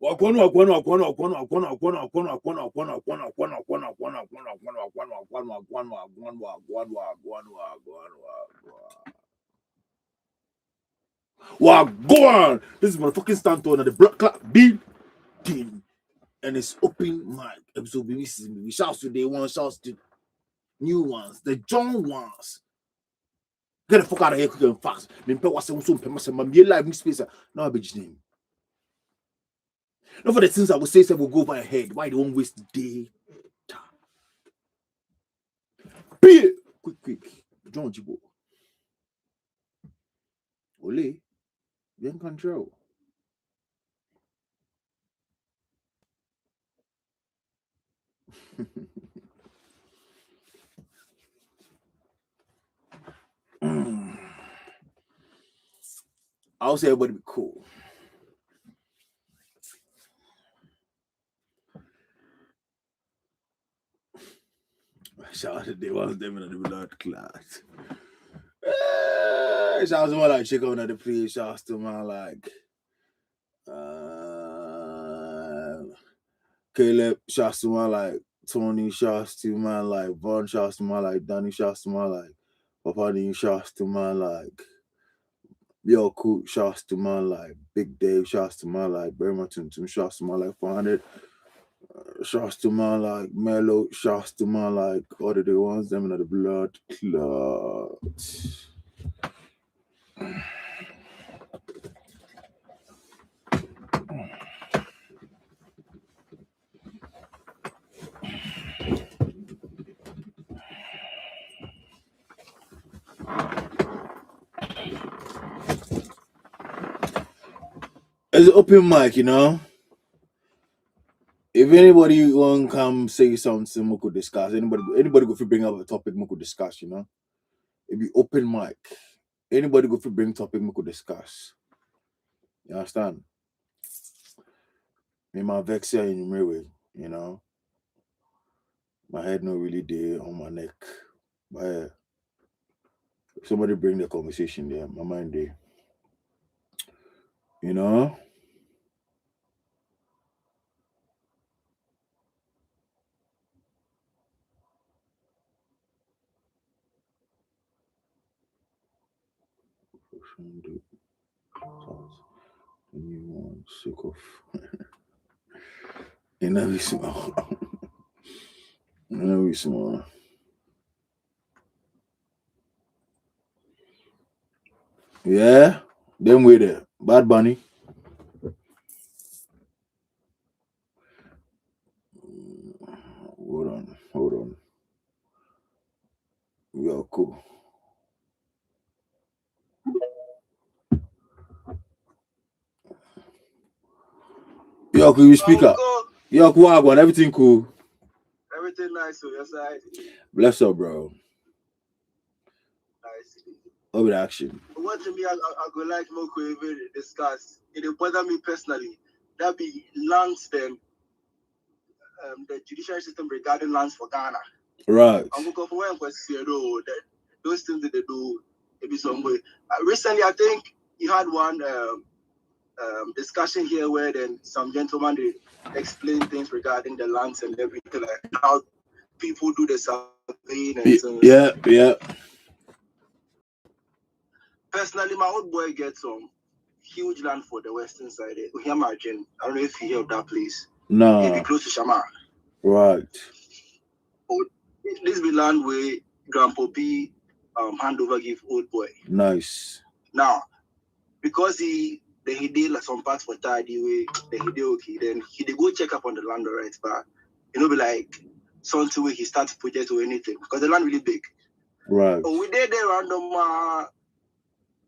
Wagwan! This is motherfucking Stanton and the blood clock beat team. And it's open mic episode. We shouts to day one, shouts to new ones, the John ones. Get the fuck out of here quick and fast. Me live me space. Now I be just name. Not for the things I will say will go over your head. Why they won't waste the day? Be quick. John Jibo. Ole. You're in control. I'll say everybody be cool. Shout out to the ones them in the blood clot. Shout out to more like check out the place. Shout out to man like Caleb. Shout out to man like Tony. Shout out to man like Vaughn. Shout out to man like Danny. Shout out to man like Papa. Shout out to man like Yo Cool. Shout out to man like Big Dave. Shout out to man like Bermerton. Shout out to man like 400. Shouts to man like Mellow, shouts to man like all of the ones them in the blood clot. It's an open mic, you know. If anybody want to come say something, we could discuss. Anybody go to bring up a topic, we could discuss. You know, it be open mic. Anybody go to bring topic, we could discuss. You understand? Me my vex here in my way. You know, my head not really there on my neck, but if somebody bring the conversation there, my mind there. You know. Anyone sick of in small. Yeah, them way there. Bad Bunny. Hold on. We are cool. Yo, cool, you speak up. Yo, cool, everything cool. Everything nice on your side. Bless up, bro. Nice. Over the action. What to me, I go like more even discuss. It bother me personally. That be lands then. The judicial system regarding lands for Ghana. Right. I'm going for when those things that they do, it be some way. Recently, I think you had one discussion here where then some gentleman they explain things regarding the lands and everything, like how people do the surveying and so. Yeah. Personally, my old boy gets some huge land for the western side. Here, Margin. I don't know if you hear of that place. No. It be close to Shama. Right. This be land where Grandpa B hand over give old boy. Nice. Now, because he did like some parts for tidy way, then he did okay. Then he did go check up on the land, right? But be like something where he starts project or anything because the land really big. Right. So we did the random.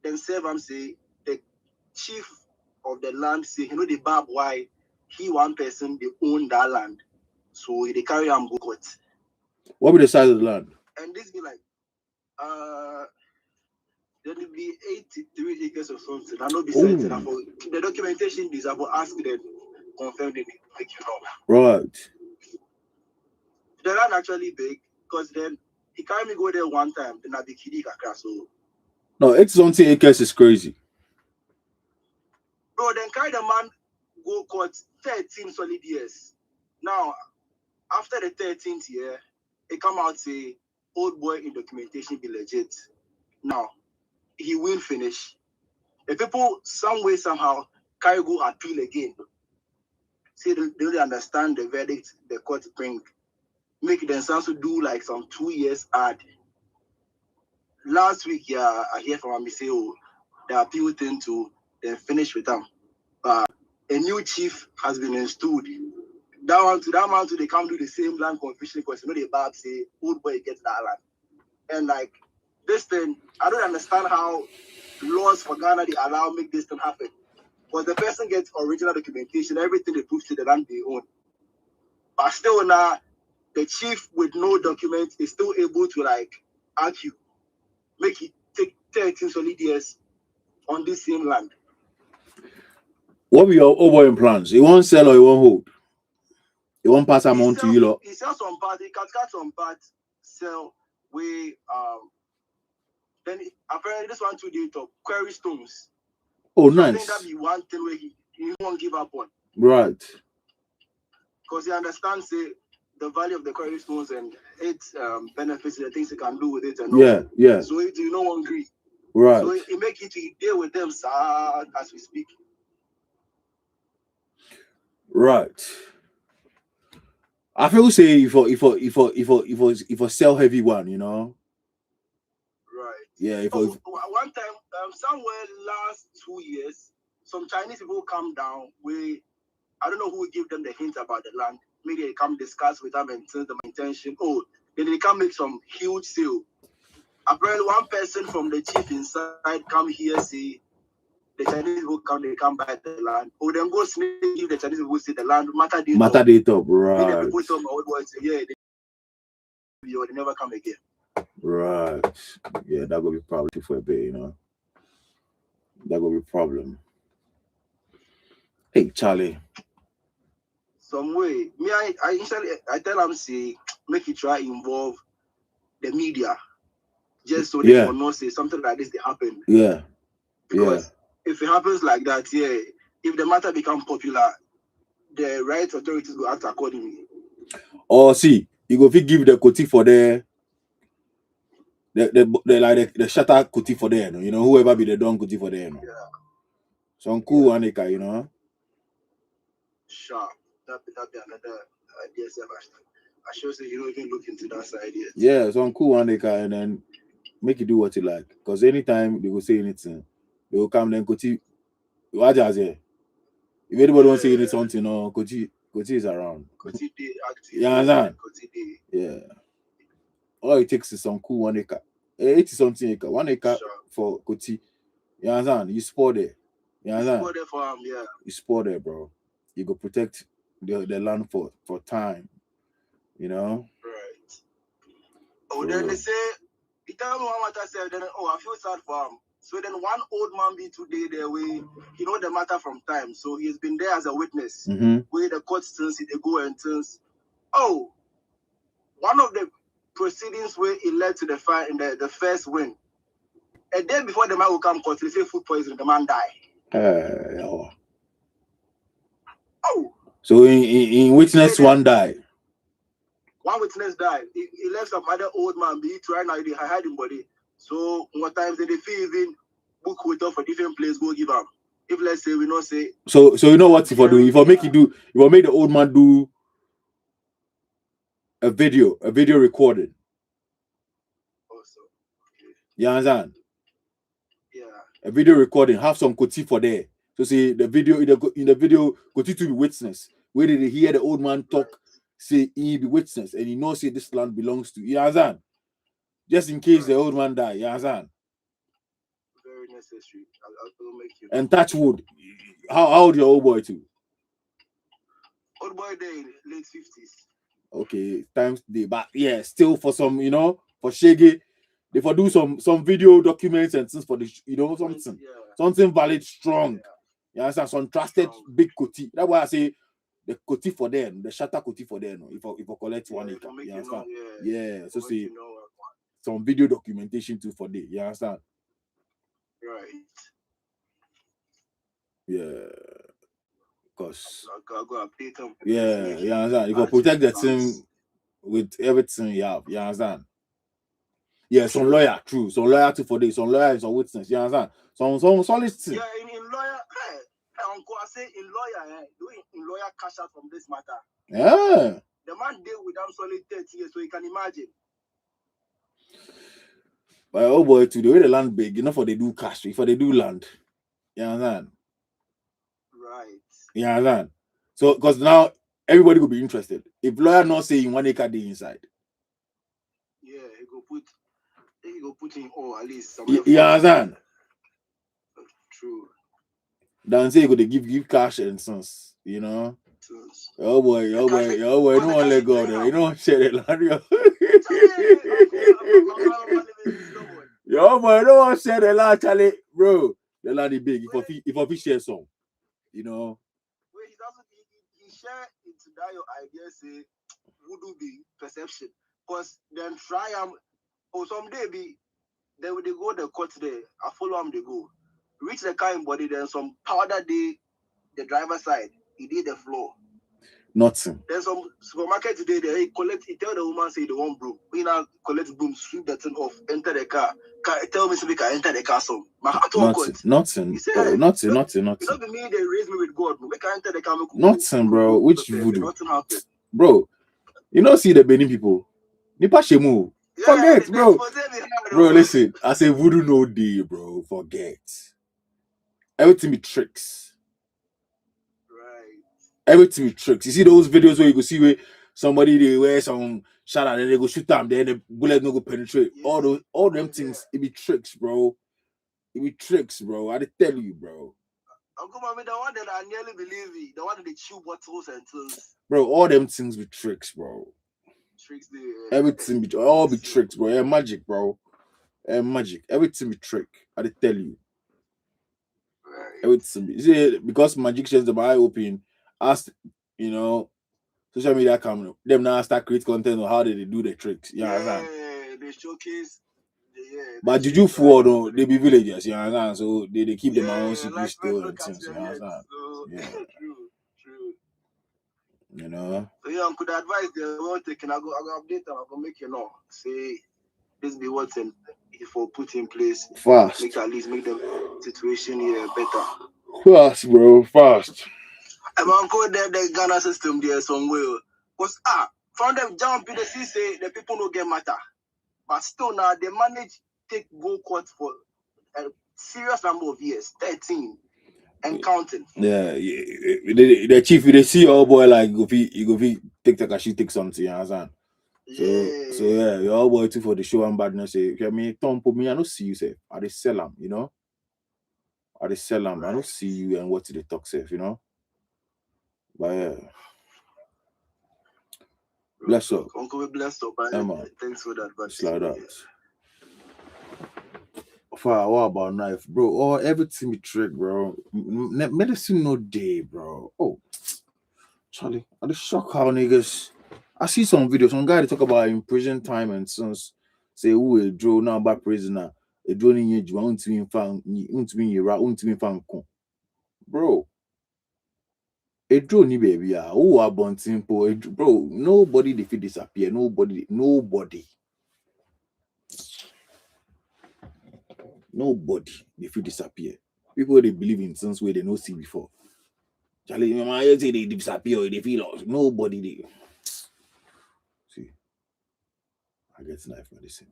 Then Sevam say the chief of the land say the barb why he one person they own that land, so they carry him go court. What be the size of the land? And this be like there will be 83 acres or something. I know besides that for the documentation is about ask them confirm they make you know. Right. The land actually big because then he carry me go there one time, then I be kidding so. No, 80 acres is crazy. Bro, then carry the man go court 13 solid years. Now, after the 13th year, it come out say old boy in documentation be legit. Now, he will finish. The people some way somehow carry go appeal again. Say they don't understand the verdict the court bring. Make them sound to do like some 2 years add. Last week, yeah, I hear from him say, oh, the appeal thing to then finish with them. A new chief has been installed. That man to they come do the same land confusion because you know the Bab say old boy gets that land. And like this thing, I don't understand how laws for Ghana they allow make this thing happen. Because the person gets original documentation, everything they prove to the land they own. But still now, the chief with no document is still able to like argue, make it take 13 solid years on this same land. What were your overall plans? You won't sell or you won't hold? You won't pass amount to you lot? He sells some parts, he can cut some parts, sell we then apparently this one too did top query stones. Oh, so nice. I think that be one thing where he won't give up on. Right. Because he understands the value of the query stones and its benefits and the things he can do with it and yeah, yeah. So it you know agree. Right. So he make it to deal with them as we speak. Right. I feel say if a sell heavy one, you know. Right. Yeah. One time, somewhere last 2 years, some Chinese people come down. I don't know who give them the hint about the land. Maybe they come discuss with them and tell them intention. Oh, then they come make some huge sale. Apparently, one person from the chief inside come here say the Chinese people they come buy the land. Or then go snake if the Chinese people say the land matter they top, right? Then the people tell my old boys say yeah, they never come again. Right. Yeah, that will be problem for a bit, you know. That will be problem. Hey, Charlie. Some way, me, I tell them say make it try involve the media, just so they will not say something like this they happen. Yeah. Because if it happens like that, yeah, if the matter become popular, the right authorities will act accordingly. Oh, see, you go give the quote for the shutter quote for them, you know, whoever be the don quote for them. Yeah. Some cool one, you know. Sure, that be another idea. I should say you don't even look into that side yet. Yeah, some cool one, and then make you do what you like. Because anytime they will say anything, they will come then quote. What is it? If anybody wants to say anything, no, quote is around. Quote day active. Yeah, yeah. All it takes is some cool 1 acre. 80 something acre. 1 acre for Koti. You understand? You sport there. You understand? You sport there for yeah. You sport there, bro. You go protect the land for time. You know? Right. Oh, then they say, you tell me what matter said, then I feel sad for him. So then one old man be today there way, he know the matter from time. So he's been there as a witness. Where the court turns, they go and turns. Oh, one of the proceedings where it led to the fight in the first win. A day before the man will come court, they say food poisoning, the man die. Oh. So in witness one die. One witness died. He left some other old man be trying now they hide him body. So one times they feel even book hotel for different place go give him. If let's say we not say so you know what if I do? If I make the old man do a video recording. Also. Okay. You understand? Yeah. A video recording, have some Koti for there. So see the video in the video Koti to be witness. Where did they hear the old man talk? Right. Say he be witness and he knows say this land belongs to you understand? Just in case the old man die, you understand? Very necessary. I'll make you. And touch wood. How old your old boy too? Old boy day late 50s. Okay, times day, but yeah, still for some, you know, for Shaggy, they for do some video documents and things for the, you know, something valid, strong. Yeah. You understand? Some trusted big Koti. That's why I say the Koti for them, the shutter Koti for them. If I collect 1 acre, you understand? Yeah. So see some video documentation too for them. You understand? Right. Yeah. course. I'll go update them. Yeah, you understand? You can protect the team with everything you have. You understand? Yeah, some lawyer, true. Some lawyer too for this. Some lawyer is some witness. You understand? Some solid thing. Yeah, in lawyer, Uncle, I say in lawyer, in lawyer cash out from this matter. Yeah. The man deal with them solid 30 years, so you can imagine. But oh boy, to the way the land big, you know, for they do cash, for they do land. You understand? Right. You understand? So, because now everybody will be interested. If lawyer not saying 1 acre day inside. Yeah, he go put in all at least some. You understand? True. Then say you go to give cash and sons, you know. Oh boy, you don't want to let go there. You don't share the land. Yo boy, you don't want to share the land, Charlie. Bro, the land is big. If I share some, you know. Wait, he share into that your idea say voodoo be perception. Because then try or someday they go the court there. I follow them, they go. Reach the car in body, then some powder day the driver's side. He did the floor. Nothing. There's some supermarket today. They collect. He tell the woman say they want broom. We now collect broom, sweep that thing off, enter the car. Tell me so we can enter the castle. My heart nothing. He said, nothing. You don't be me. They raise me with God. We can enter the car. Nothing, bro. Which voodoo? Nothing happened, bro. You know, see the Benin people. Nipa shemu. Forget, bro. Bro, listen. I say voodoo no day, bro. Forget. Everything be tricks. Right. Everything be tricks. You see those videos where you go see where somebody they wear some shot and then they go shoot them, then the bullet no go penetrate. Yeah. All them things, it be tricks, bro. It be tricks, bro. I tell you, bro. Uncle Mommy, the one that I nearly believe it, the one that they chew bottles and things. Bro, all them things be tricks, bro. Tricks, everything be all be tricks, bro. Yeah, magic, bro. Magic. Everything be trick. I tell you. Right. Everything be, see, because magicians the eye open, ask, you know, social media come them now start create content on how they do the tricks. You understand? They showcase. But juju for though, they be villagers, you understand? So they keep them own secret store and things, you understand? Yeah. True. You know. So yeah, I could advise the one taking. I go update them. I go make you know. Say this be what's in for put in place. Fast. Make at least make the situation here better. Fast, bro. Fast. I'm gonna go the Ghana system there somewhere. Cause from them jump in the sea say the people don't get matter. But still now they manage take go court for a serious number of years, 13 and counting. Yeah, the chief, they see your boy like you go take Takashi take something, you understand? So yeah, your old boy too for the show and badness. Say, I mean, Tom put me, I don't see you say, I just sell them, you know. I just sell them, I don't see you and what they talk safe, you know. But yeah. Bless up. Uncle, bless up. Thanks for that. But slide out. What about knife, bro? Oh, everything be trick, bro. Medicine no day, bro. Oh, Charlie, I just shock how niggas. I see some videos. Some guy they talk about in prison time and sons say who a draw now about prisoner. A draw in you want to be found, bro. A draw ni baby who are born simple, bro. Nobody they feel disappear. Nobody. They feel disappear. People they believe in things where they no see before. Charlie, my man say they disappear, they feel lost. Nobody they see. I get knife medicine.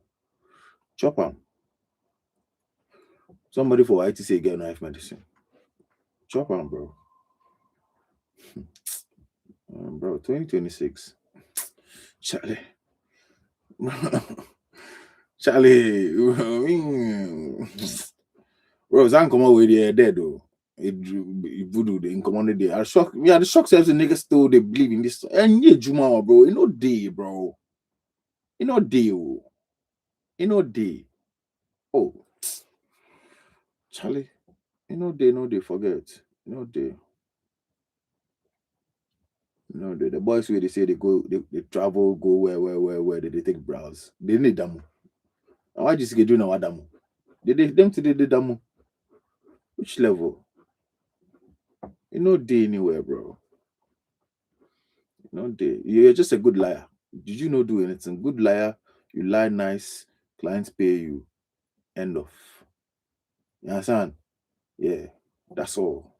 Chop them. Somebody for IT say get knife medicine. Chop them, bro. Bro, 2026. Charlie. Charlie. Bro, Zan come out with the dead though. Voodoo they come there. I shock me. The shock says the niggas still they believe in this. And yeah, Juma, bro. You know day, bro. You know day. Oh, Charlie. You know they forget. You know they. The boys where they say they go, they travel, go where they take browse. They need damu. Why just get doing our damu? They them to the damu. Which level? You know, day anywhere, bro. You know, day. You're just a good liar. Did you not do anything? Good liar. You lie nice. Clients pay you. End of. You understand? Yeah. That's all.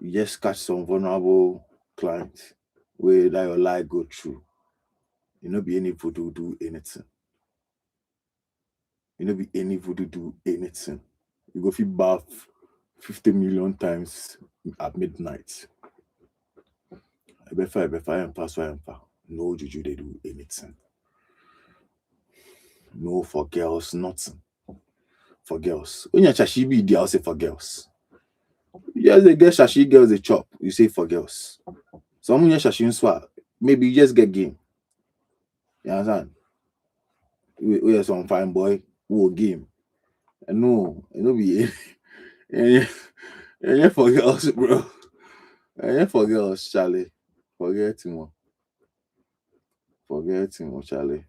You just catch some vulnerable clients where that your lie go through. You know, be any voodoo do anything. You know, be any voodoo do anything. You go feel bath 50 million times at midnight. Ebefa. No juju, they do anything. No for girls, nothing. For girls. When you're shashi be there, I'll say for girls. Yes, they get shashi girls they chop. You say for girls. Some when you're shashi swap, maybe you just get game. You understand? We are some fine boy who game. And no, it no be and for girls, bro. And for girls, Charlie. Forget him. Forget him, Charlie.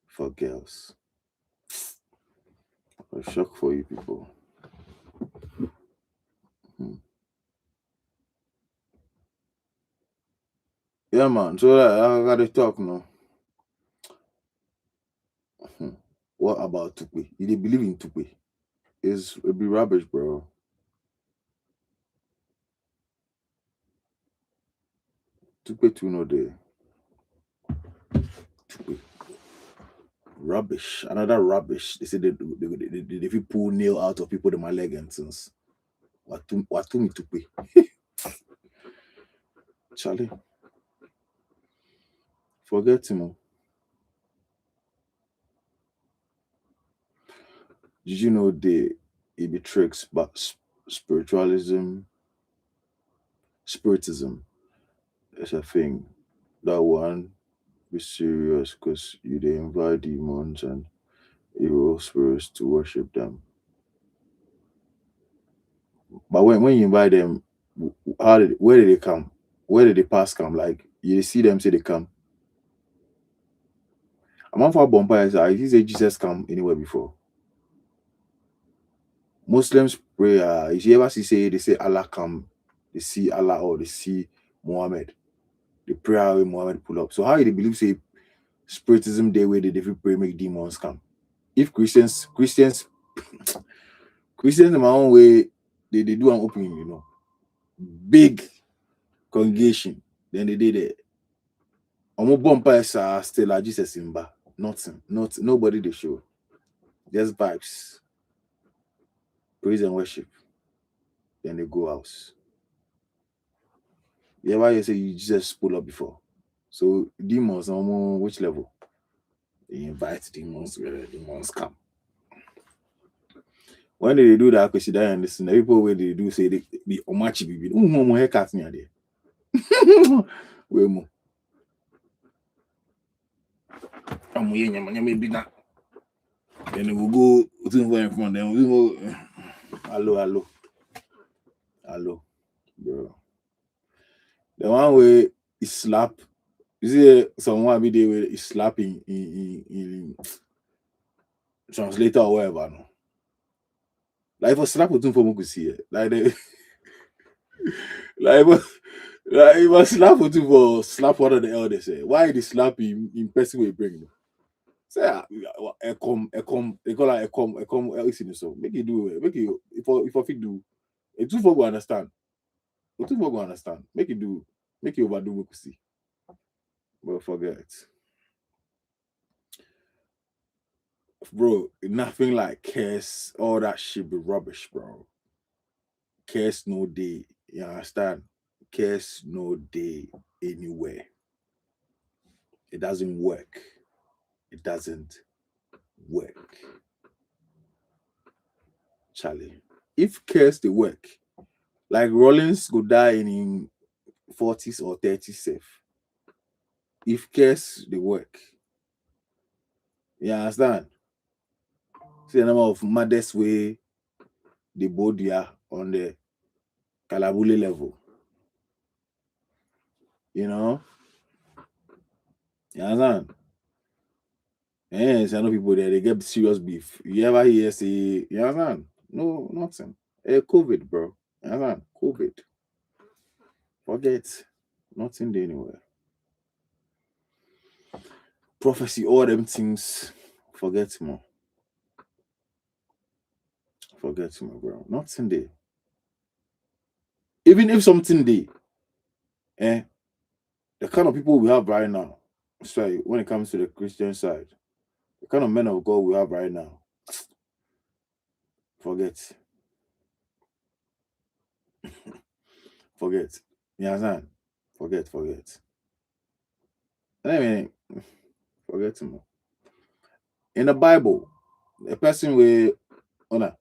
For girls. A shock for you people. Hmm. Yeah, man. So I gotta talk now. Hmm. What about Tukwe? You dey believe in Tukwe? It be rubbish, bro. Tukwe too no day. Tukwe. Rubbish. Another rubbish. They say they pull nail out of people in my leg and things. What me Tukwe? Charlie. Forget him. Did you know it be tricks, but spiritualism, spiritism is a thing. That one be serious because you they invite demons and evil spirits to worship them. But when you invite them, where did they come? Where did they pass come? Like you see them say they come. I'm on for bonfires. I see say Jesus come anywhere before. Muslims pray. If you ever see say they say Allah come, they see Allah or they see Muhammad. They pray how Muhammad pull up. So how they believe say spiritism day where they pray make demons come? If Christians in my own way, they do an opening, big congregation. Then they did it. Omo bumpers are still like Jesus in bar. Nothing. Nobody they show. Just vibes. Praise and worship. Then they go house. Yeah, why you say you just pull up before? So demons on which level? They invite demons where the demons come. When they do that, because you and listen, the people where they do say they be omachi bibi. More haircut near there. Way more. I'm maybe not. Then we will go to in front. Then we go. Hello, bro. The one way is slap. You see someone be there where is slapping in translator or whatever. No? Like if a slap with for could see it. Like they if a slap with for slap one of the elders say why they slap in person we bring them? Say a come they call like a come so make you do it. Make you if I fit do it too for go understand. It too for go understand. Make you overdo we could see. But forget. Bro, nothing like curse, all that shit be rubbish, bro. Curse no day. You understand? Curse no day anywhere. It doesn't work. It doesn't work. Charlie. If curse they work, like Rollins go die in 40s or 30s safe. If curse they work, you understand? See the number of maddest way they both are on the Kalabule level. You know? You understand? Yes, I know people there, they get serious beef. You ever hear say, you understand? No, nothing. COVID, bro. COVID. Forget. Nothing there anywhere. Prophecy, all them things. Forget more. Forget more, bro. Nothing there. Even if something there, the kind of people we have right now, sorry, when it comes to the Christian side, the kind of men of God we have right now, forget. Forget. You understand? Forget. I mean, forget more. In the Bible, a person with honor,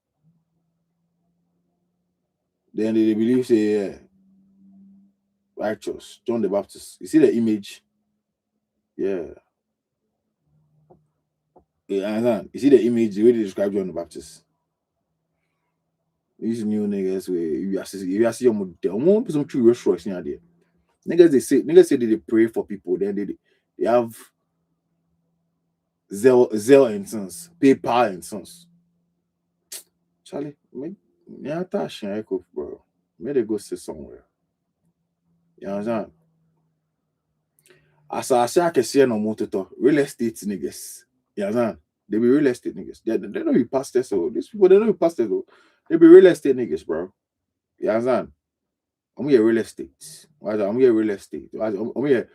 then they believe say righteous, John the Baptist. You see the image? Yeah. You understand? You see the image, the way they describe John the Baptist. These new niggas where you see your model, some true resource in there. Niggas say they pray for people, then they have zeal and sons, PayPal and sons. Charlie, me attach bro. May they go sit somewhere. You understand? As I say, I can see no motor real estate niggas. You understand? They be real estate niggas. They don't be pastors, so these people they don't be pastors, though. They be real estate niggas, bro. You understand? I'm here real estate. I'm here real estate. I'm here.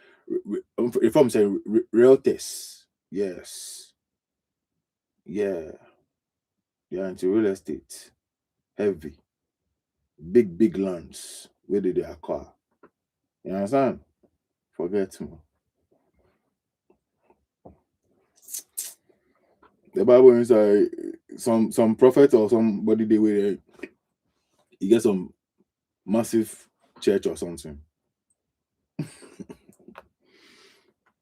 If I'm saying realtors, yes, yeah, into real estate, heavy, big lands. Where did they acquire? You understand? Forget me. The Bible inside some prophet or somebody they were you get some massive church or something.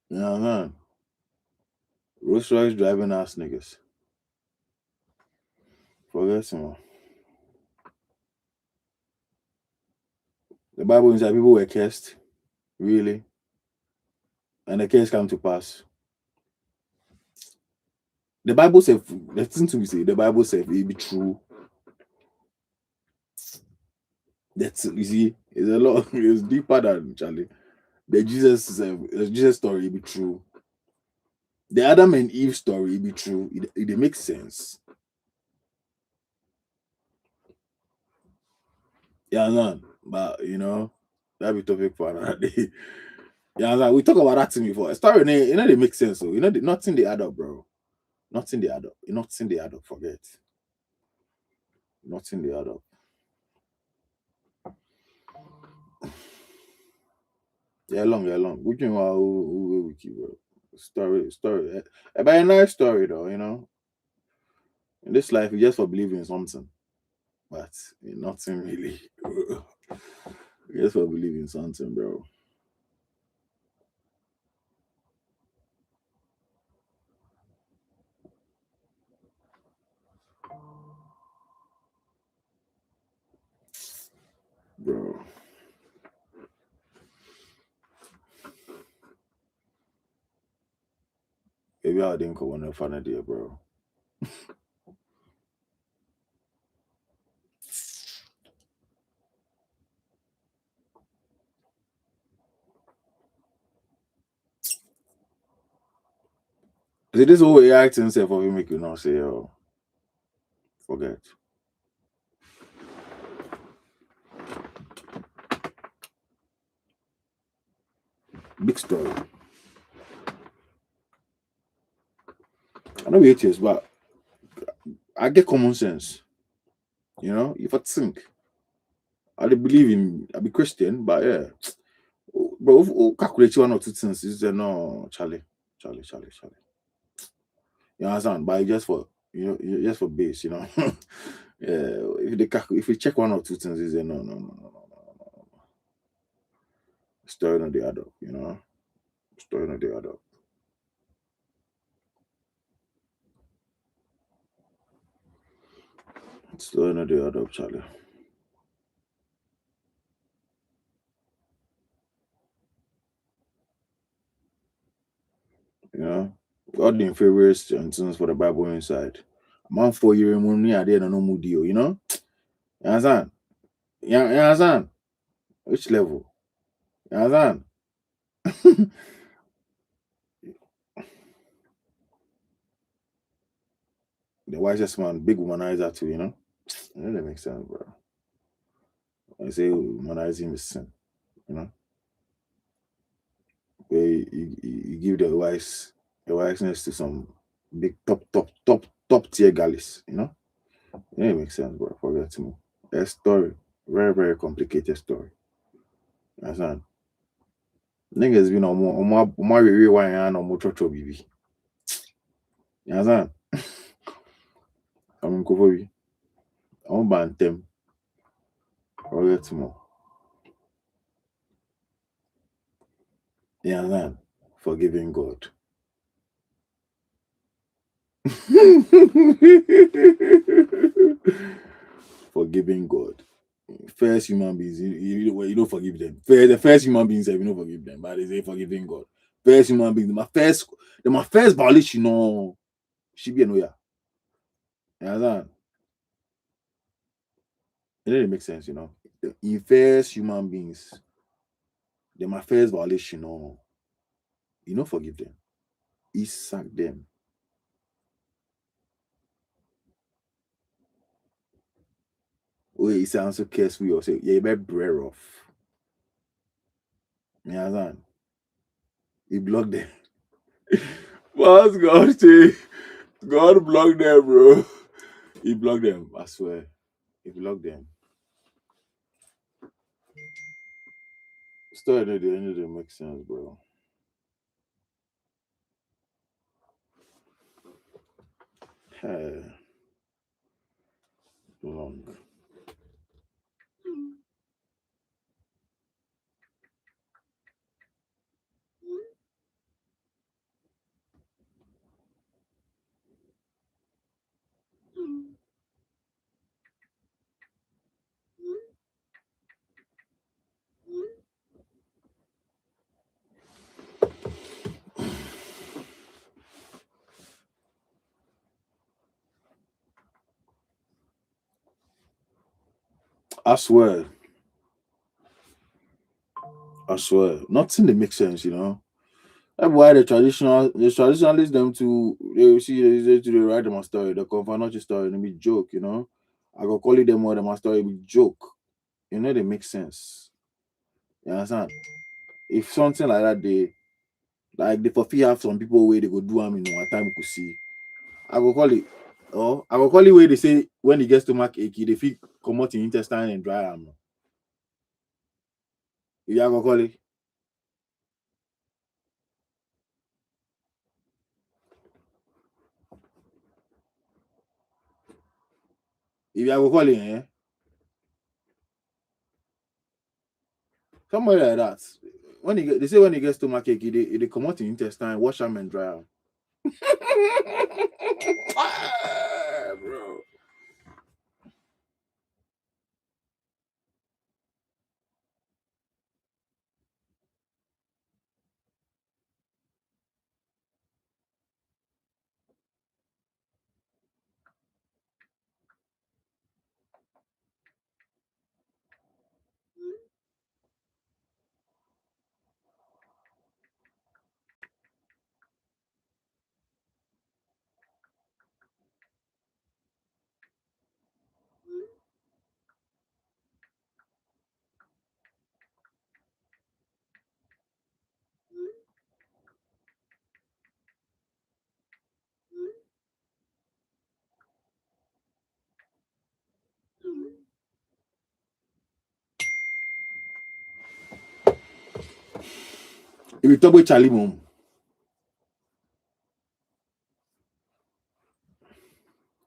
Yeah, man. Rolls Royce driving ass niggas. Forget me. The Bible inside people were cursed. Really? And the curse come to pass. The Bible says, listen to me say, the Bible says it be true. That's you see, it's a lot, it's deeper than Charlie. The Jesus story be true. The Adam and Eve story be true. It makes sense. Yeah, man. But that be topic for another day. Yeah, like we talk about that thing before. A story, they make sense. So nothing they add up, bro. Nothing they add up. Nothing they add up. Forget. Nothing they add up. Yeah, long. We can who keep bro. Story. But a nice story though, In this life, you just for believing in something, but nothing really. You just for believing in something, bro. Bro. Maybe I didn't go on a fun idea, bro. See, this whole AI thing self of you make you not say, oh, forget. Big story. I know we atheist, but I get common sense. If I think, I dey believe I be Christian, but yeah. But who calculate one or two things is there no Charlie. You understand? But just for just for base, yeah. If you check one or two things, is there no. Story not the add up, Story not the add up. Story not the add up, Charlie. All the inferiors and things for the Bible inside. Man for you money at the end of no mood deal, You understand? You understand? Which level? You understand? The wisest man, big womanizer too, you know? That makes sense, bro. I say womanizing is sin, you know? Where you give the wiseness to some big top tier galleys, you know? Yeah, it makes sense, bro. Forget to me. A story. Very, very complicated story. You understand? Niggas been on my rewind and on motor baby. You understand? I'm in Kovobi. I'm ban them. Forget to me. You understand? Forgiving God. Forgiving God. First human beings, you don't forgive them. The first human beings, you don't forgive them, but they say forgiving God. First human beings, my first violation, no, she be a no ya. You understand? It doesn't make sense, you know. In first human beings, my first violation, no, you don't forgive them. You sack them. Oh, it sounds so careful. You say, yeah, you better brear off. You understand? You block them. What's God say? God block them, bro. He blocked them, I swear. He blocked them. Still, at the end of it makes sense, bro. Hey, long. I swear. I swear. Nothing that makes sense, you know. That's why the traditionalists them to they see they write them a story, the confirmatory story, and be joke, you know. I go call it them more them a story be joke. You know they make sense. You understand? If something like that they for fear have some people where they go do them in one time we could see. I go call it I go call it where they say when he gets to mark achy, they feel come out in intestine and dry arm. You go call it. If you go call it, somebody like that. They say when he gets stomach ache, they come out in intestine, wash them and dry them. Bro. If you talk about Charlie mom,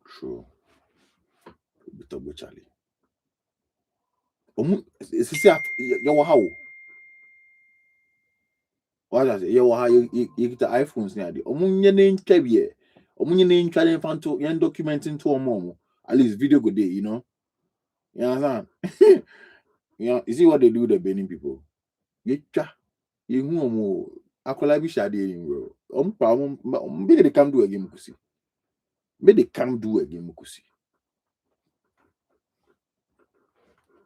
true. If you talk about Charlie. Sisi your how? What I say? Your how you get the iPhones now? Omunye ne ntwabiye. Omunye ne ntwa ne fanto yan document into omo. At least video go day, you know. You understand? You see what they do with the Benin people? You twa. You hu omo. Akola bi shade yin bro. Maybe they come do again mukusi. Maybe they come do again mukusi.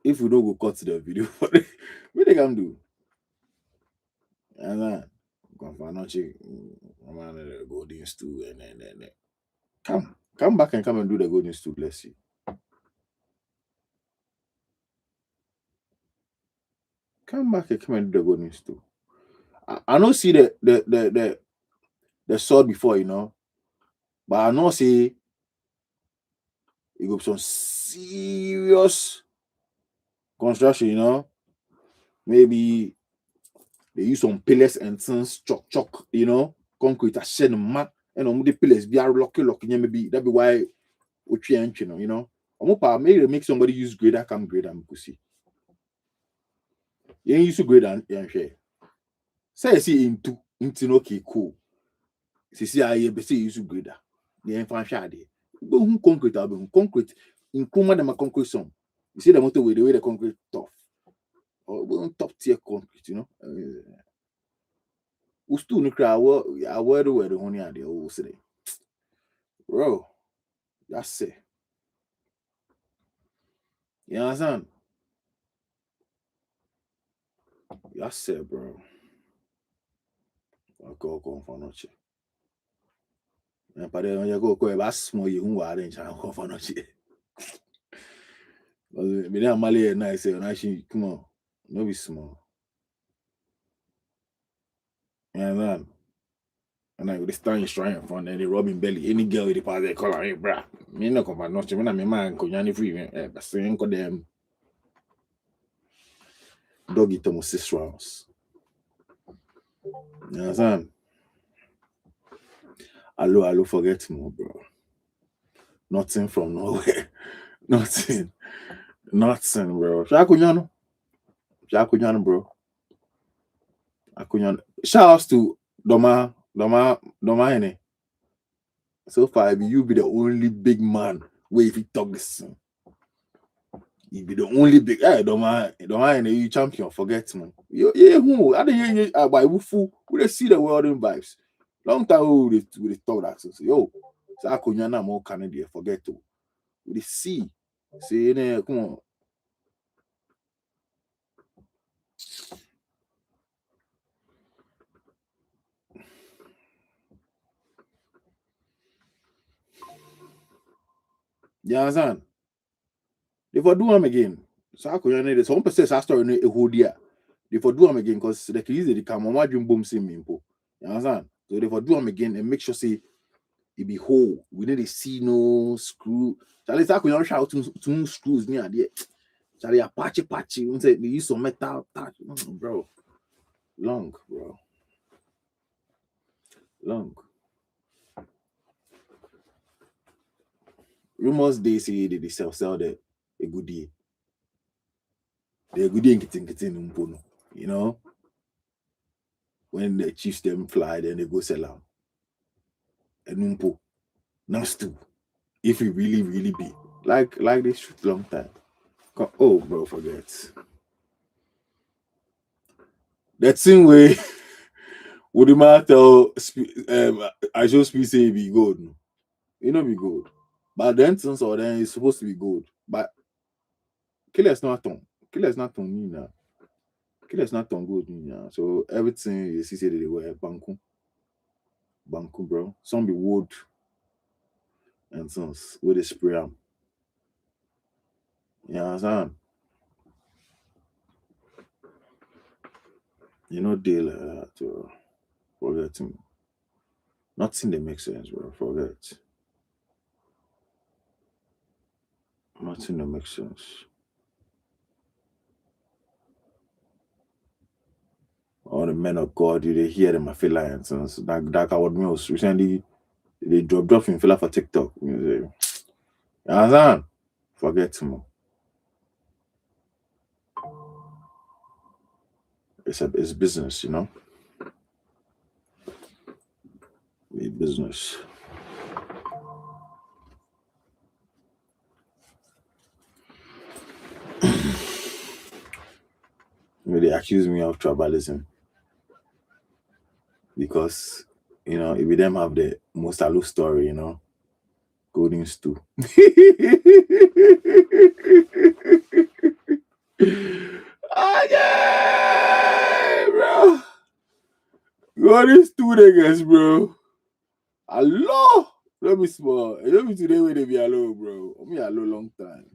if we don't go cut the video, what they can do? And then Confanochi, the golden stool, and then come back and come and do the golden stool. Let's see. Come back and come and do the golden stool. I don't see the sword before, you know, but I know see it go some serious construction, you know. Maybe they use some pillars and things, chalk, you know, concrete a shed ma, and the pillars be are lucky, maybe that be why you know. Maybe make somebody use grader, come grader, and see. You use grader and share. Say see into okay, cool. See I be say use grader. The infant shade. But concrete, concrete, in Kuma them a concrete some. You see the motor with the way the concrete tough. Or top tier concrete, you know. Ustu no cry I wear the honey at the old city. Bro, that's it. You understand? That's it, bro. I go for noche. And but when you go about small, you won't arrange and go for noche. But me now Mali and I say, come on, no be small. Yeah, man. And I would stand in shrine in front and the rubbing belly. Any girl with the pass they call her, hey, bruh. Me no come for noche. When I'm a man, Konyani free, but saying to them, doggy to 6 rounds. You understand? Hello, forget more, bro. Nothing from nowhere. Nothing, bro. Shakunyano, bro. Akunyano. Shout outs to Doma, Hene. So far, you be the only big man where if you talk this, you be the only big. Hey, Doma Hene, you champion. Forget man. Who? I didn't hear by Wufu. We see the world in vibes. Long time we talk that. So yo, so Akunyana more Canadian. Forget to. We see. Say, come on. You understand? They for do them again. So I could some person say story a whole year. They for do them again because they can easily come on my dream boom see me. You understand? So they for do them again and make sure say it be whole. We need to see no screw. Charlie, I could shout two screws near there. Charlie, a patchy. You say they use some metal touch, bro. Long, bro. Long. Rumors they say they sell the a goodie. The goodie and kitting, you know. When the chiefs them fly, then they go sell them. And Numpo. Nastu. If it really be. Like they shoot long time. Oh bro, forget. That same way would the man tell I just be say be good. No? It not be good. But then since or then it's supposed to be good. But killer's not on. Killer's not on me now. Killer's not on good me now. So everything you see say they were banku, bro. Some be wood and sons with the spray them. You understand? You know deal like that, bro. Forget me. Nothing that makes sense, bro. Forget. Nothing that makes sense. All the men of God, you they hear them, I feel like and so that what meals recently they drop in fella for TikTok. You understand? Forget more. It's business, you know. It's business. They accuse me of tribalism because you know if them have the most aloof story, you know, golden stew. Okay, bro. What is two niggas, bro? Hello? Let me small. Let me today when they be alone, bro. I'm here alone long time.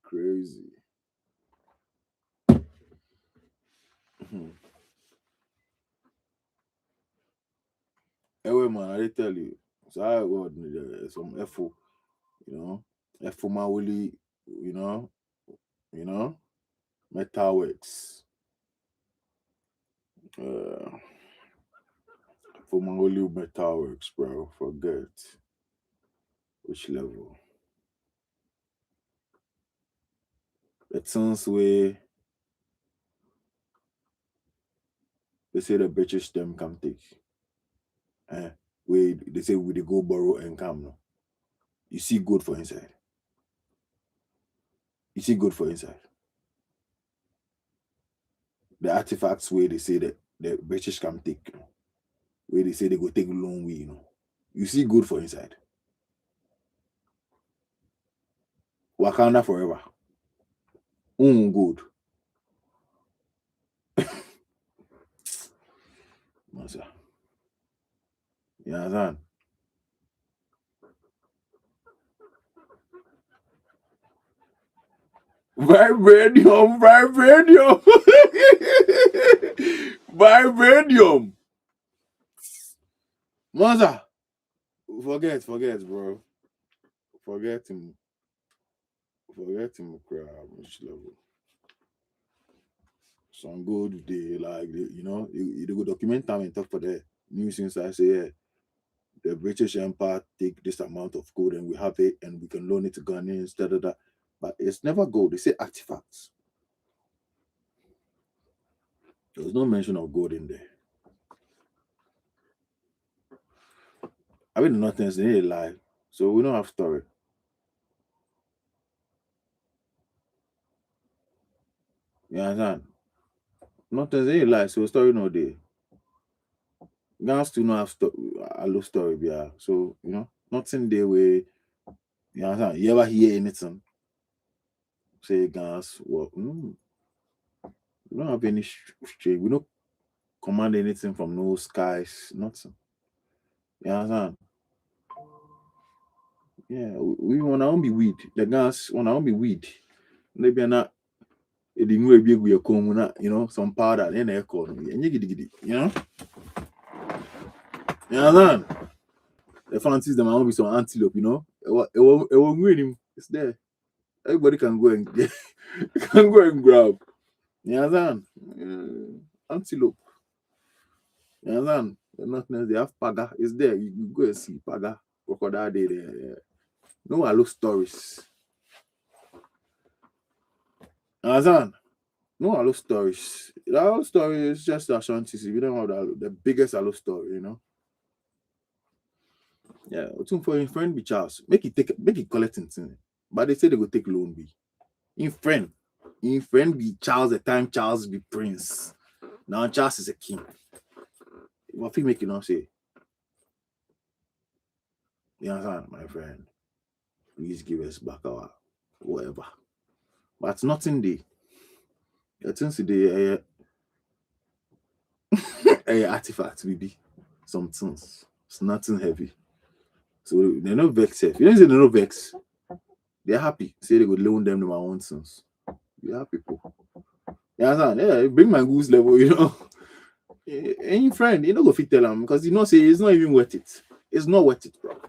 Crazy. Anyway, man, I tell you. So I got some FO, FO Mawuli, Metalworks. For Mawuli Metalworks, bro. Forget which level. The things where they say the British them can take. Where they say we they go borrow and come no. You see good for inside. You see good for inside. The artifacts where they say that the British can take, where they say they go take long way, You see good for inside. Wakanda forever. Good. Masa. You understand? Vibranium. Vibranium. Masa. Forget, bro. Forget him, crap. Which level? Some good day, like they go document time and talk for the news inside. Say, yeah, the British Empire take this amount of gold and we have it and we can loan it to Ghana instead of that. But it's never gold. They say artifacts. There was no mention of gold in there. I mean, nothing. They need lie. So we don't have story. You understand? Nothing. They need lie. So story no day. Guns do not have a low story. Yeah. So nothing there where you understand. You ever hear anything? Say guns. Well, we don't have any straight. We don't command anything from no skies. Nothing. You understand? Yeah, we want to be weed. The guys want to be weed. Maybe not. It didn't be a comuna, some powder, then they call me. And you know? You understand? The fancies them want to be some antelope, It won't win him. It's there. Everybody can go and get, can go and grab. You understand? Antelope. You understand? They have paga. It's there. You go and see paga. Crocodile day there. Yeah. No, I look stories. You understand? No, I love stories. The love story is just Ashanti. We don't have the biggest I love story, Yeah, for your friend be Charles. Make it collecting thing. But they say they will take loan be. In friend be Charles the time Charles be Prince. Now Charles is a king. What we make you not say? You understand, my friend? Please give us back our whatever. But nothing there. The things today artifacts maybe. Some things. It's nothing heavy. So they're not vexed. You don't say they're not vexed. They're happy. Say they would loan them to my own sons. We are people. You understand? Yeah, bring my goose level, Any friend, you don't go fit tell them because say it's not even worth it. It's not worth it, bro.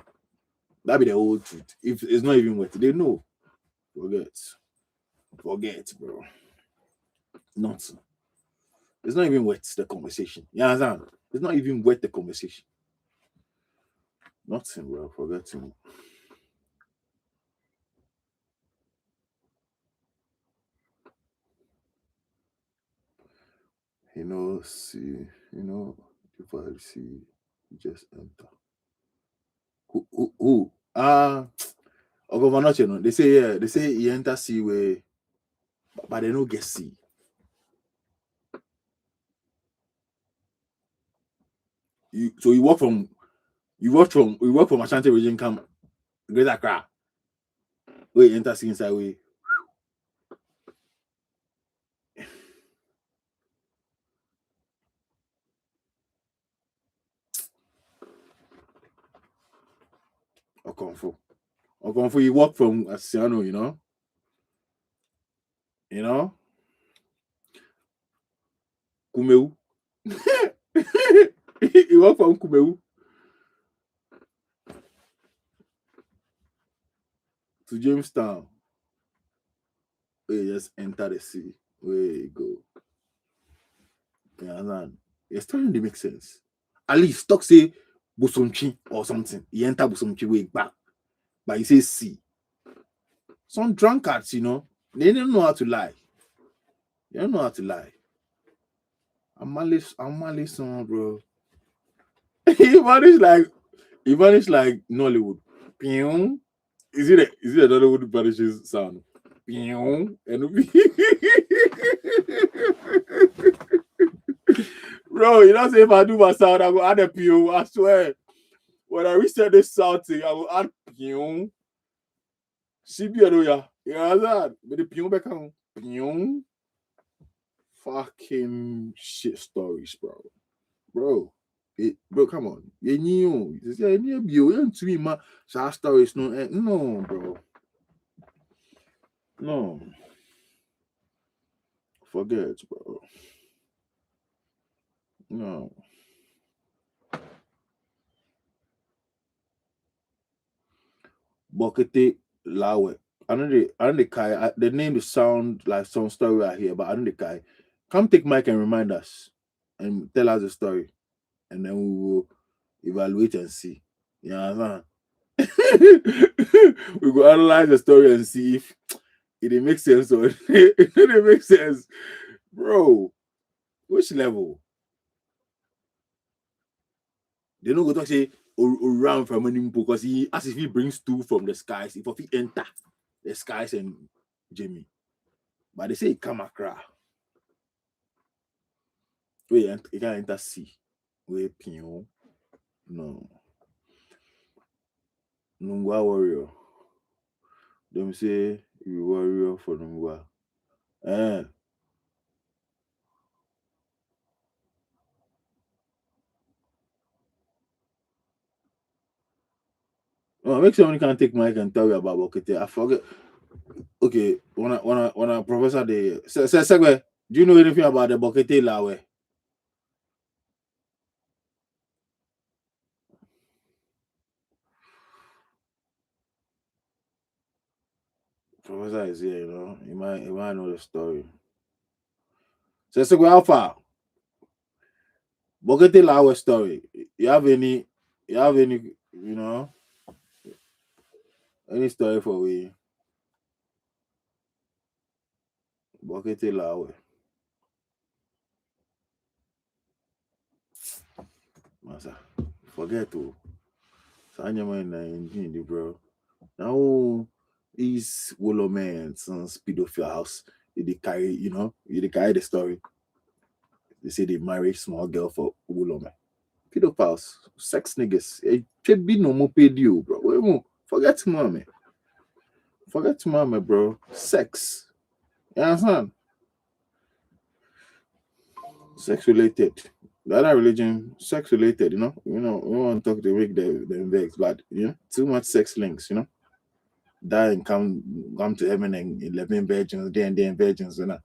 That be the whole truth. If it's not even worth it, they know. Forget, bro. Not. It's not even worth the conversation. You understand? It's not even worth the conversation. Nothing, bro. Forget him. See, if I see, just enter. Who? Governor, they say, yeah, they say he enter see where, but they don't get see. So you work from Ashanti region, come Greater Accra. Wait, enter see inside way. Okonfo. Okonfo, he walked from Asiano, you know. Kumeu. He walked from Kumeu to Jamestown. We just enter the sea. Where you go. Yeah, man. It's starting to make sense. At least talk say Busumchi or something. He enter Busumchi way back. But he says sea. Some drunkards, you know, they don't know how to lie. They don't know how to lie. I'm Mali son, bro. he vanished like Nollywood. Pew. Is it a Nollywood vanishes sound? Pew. And bro, you know say if I do my sound, I will add a pew. I swear. When I reset this sound thing, I will add pew. CBA, yeah, that. But the pew back on pew. Fucking shit stories, bro. Bro, come on. You knew. You to me, my stories. No, bro. No. Forget, bro. No. Bokete Lawe. I know the Kai. The name will sound like some story right here, but I know the Kai. Come take Mike and remind us and tell us the story. And then we will evaluate and see. You know what we will analyze the story and see if it makes sense or it didn't make sense. Bro, which level? They don't go to say around from any because he as if he brings two from the skies, if he enter the skies and Jamie. But they say he come across. Wait, he can't enter sea. Wait, pion. No. Nungwa warrior. Them say you warrior for Nungwa. Oh, make somebody can take mic and tell you about Bokete. I forget. Okay, when I professor the Segwe, do you know anything about the Bokete Lawe? Professor is here, you know. He might know the story. So Segwe, how far? Bokete Lawe story. You have any, you know, any story for we? Bokete Lawe. Masa, forget to. Sanya in bro. Now these Wolo men some speed of your house. They carry, you know, they carry the story. They say they married small girl for Wolo man. Pedophiles, sex niggas. It should be no more paid you, bro. Wait more. Forget mommy. Forget mommy, bro. Sex. You understand? Sex related. The other religion, sex related, you know. We want to talk to make them vex, but you know, too much sex links, you know. Die and come to heaven and 11 virgins, then virgins, and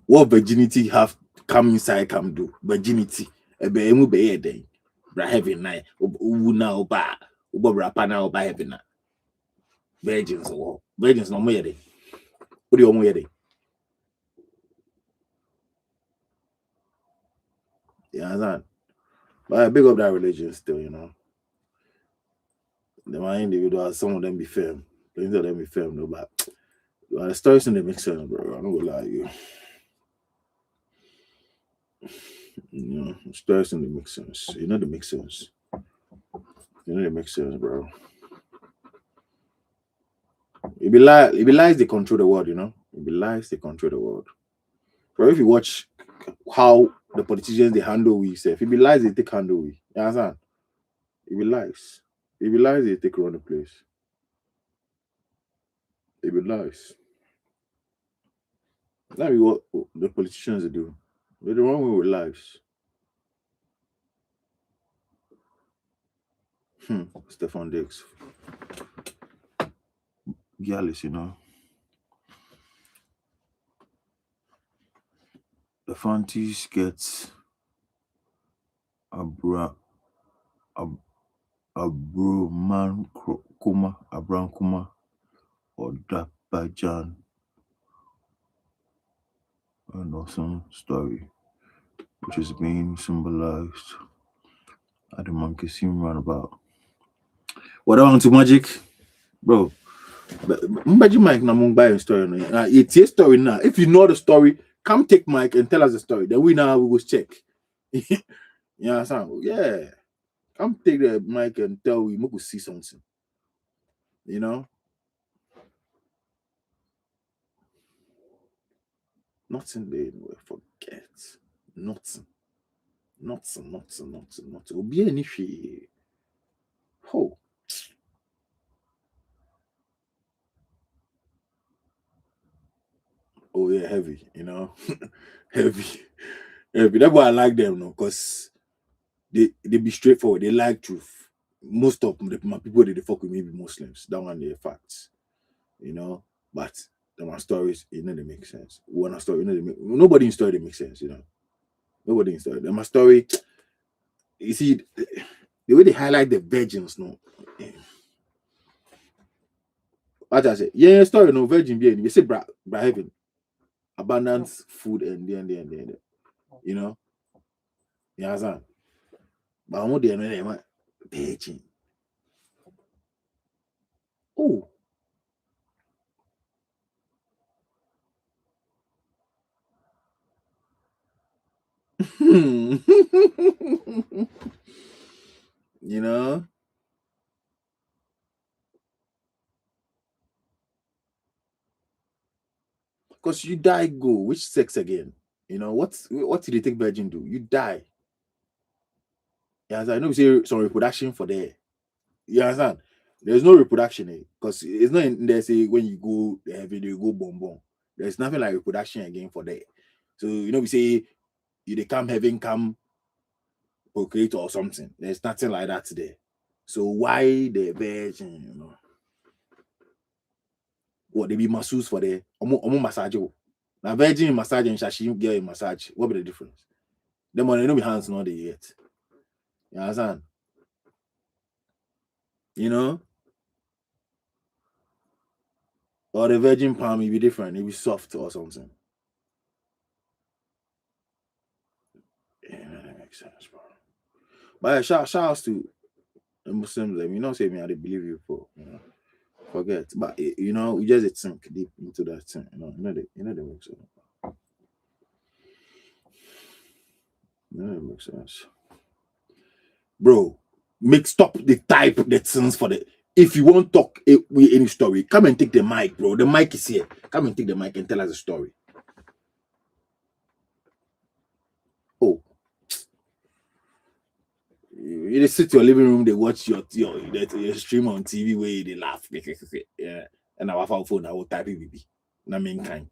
what virginity have come inside come do? Virginity. Ebe emu be yeden. Bra heaven na ubu na oba. Ubo bra pa na oba heaven na. Virgins or virgins no mo yede. What do you want yede? Yeah, that. But I big up that religion still, you know. The individuals, some of them be firm. Plenty of them be firm, no, but the stories in the make sense, bro. I'm not gonna lie to you. You know, stories in the make sense. You know they make sense. You know they make sense, bro. It be lies they control the world, you know. It be lies they control the world. But if you watch how the politicians they handle we say, if it be lies they take handle we. You understand? It be lies. It be lies they take around the place. It be lies. That be what the politicians do. They're the one with lies. Stefan Diggs. Gallus, you know. The Fantis gets Abram Kuma or Dapajan. An awesome story, which is being symbolized at the monkey scene roundabout. What I want to magic, bro. Magic Mike na mung buy a story. Now it's a story now. If you know the story, come take Mike and tell us the story. Then we will check. You understand? Yeah. Come take the mic and tell we could see something. You know? Nothing they will forget. Nothing. Will be any fee. Oh. Oh yeah, heavy, you know. heavy. That's why I like them, no, because they be straightforward. They like truth. Most of my people that they fuck with me be Muslims. That one they facts, you know. But my stories, they make sense. When a story, nobody in story they make sense, you know. Nobody in story. My story, you see, the way they highlight the virgins, no. What I say, yeah, story, no virgin being. You say, bra heaven, abundance, food, and then, you know. You understand? But I'm not there, no, virgin. Oh. You know, because you die, go which sex again? You know what did they take virgin do? You die. Yeah, I know we say some reproduction for there. You understand? There's no reproduction because it's not in there. Say when you go the heaven, you go boom. There's nothing like reproduction again for there. So you know we say you they come heaven, come procreate or something. There's nothing like that there. So why the virgin? You know. What they be masseuse for the omo massage. Now virgin massage and shashi girl massage. What be the difference? Them money no be hands not they yet. You understand? You know? Or the virgin palm will be different, it be soft or something. Yeah, that makes sense, bro. But shout outs to the Muslims, you know, say me I dey believe you for, you know. Forget. But you know, we just sink deep into that thing, you know. You know they make sense. You know, it makes sense. Bro, stop the type the things for the. If you want to talk with any story, come and take the mic, bro. The mic is here. Come and take the mic and tell us a story. Oh, you just sit your living room, they watch your stream on TV where they laugh. Yeah, and our phone, I will type it. Na mean kind.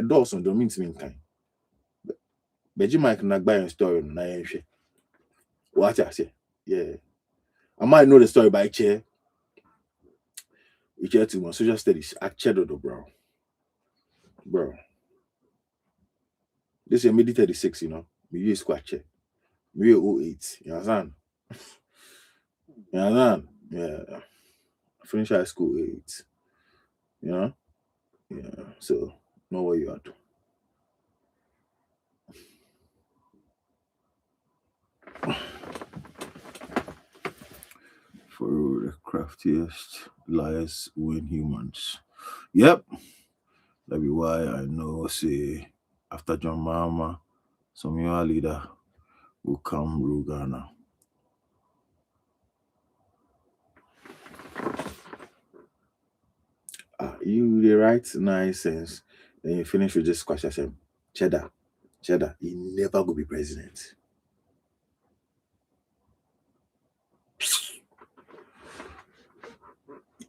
Dawson don't mean to mean kind. But you might not buy a story. Watch I say, yeah. I might know the story by chair. We chair to my social studies. I chair the bro. This is mid 36, you know. We use squat chair. We 08. You understand? You understand? Yeah. Finish high school 8. You know? Yeah. So know what you are doing. For the craftiest liars win humans. Yep. That be why I know say after John Mahama, some your leader will come rule Ghana. You the right nonsense. Then you finish with this question. Cheddar, he never go be president.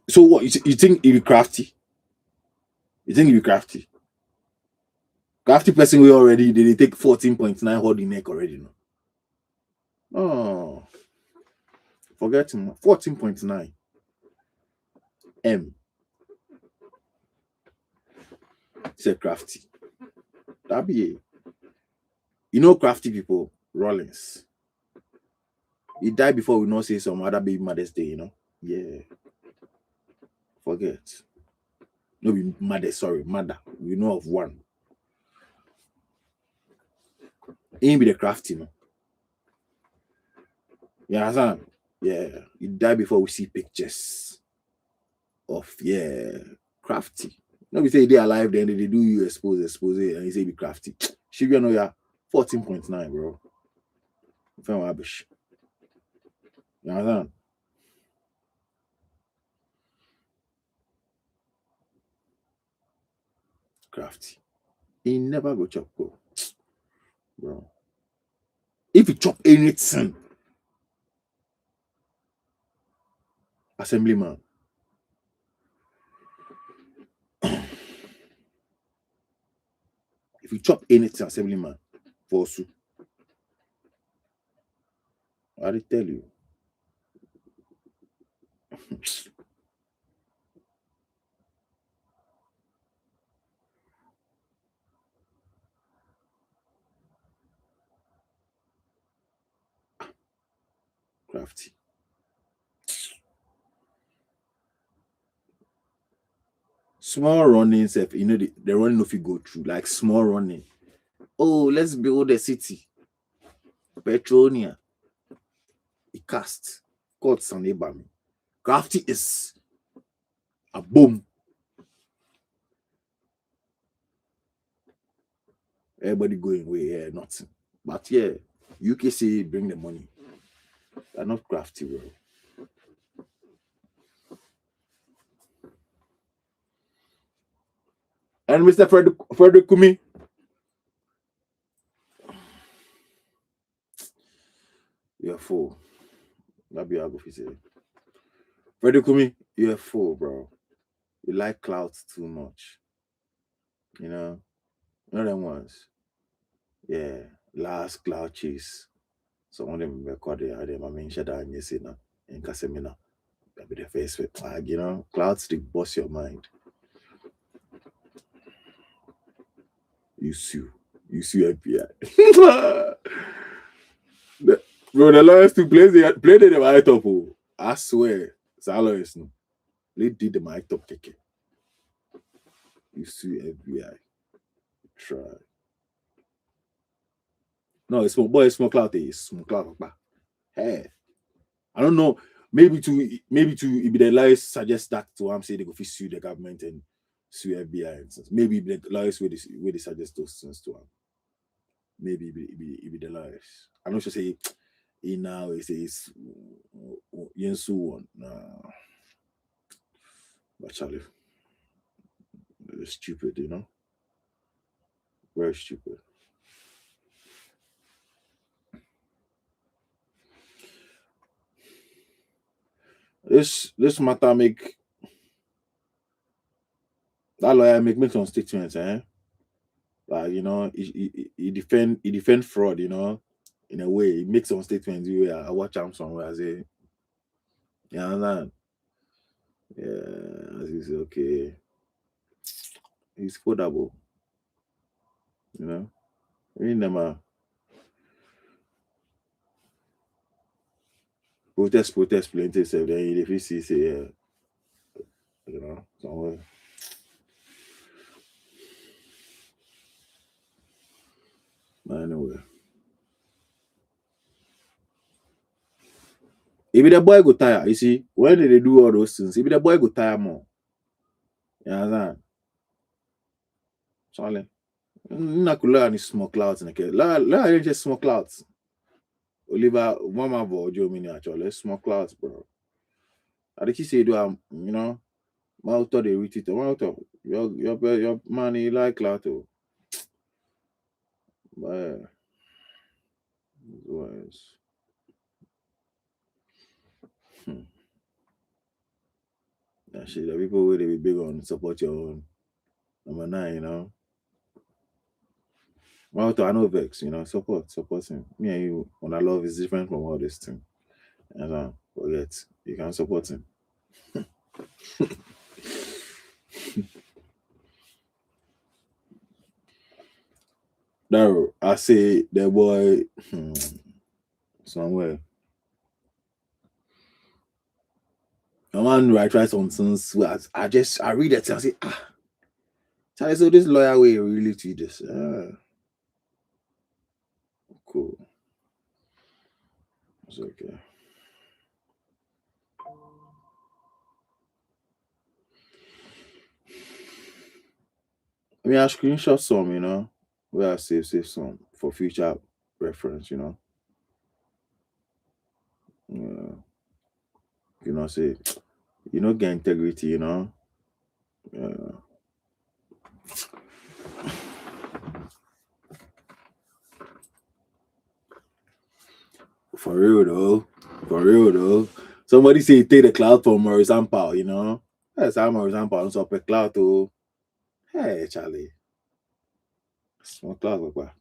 So what? You think he be crafty? You think he be crafty? Crafty person we already they take 14.9 hold the neck already. No. Oh. Forget 14.9 M. Say crafty. That be it. You know crafty people, Rollins. He died before we not say some other baby Mother's Day, you know? Yeah. Forget. No, be mother, sorry, mother. We know of one. He ain't be the crafty, no. You understand? Yeah. He died before we see pictures of, crafty. No, we say they alive, then they do you expose it, and you say be crafty. Should you know ya 14.9, bro. From rubbish. You understand? Crafty. He never go chop go. Bro. If you chop anything, assemblyman. If you chop anything, assemblyman, for su. I did tell you. Crafty. Small running, self, you know, the running if you go through, like small running. Oh, let's build a city. Petronia. He cast. God Sanebami. Crafty is a boom. Everybody going away, yeah, nothing. But yeah, UK say bring the money. They're not crafty, bro. And Mr. Frederick Kumi. You're a fool. That be how go say. Frederick Kumi, you're a fool, bro. You like clouds too much. You know them ones. Yeah, last cloud chase. Some of them recorded them. I mean, Shada and Yesina in Casemina. That be the face with flag, you know. Clouds to boss your mind. You sue FBI. Bro, the lawyers to play the mic top. Oh. I swear, it's our lawyers. No. They did the mic top keke. You sue FBI. Try. No, it's small cloud. It's small cloud. Hey, I don't know. Maybe to if the lawyers suggest that to am say they go sue the government and sue FBI and stuff. Maybe the lawyers where they suggest those things to am. Maybe it be the lawyers. I'm not sure say he now he says Yensu one. Nah. But Charlie, it's stupid, you know. Very stupid. This matter make that lawyer make some statements, like you know, he defend fraud, you know, in a way. He makes some statements. I watch him somewhere. I say, you understand? Yeah, he's okay. He's quotable, you know. Remember, protest, plenty. So then if you see, say, you know, somewhere. Anyway. If the boy go tire, you see, when they do all those things, if the boy go tire more, you understand? Charlie, nakula ni small clouds in the case. La just small clouds. Oliver, mama bo Joe mini actually small clouds, bro. I think he say do you know, my auto they reach it. My auto, your money like cloud too. But was that shit. The people where they be big on support your own. Number 9, you know. My auto, I know vex, you know, support him. Me and you, when I love is different from all this thing. You know? Forget. You can support him. No, I say the boy somewhere. I man I try something sweet. I read it and I say, Charlie, so this lawyer way really to this. Cool. It's okay. I mean I screenshot some, where I save some for future reference, Yeah. Say get integrity, Yeah. For real though. For real though. Somebody say take the cloud from Maurice Ampao, That's how Maurice Ampao on top of cloud to hey Charlie. Small cloud papa.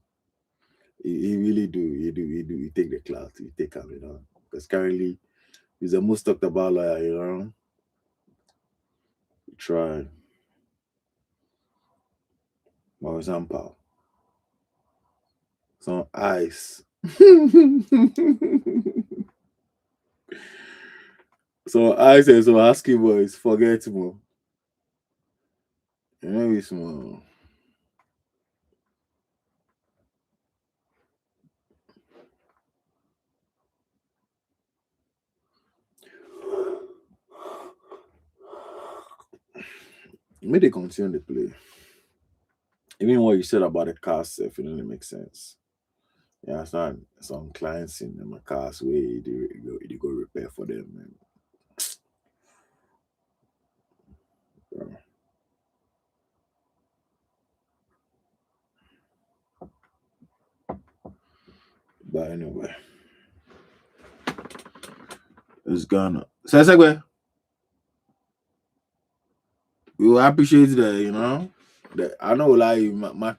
He really do. He take the cloud. He take him, Because currently he's the most talked about lawyer, He tried. Maurice Ampao. Some ice. So ice and some asking boys forget more. Maybe small. May they continue to play. Even what you said about the cast, if it doesn't make sense. You understand? Some clients in my cars where they go repair for them, man. Bro. But anyway, it's Ghana. So segue. We appreciate that, I know like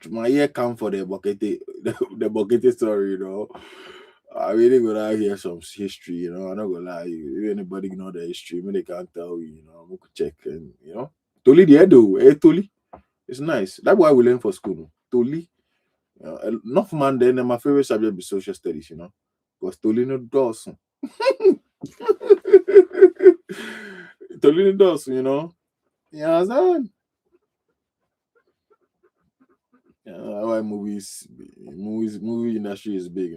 my ear come for the bucket the bucket story, I really gonna hear some history, I'm not gonna lie you. If anybody know the history, maybe they can't tell you, we could check and Toli the Edo, Toli. It's nice. That's why we learn for school. No? Toli. Enough man then my favorite subject be social studies, Because Toli no does. Toli no does, Yeah, understand? Yeah, why movie industry is big,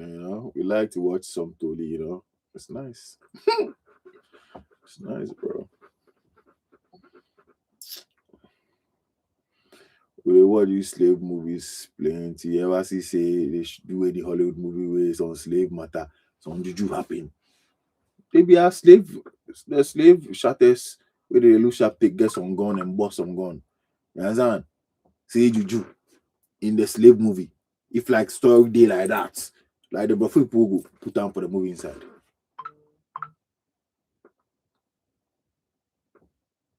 We like to watch some Toli, It's nice. It's nice, bro. We watch these slave movies plenty. You ever say they should do the Hollywood movie where some slave matter, some juju happen. They be a slave, the slave shatters where they look sharp, take get some gun and bust some gun. You understand? Say juju in the slave movie. If like story day like that, like the buffet people go put down for the movie inside.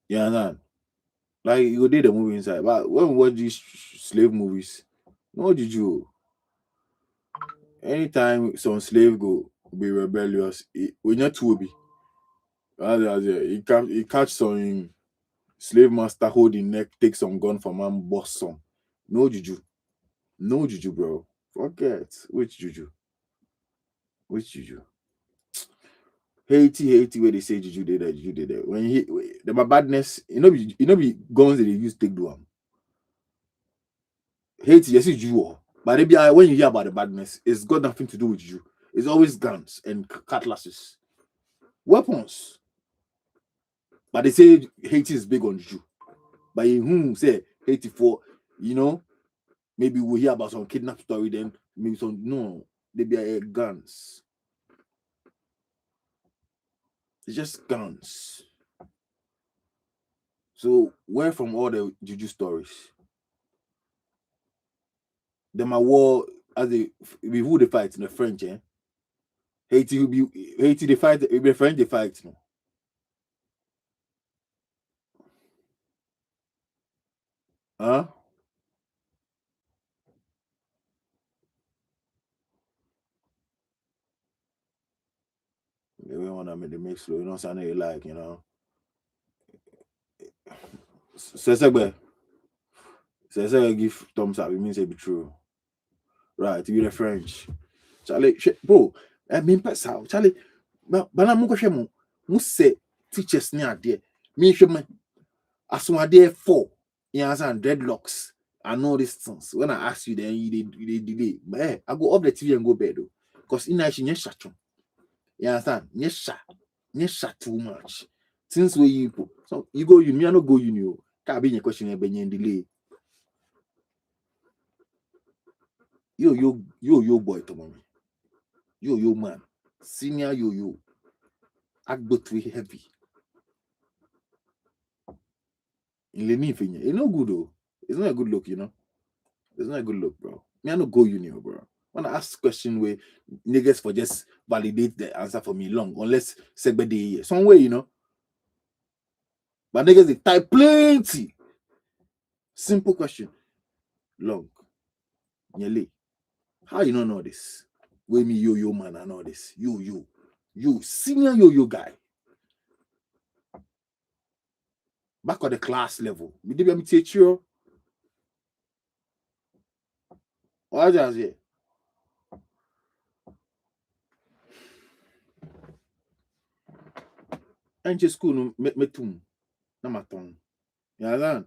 You understand? Like you go did the movie inside. But when we watch these slave movies, no juju. Anytime some slave go be rebellious, we not to be. He catch some slave master holding neck, take some gun from man, bust some. No juju. No juju, bro. Forget. Which juju? Which juju? Haiti, where they say juju did that, juju did that. When the badness, be guns that they use take do them. Haiti, yes, it's you. But maybe when you hear about the badness, it's got nothing to do with you. It's always guns and cutlasses, weapons. But they say Haiti is big on juju. But whom say Haiti for, maybe we'll hear about some kidnap story then, maybe some, no, they be guns. It's just guns. So where from all the juju stories? Them are war as who they fight in the French, eh? Haiti will be Haiti they fight, the French they fight, no. Huh? They don't want I mean, they make slow. You know what I'm saying? Like, you know. Sesegbe give thumbs up. It means it be true. Right, you the French. Charlie, bro, I mean, Charlie, but I'm going to say teachers near there. Me, as one there 4, you understand, dreadlocks. I know these things. When I ask you, then you delay. But hey, I go off the TV and go bed though. Because in actually, you shut. You understand? You shut too much. Since we you so you go uni, I no go uni. Can't be your question about your delay. Yo boy to mommy. Yo man. Senior yo. Act too heavy. In the knee thing, it's not good though. It's not a good look, you know. It's not a good look, bro. Me, I no go uni, bro. When I ask question where niggas for just validate the answer for me long, unless segbe day some way, you know. But niggas they type plenty. Simple question. Long. Nyele. How you don't know this? Where me yo man, I know this. You senior yo guy. Back on the class level. Me did me teach you. What just here? And school no me tum. Na my tongue. You understand?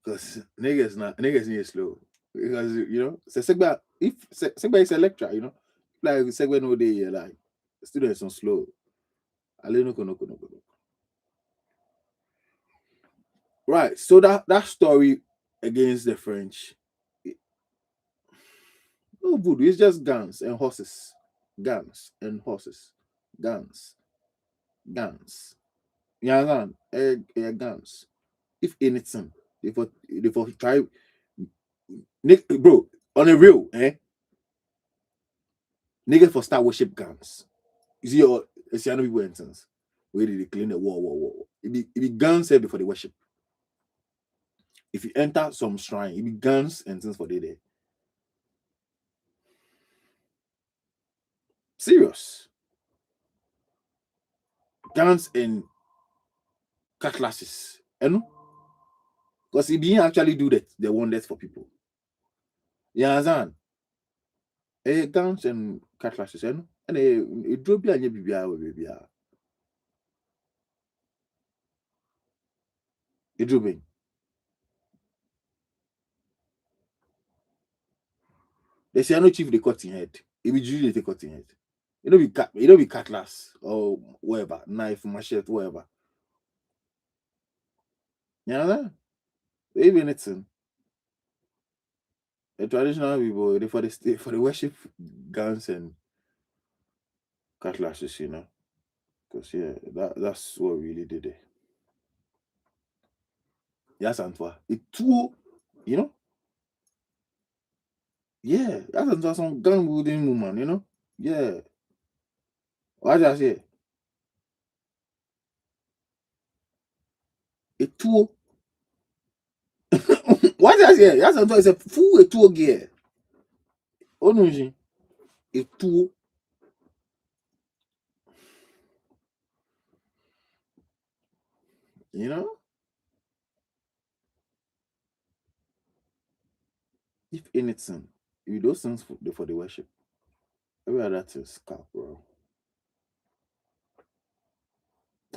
Because niggas need slow. Because you know, if Segba is a lecturer, you know, like Segba no day, like students are slow. No. Right. So that story against the French, no voodoo. It's just guns and horses, guns and horses, guns. You understand? Guns. If anything, they for try, bro, on a real, niggas for start worship guns. You see, it's the people instance where they clean the war. It be guns here before the worship. If you enter some shrine, it be guns and things for the day. Serious. Guns and cutlasses. You know? Because he didn't actually do that. They want that for people. You understand? Guns and cutlasses, you know? And it drove you and you be it drove in. They say I know chief they cut in head. It be usually they cut in head. It don't be cutlass or whatever, knife, machete, whatever. You know? Even anything. The traditional people, they for the worship guns and cutlasses, you know. Because yeah, that's what really did it. Yes, Antwa. It too, you know? Yeah, that's Antwa some gun wielding woman, you know? Yeah. What did I say? It too. What did I say? That's Antwa is a full a two gear. Oh no, it too. You know? If anything, if those things for the worship, every other thing is cap, bro.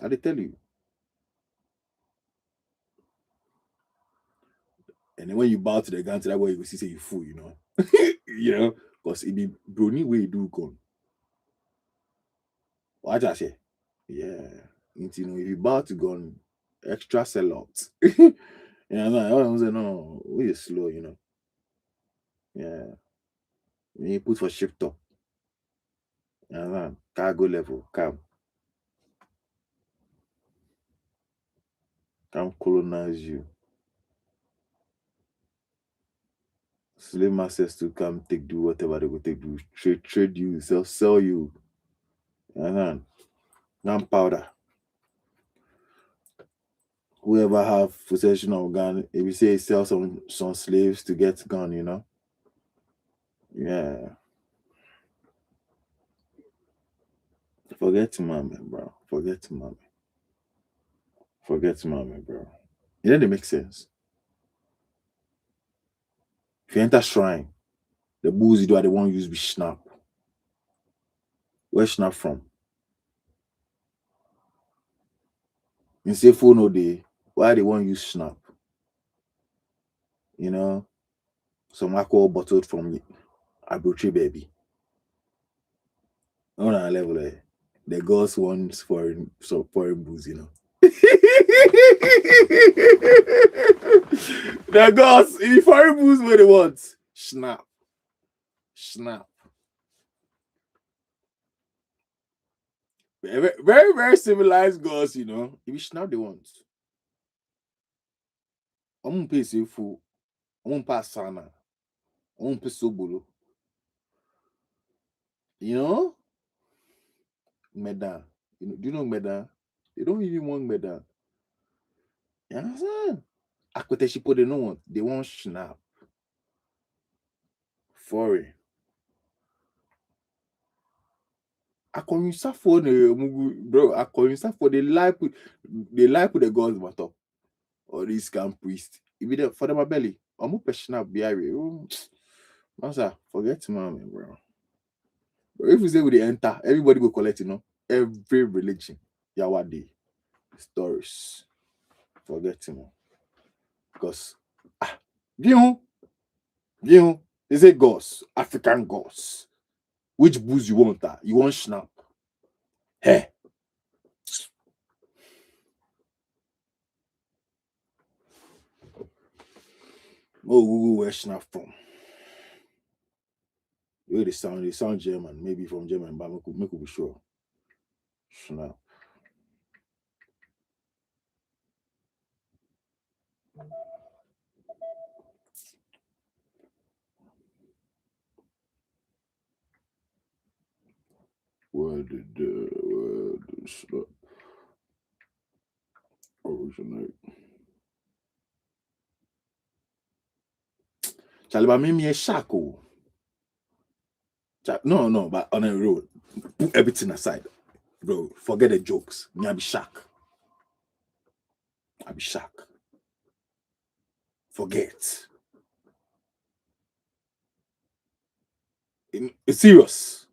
I they tell you. And then when you bow to the gun to that way, you will see say you fool, you know. You know, because it be brony way do gone. What I say? Yeah. You know, if you bow to gun, extra sell out. Yeah, no, I'm saying no, we is slow, you know. Yeah. You put for shift up. Yeah, man. Cargo level, come colonize you. Slave masters to come do whatever they go take do, trade you, sell you. Yeah, man. Gunpowder. Whoever have possession of gun, if you say sell some slaves to get gun, you know. Yeah. Forget mommy, bro. Forget mommy. Forget mommy, bro. It doesn't make sense. If you enter shrine, the booze you do are the one use be snap. Where snap from? In say phone no day, why they want use snap? You know, some alcohol bottled from Abuchi baby. On our level, the girls want foreign booze, you know. The girls, in foreign booze, what they want? Snap. Very, very, very civilized girls, you know. If you snap, they want. I'm gonna pay food. I'm gonna pass sana. I'm gonna pay sobolo. You know, medan. You know, do you know medan? They don't even want medan. You understand? Akote shipo they don't want. They want snap. Foreign. Akonisa for the bro. Akonisa for the life with the gods matter. Or this scam priest. If you for them a belly, I'm a passionate behavior. Master, forget mommy, bro. But if you say we enter, everybody go collect, you know. Every religion. Yawadi. Stories. Forget him. Because you they say gods, African gods. Which booze you want that? You want snap? Hey. Oh, Google where snap from. The way they sound German, maybe from German, but make be sure. Snap. Where did snap originate? Charlie, but me a shark. No, but on a road, put everything aside, bro. Forget the jokes. Me, I be shark. Forget. It's serious.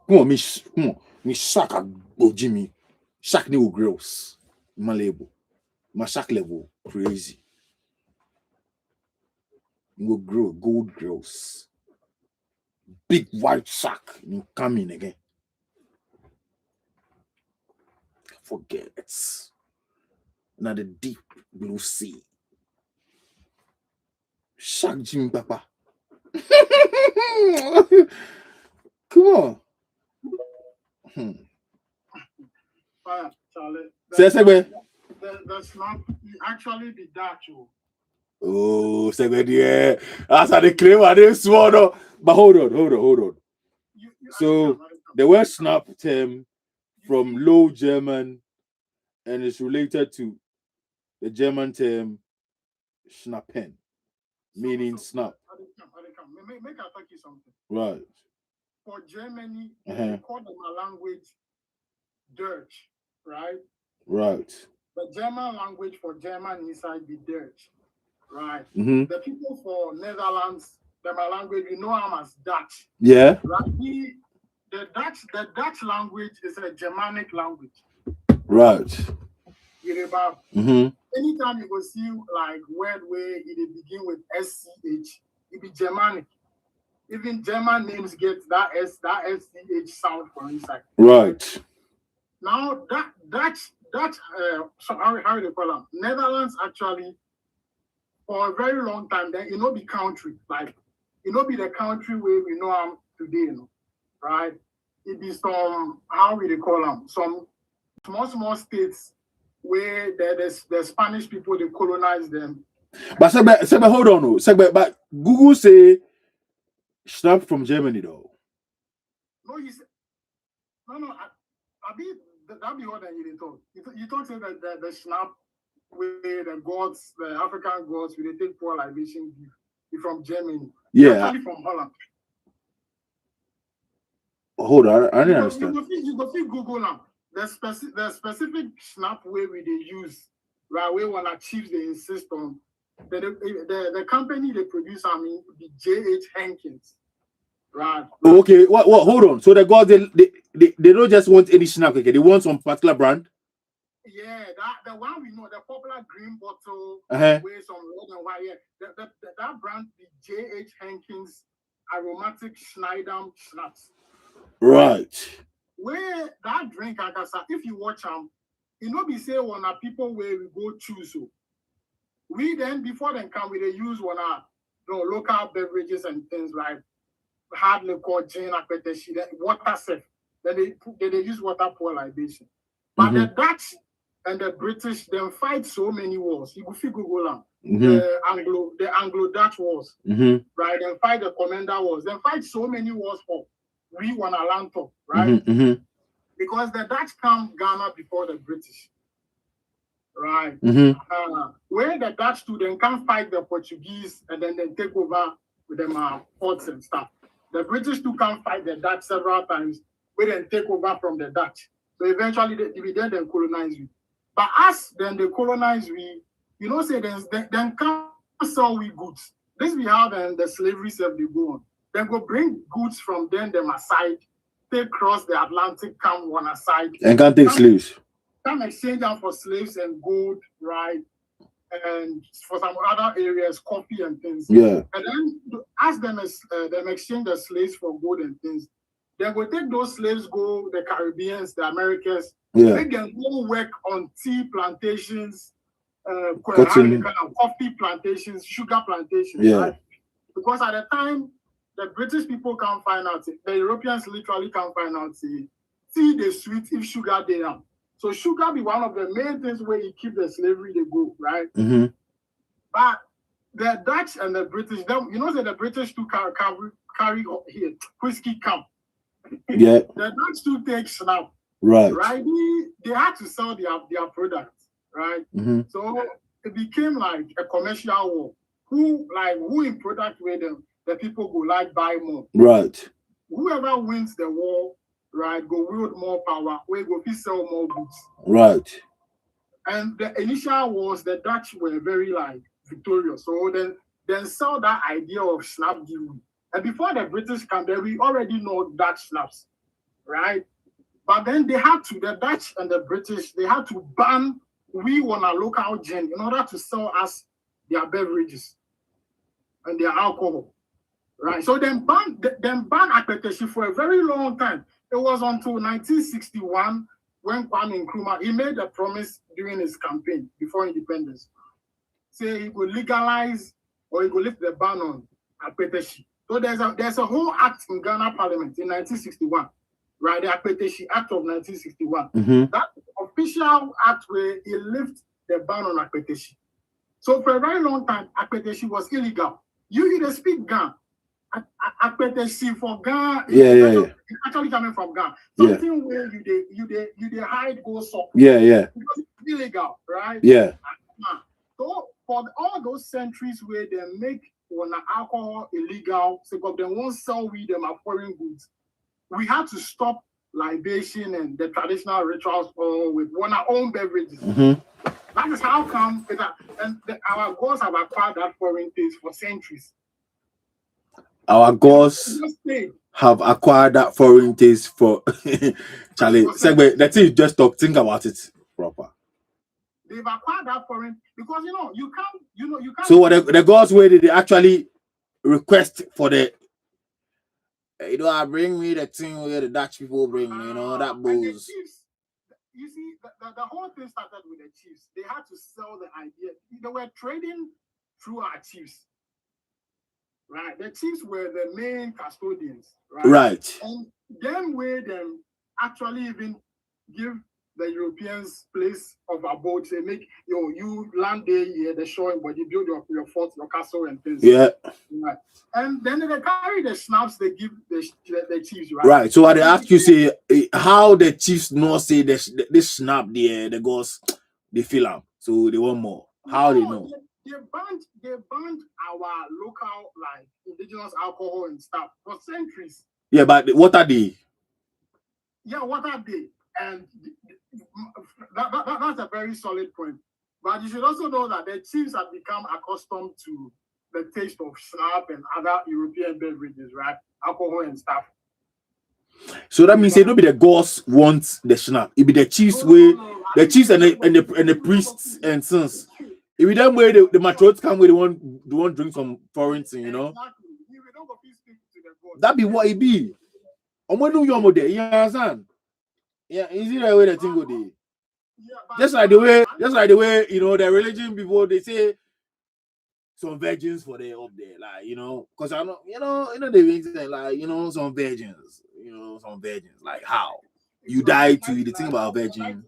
Come on, me shark at Jimmy. Shark new grills. My label. My shark level crazy. You go grow gold grills. Big white shark. You come in again. Forget. Now the deep blue sea. Shark Jimmy Papa. Come on. Charlie. Say, The snap actually be that too. oh, yeah. That's how they claim I didn't swallow. But hold on. So the word snap term from Low German and it's related to the German term schnappen, meaning snap. Make I tell you something. Right. For Germany, they call them a language Deutsch, right? Right. The German language for German inside the Deutsch, right? Mm-hmm. The people for Netherlands, their language, we know them as Dutch. Yeah. Right? The Dutch language is a Germanic language. Right. Mm-hmm. Anytime you go see like word where it begin with SCH, it be Germanic. Even German names get that SCH sound for inside. Right. Now so how they call them? Netherlands actually for a very long time then it not be country like it not be the country where we know them today, you know, right? It be some how we they call them some small states where the Spanish people they colonize them. But hold on, but Google say snap from Germany though. No, you say no. I be that be what you talk. You talk say that the snap where the gods, the African gods, where they take poor libation from Germany. Yeah. Actually from Holland. Hold on, I didn't understand. You go see Google now. The specific snap way we they use, right? Where when chiefs they insist on the company they produce, I mean, the J.H. Hankins, right? Okay, what? Hold on. So the guys they don't just want any snap, okay? They want some particular brand. Yeah, the one we know, the popular green bottle, with some red and white. Yeah, that brand, the J.H. Hankins aromatic Schneider schnapps. Right. Where that drink, if you watch them, you know, be say one people where we go choose. So we then before then come, we they use one local beverages and things like hard liquor, gin, apeteshi, water safe. Then they use water pour libation. But the Dutch and the British then fight so many wars. You go Google them. The Anglo-Dutch wars, right? Then fight the Commander wars. Then fight so many wars for we want a land top, right? Because the Dutch come Ghana before the British, right? Where the Dutch too then can fight the Portuguese and then they take over with them ports and stuff. The British too can fight the Dutch several times, where then take over from the Dutch. So eventually they then colonize we. But us then they colonize we, you know, say then come sell we goods. This be how then the slavery self they go on. Then go bring goods from them aside, take cross the Atlantic, come one aside. And can take slaves. Come exchange them for slaves and gold, right? And for some other areas, coffee and things. Yeah. And then ask them exchange the slaves for gold and things. Then go take those slaves, go the Caribbeans, the Americas. Yeah. They can go work on tea plantations, coffee plantations, sugar plantations. Yeah. Right? Because at the time, the British people can't find out. The Europeans literally can't find out. Tea they sweet if sugar they are. So sugar be one of the main things where you keep the slavery they go, right? But the Dutch and the British, you know that the British too carry here whiskey camp. Yeah. The Dutch too take snap. Right. Right. They had to sell their products, right? So it became like a commercial war. Who in product where the people go like buy more. Right. Whoever wins the war, right, go wield more power, we go sell more goods. Right. And the initial wars, the Dutch were very victorious. So then sell that idea of snap giving. And before the British come there, we already know Dutch snaps, right? But then the Dutch and the British, they had to ban we on a local gin in order to sell us their beverages and their alcohol. Right. So then ban apeteshi for a very long time. It was until 1961 when Kwame Nkrumah he made a promise during his campaign before independence. Say he could legalize or he could lift the ban on apeteshi. So there's a whole act in Ghana Parliament in 1961. Right, the Apeteshi Act of 1961. That official act where he lifted the ban on Apeteshi. So for a very long time, Apeteshi was illegal. You either speak Ghana. Apeteshi for Ghana is actually coming from Ghana. Something where you hide go so. Yeah. Because it's illegal, right? Yeah. So for all those centuries where they make alcohol illegal, so they won't sell weed, them are foreign goods. We had to stop libation and the traditional rituals with our own beverages. That is how come our gods have acquired that foreign taste for centuries. Our gods have acquired that foreign taste for Charlie. The thing you just think about it proper. They've acquired that foreign because you can't. So what the gods where did they actually request for the I bring me the thing where the Dutch people bring me, that booze. You see, the whole thing started with the chiefs. They had to sell the idea. They were trading through our chiefs. Right? The chiefs were the main custodians. Right. And them where them actually even give the Europeans place of abode. Say, make you land there here, the shore, but you build your fort, your castle, and things. Yeah. Right. And then they carry the schnapps they give the chiefs, right? Right. So I ask you, say, how the chiefs not say this snap the gods they feel them, so they want more. How they know? They banned our local indigenous alcohol and stuff for centuries. Yeah, but what are they? Yeah, what are they? And that's a very solid point. But you should also know that the chiefs have become accustomed to the taste of schnapps and other European beverages, right? Alcohol and stuff. So that means it don't be the gods want the schnapps. It be the chiefs the chiefs and the priests and sons. If we them way the matrots come where they want drink some foreign thing, you know. That be what it be. And when do you know there? You understand? Yeah, easy the way the thing go there. Just like the way you know the religion people they say some virgins for they up there, like you know, because I know they mean like some virgins, like how you die to the thing about virgin.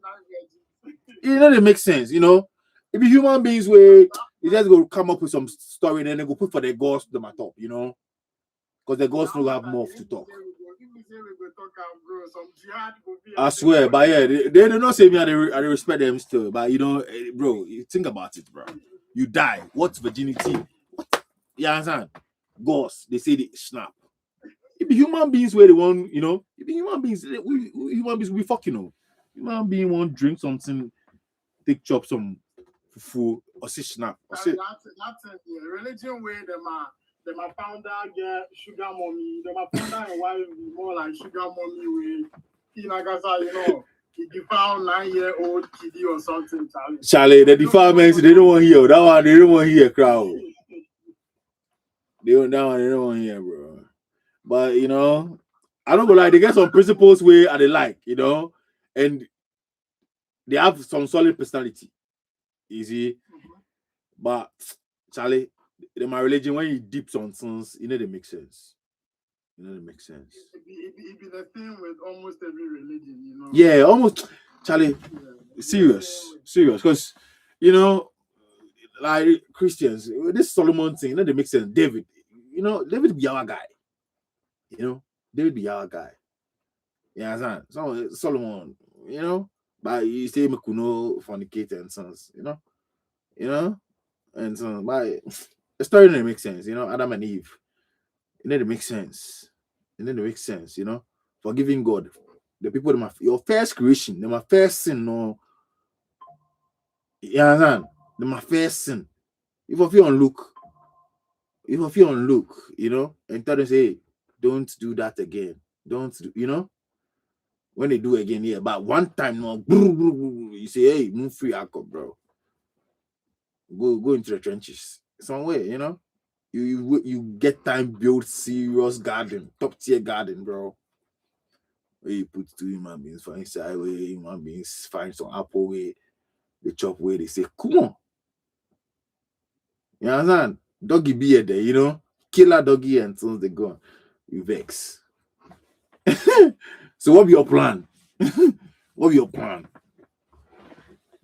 They make sense, you know. If you human beings where you just go come up with some story and then they go put for the gods to my top, you know, because the gods don't have more to talk. I swear, but yeah, they do not say me and I respect them still, but you know, bro, you think about it, bro. You die. What's virginity? What? You understand? Gods, they say the snap. If the human beings where they want, you know, if the human beings, we fucking know. Human being want drink something, take chop some fufu or say snap. Or say that's the religion where them are founder get sugar mommy, them are founder and wife be more like sugar mommy with you know. If you found 9-year-old kiddie or something, Charlie, the defilements they don't want to hear that one. They don't want to hear crowd. They don't want to hear, bro. But you know, I don't go like they get some principles where they like, you know, and they have some solid personality. Easy, but Charlie, in my religion, when you deep on things, you know they make sense. It makes sense. It be the thing with almost every religion, you know. Yeah, almost, Charlie. Yeah. Serious, because you know, like Christians, this Solomon thing, you know, they make sense. David be our guy. You know, David be our guy. Yeah, so Solomon, you know, but you say Mekuno fornicate and sons, you know, and so but the story didn't make sense, you know, Adam and Eve. It didn't make sense. It didn't make sense, you know. Forgiving God. The people your first creation, my first sin, no. You understand? My first sin. If you on look, you know, and tell them say, hey, don't do that again. Don't do, you know. When they do again, yeah, but one time, no, you say, hey, move free, bro. Go into the trenches somewhere, you know. You get time build serious garden, top tier garden, bro. Where you put 2 human beings for inside, where human beings find some apple where they chop where they say, come on. You understand? Doggy be there, you know, killer doggy until they go. You vex. So what be your plan? What be your plan?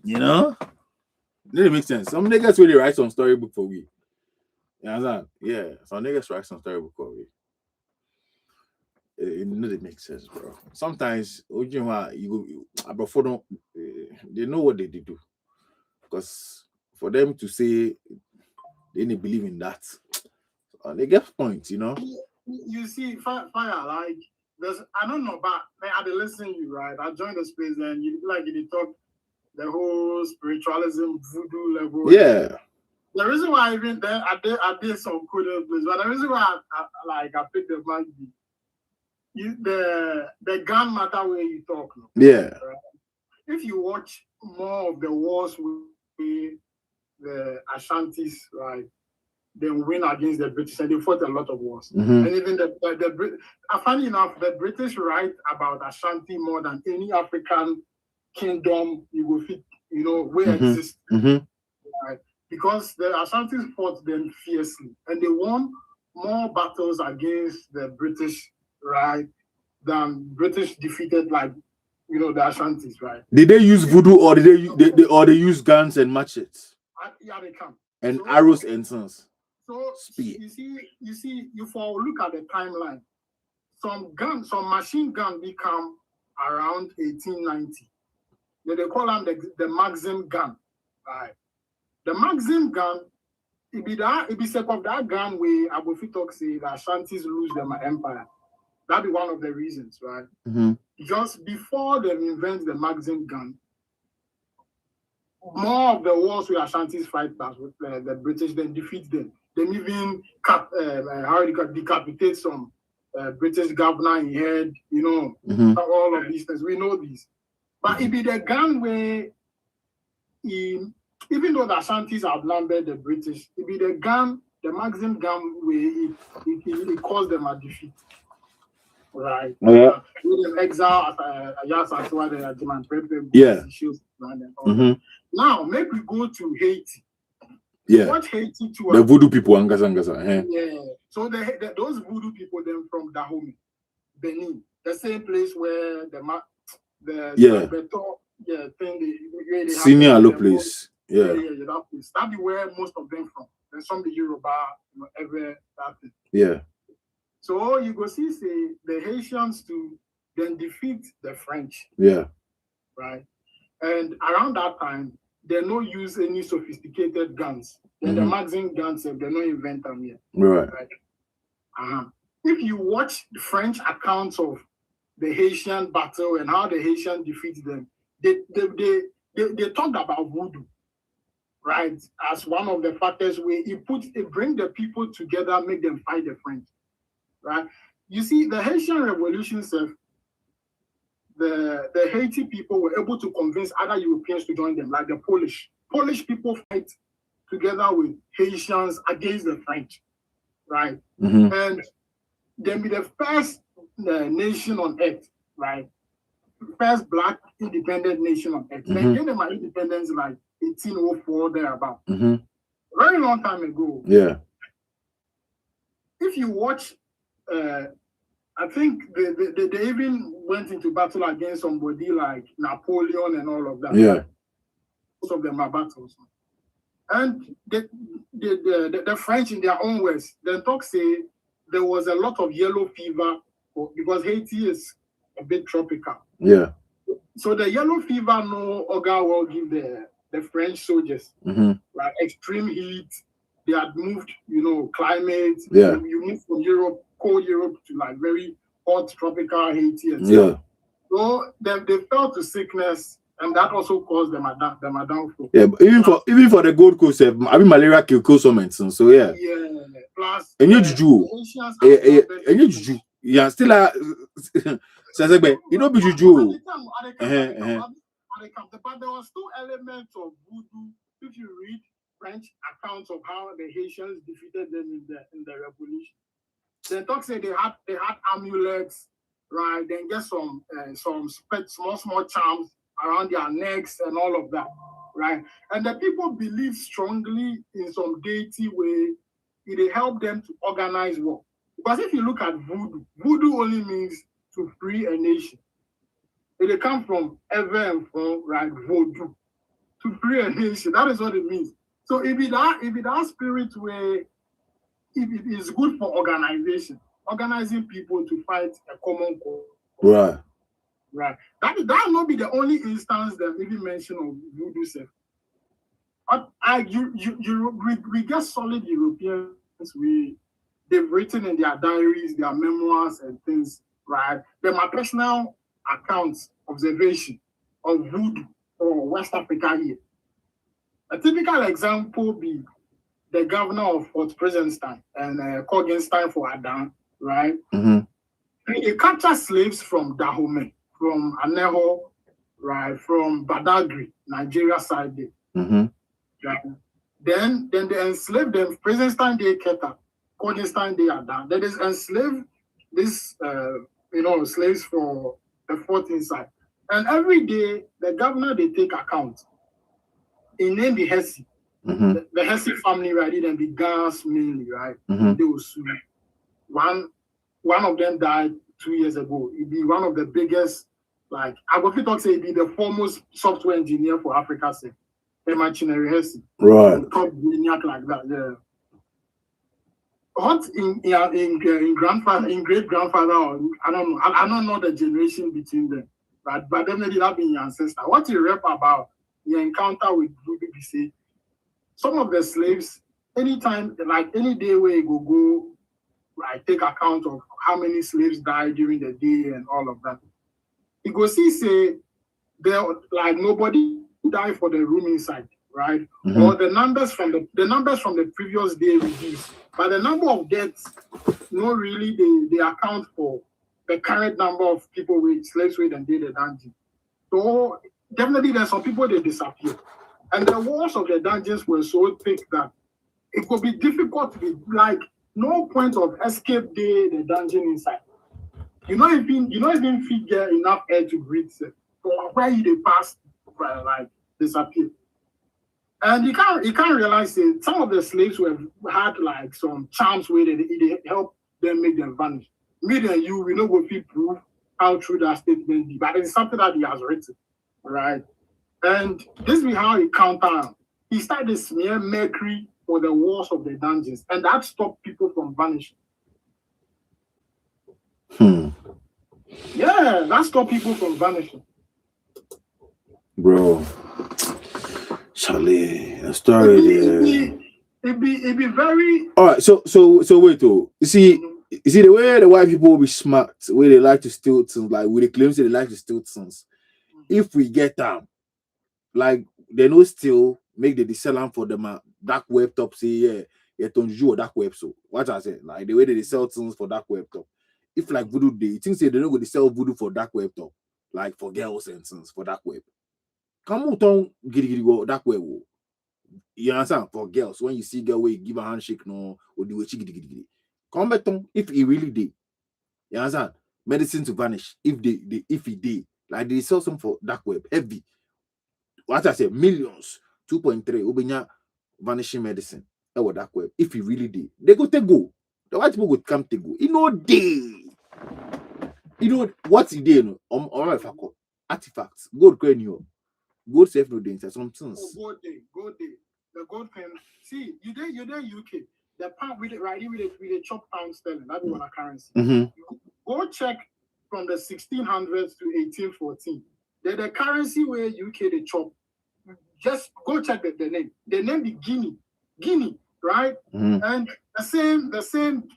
You know? Didn't make sense. Some niggas really write some storybook for we. You understand? Yeah, some niggas write some storybook for we. It really makes sense, bro. Sometimes they know what they do. Because for them to say they didn't believe in that, they get points, you know. You see, fire, like there's I don't know, but I be listening to you, right? I joined the space and you talk the whole spiritualism voodoo level. Yeah. The reason why even then I did some cool plays, but the reason why I picked the mic the gun matter where you talk. Yeah. Right? If you watch more of the wars with the Ashantis, right, they win against the British, and they fought a lot of wars. Mm-hmm. And even funny enough, the British write about Ashanti more than any African kingdom you will fit, you know, where exists. Mm-hmm. Right? Because the Ashantis fought them fiercely, and they won more battles against the British, right, than British defeated, like, you know, the Ashantis, right? Did they use voodoo or they use guns and machetes? Yeah, they can. And arrows and sons. So speed. You see, you for look at the timeline. Some machine gun become around 1890. They call them the Maxim gun, right? The Maxim gun, it be set of that gun where Abofitok say the Ashantis lose their empire. That'd be one of the reasons, right? Just before they invent the Maxim gun, more of the wars where Ashantis fight back with the British, then defeat them. Then even decapitate some British governor in head, all of these things. We know this. But it be the gun where, even though the Ashantis outnumbered the British, it be the gun, the Maxim gun where it caused them a defeat. Right. Yeah. With them exile, Now, maybe we go to Haiti. Yeah. Watch Haiti too. The voodoo people, angasa. Yeah. So those voodoo people, them from Dahomey, Benin, the same place where the thing they senior low place. Yeah. That place. That be where most of them from. There's some the Yoruba, every that thing. Yeah. So you go see, say the Haitians to then defeat the French. Yeah. Right. And around that time, they don't use any sophisticated guns. Then the Maxim guns, they don't invent them yet. Right. If you watch the French accounts of the Haitian battle and how the Haitians defeat them, they talked about voodoo, right? As one of the factors where it bring the people together, make them fight the French, right? You see, the Haitian Revolution itself, the Haiti people were able to convince other Europeans to join them, like the Polish. Polish people fight together with Haitians against the French, right? And they be the first nation on earth, right? First black independent nation on earth. They gave them an independence like 1804 thereabout. Very long time ago. Yeah. If you watch, I think they even went into battle against somebody like Napoleon and all of that. Yeah. Most of them are battles. And the French, in their own words, they talk say there was a lot of yellow fever because Haiti is a bit tropical. Yeah. So the yellow fever no Oga will give the French soldiers. Like extreme heat. They had moved, climate. Yeah. You move from Europe, cold Europe, to like very hot tropical Haiti. And yeah. So they fell to sickness, and that also caused them a downfall. Yeah, but even for the Gold Coast, I mean malaria kill some medicine. So yeah. Yeah. Plus, and you juju. And you juju. Yeah, still you know be juju. But there was two elements of voodoo. If you read French accounts of how the Haitians defeated them in the revolution, they talk say they had amulets, right? Then get some small charms around their necks and all of that, right? And the people believe strongly in some deity where it helped them to organize war. Because if you look at voodoo only means to free a nation. It come from ever and from, right, voodoo, to free a nation. That is what it means. So if it that spirit where it is good for organization, organizing people to fight a common cause. Right. Right. That will not be the only instance that even mention of voodoo self. We get solid Europeans. They've written in their diaries, their memoirs and things, right? They're my personal accounts, observation of voodoo or West Africa here. A typical example be the governor of Fort Presenstein and Kogenstein for Adan, right? They capture slaves from Dahomey, from Aneho, right? From Badagry, Nigeria side there. Right? Then they enslave them. Presenstein they Keta, Kogenstein they Adan. Then they enslave these slaves for the fort inside. And every day the governor they take account. He named the Hesse. The Hesse family, right? And the Gans mainly, right? They will sue. One of them died 2 years ago. He'd be one of the biggest, like I go talk say he'd be the foremost software engineer for Africa, say. Imaginary Hesse. Right. Top maniac like that, yeah. What in grandfather, in great grandfather, or I don't know the generation between them, but definitely that being your ancestor. What you rap about your encounter with voodoo, say some of the slaves, anytime, like any day where you go take account of how many slaves died during the day and all of that. You go see say there like nobody died for the room inside, right? Mm-hmm. Or the numbers from the previous day reduced, but the number of deaths, no really they account for the current number of people with slaves with and did the dungeon. So definitely there's some people that disappear. And the walls of the dungeons were so thick that it could be difficult to be like no point of escape day the dungeon inside. You know even figure enough air to breathe. So where you pass like disappear. And you can't realize it. Some of the slaves had like some charms where they help them make them vanish. Me and you, we know what people prove how true that statement be, but it's something that he has written, right? And this is how he counter. He started to smear mercury for the walls of the dungeons, and that stopped people from vanishing. Yeah, that stopped people from vanishing. Bro, Charlie, a story there. It'd be very. All right, so wait, you see the way the white people will be smart, where they like to steal things, like with the claims they like to steal things. If we get them, like they know still make the sell them for them dark web top, say yeah, don't you dark web. So what I said, like the way they sell things for dark web top. If like voodoo day, things say they don't go to sell voodoo for dark web top, like for girls and things for dark web. Come on, giddy go dark web. You understand? For girls, when you see girl where you give a handshake, no, or do a chiggy. Come back if he really did. You understand? Medicine to vanish. If he did, like they sell some for dark web, heavy. What I say, millions, 2.3, Ubenya vanishing medicine. Or dark web. If he really did, they go take go. The white people would come take go. You know what's he did? Artifacts. Gold coin you. Gold safe no danger. Some things. Gold day. The gold pen. See, you there UK. The pound with it right with the chop pound sterling. That's one currency. Mm-hmm. Go check from the 1600s to 1814. The currency where UK they chop. Just go check the name. The name be Guinea, right? Mm-hmm. And the same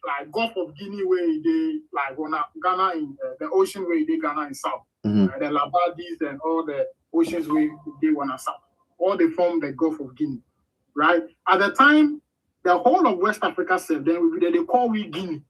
like Gulf of Guinea where they like Ghana in the ocean where they Ghana in South. Mm-hmm. The Labadis and all the oceans where they wanna South. All they form the Gulf of Guinea, right? At the time, the whole of West Africa said then they call we Guinea,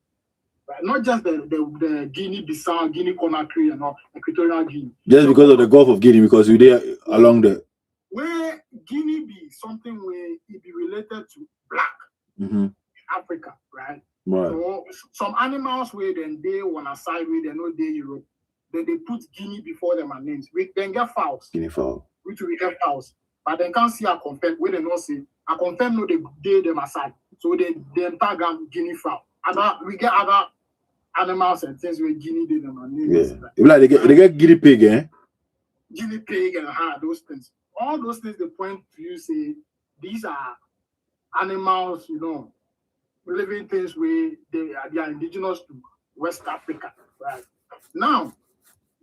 right? Not just the Guinea-Bissau, Guinea-Conakry, and all Equatorial Guinea. Just so, because of the Gulf of Guinea, because we're there along the where Guinea be something where it be related to black in Africa, right? Right. So some animals where then they wanna side where they know they Europe, then they put Guinea before them and names. We then get fowls. Guinea fowl. Which we get fowls. But they can't see a confirm where they not see. A confirm no they them aside. So they tag them Guinea fowl. We get other animals and things where Guinea did them and names. Yeah. Like they get guinea pig, eh? Guinea pig and those things. All those things they point to you say these are animals, living things where they are indigenous to West Africa. Right. Now,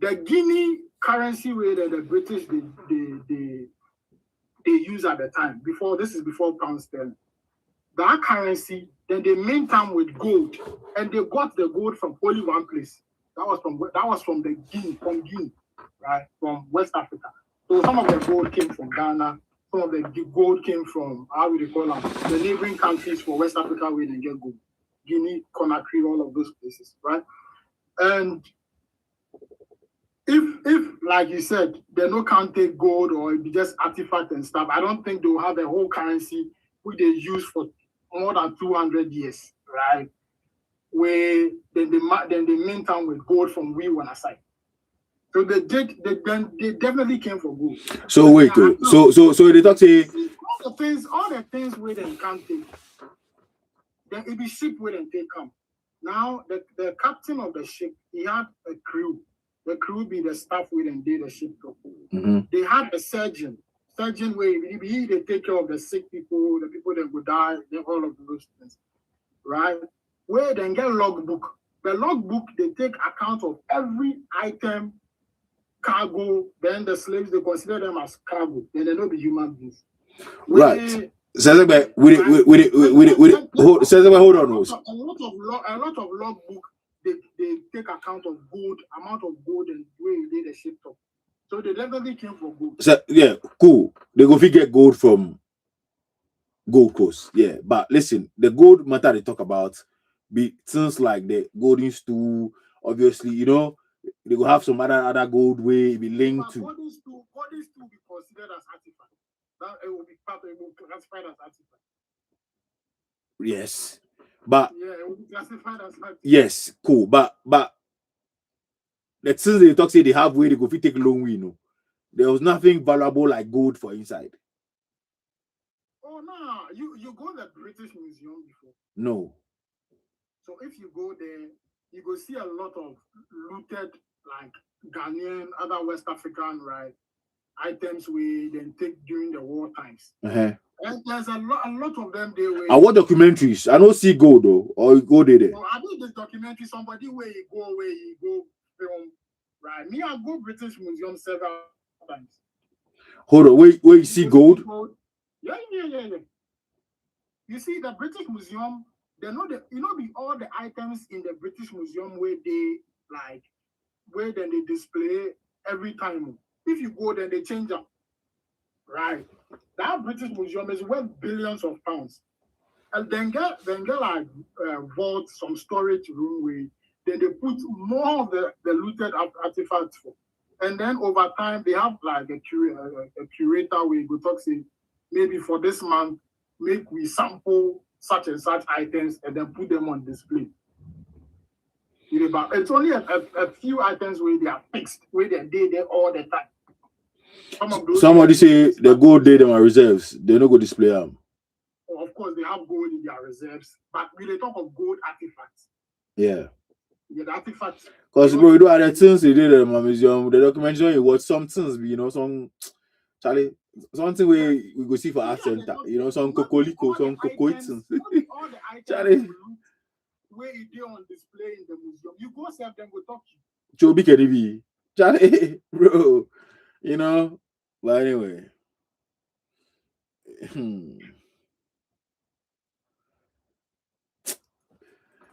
the Guinea currency where the British they use at the time, before pound sterling. That currency, then they main time with gold, and they got the gold from only one place. That was from Guinea, right? From West Africa. So some of the gold came from Ghana, some of the gold came from how would they call them? The neighboring countries for West Africa where they get gold. Guinea, Conakry, all of those places, right? And if like you said, they can't take gold or it be just artifact and stuff, I don't think they will have a whole currency which they use for more than 200 years, right? Where they main time with gold from we one aside. So they definitely came for gold. So wait, so they talk say all the things where they can't take, then it be ship where they come. Now the captain of the ship, he had a crew. The crew be the staff where they did the ship. They had a surgeon where they take care of the sick people, the people that would die, all of those things, right? Where they get logbook. The logbook, they take account of every item, cargo, then the slaves, they consider them as cargo. Then they don't be human beings. Right. Hold on. A lot of logbook they take account of gold, amount of gold and where they the ship top. So they definitely came from gold. So, yeah, cool. They go get gold from Gold Coast. Yeah, but listen, the gold matter they talk about be things like the golden stool. Obviously, you know, they will have some other gold way be linked to. Golden stool be considered as artifact. That it will be classified as artifact. Yes, but yeah, it will be classified as artifact. Yes, cool. But the things they talk say they have way they go fit take loan, you know. There was nothing valuable like gold for inside. Oh no, you go to the British Museum before? No. So if you go there, you go see a lot of looted like Ghanaian, other West African items we then take during the war times. And there's a lot of them there. And what documentaries? I don't see gold though, or you go there. So I do this documentary. Somebody where you go film. Right, me I go British Museum several times. Hold on, wait, you see gold? Yeah. You see the British Museum, they know all the items in the British Museum where they where then they display every time. If you go there, they change them. Right. That British Museum is worth billions of pounds. And then get vault, some storage room where then they put more of the looted artifacts for. And then over time, they have like a curator where you go talk, say, maybe for this month, make we sample such and such items and then put them on display. But it's only a few items where they are fixed, where they're there all the time. Somebody say the gold there, them are reserves. They're not going to display them. Of course, they have gold in their reserves, but when they talk of gold artifacts. Yeah. Yeah, the artifacts. Because, bro, you know, the things they did in my museum, the documentary, what some things be, you know, some, Charlie, something we go see for art center, you know, some cocoliko, some cocoitins. All the items where you do on display in the museum, you go serve them, go talk to you. Chobi Kedibi. Charlie, bro, you know, but anyway.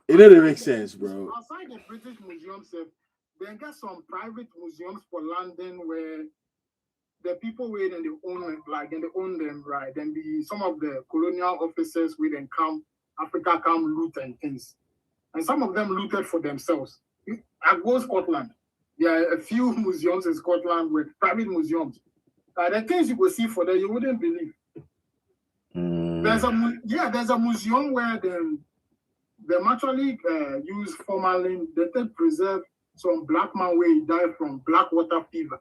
It doesn't make sense, bro. Outside the British Museum, then get some private museums for London where the people where then they own them, right? Then some of the colonial officers where then Africa come loot and things. And some of them looted for themselves. I go to Scotland. There are a few museums in Scotland with private museums. The things you go see for them, you wouldn't believe. There's a museum where they actually use formalin. They preserve some black man where he died from black water fever.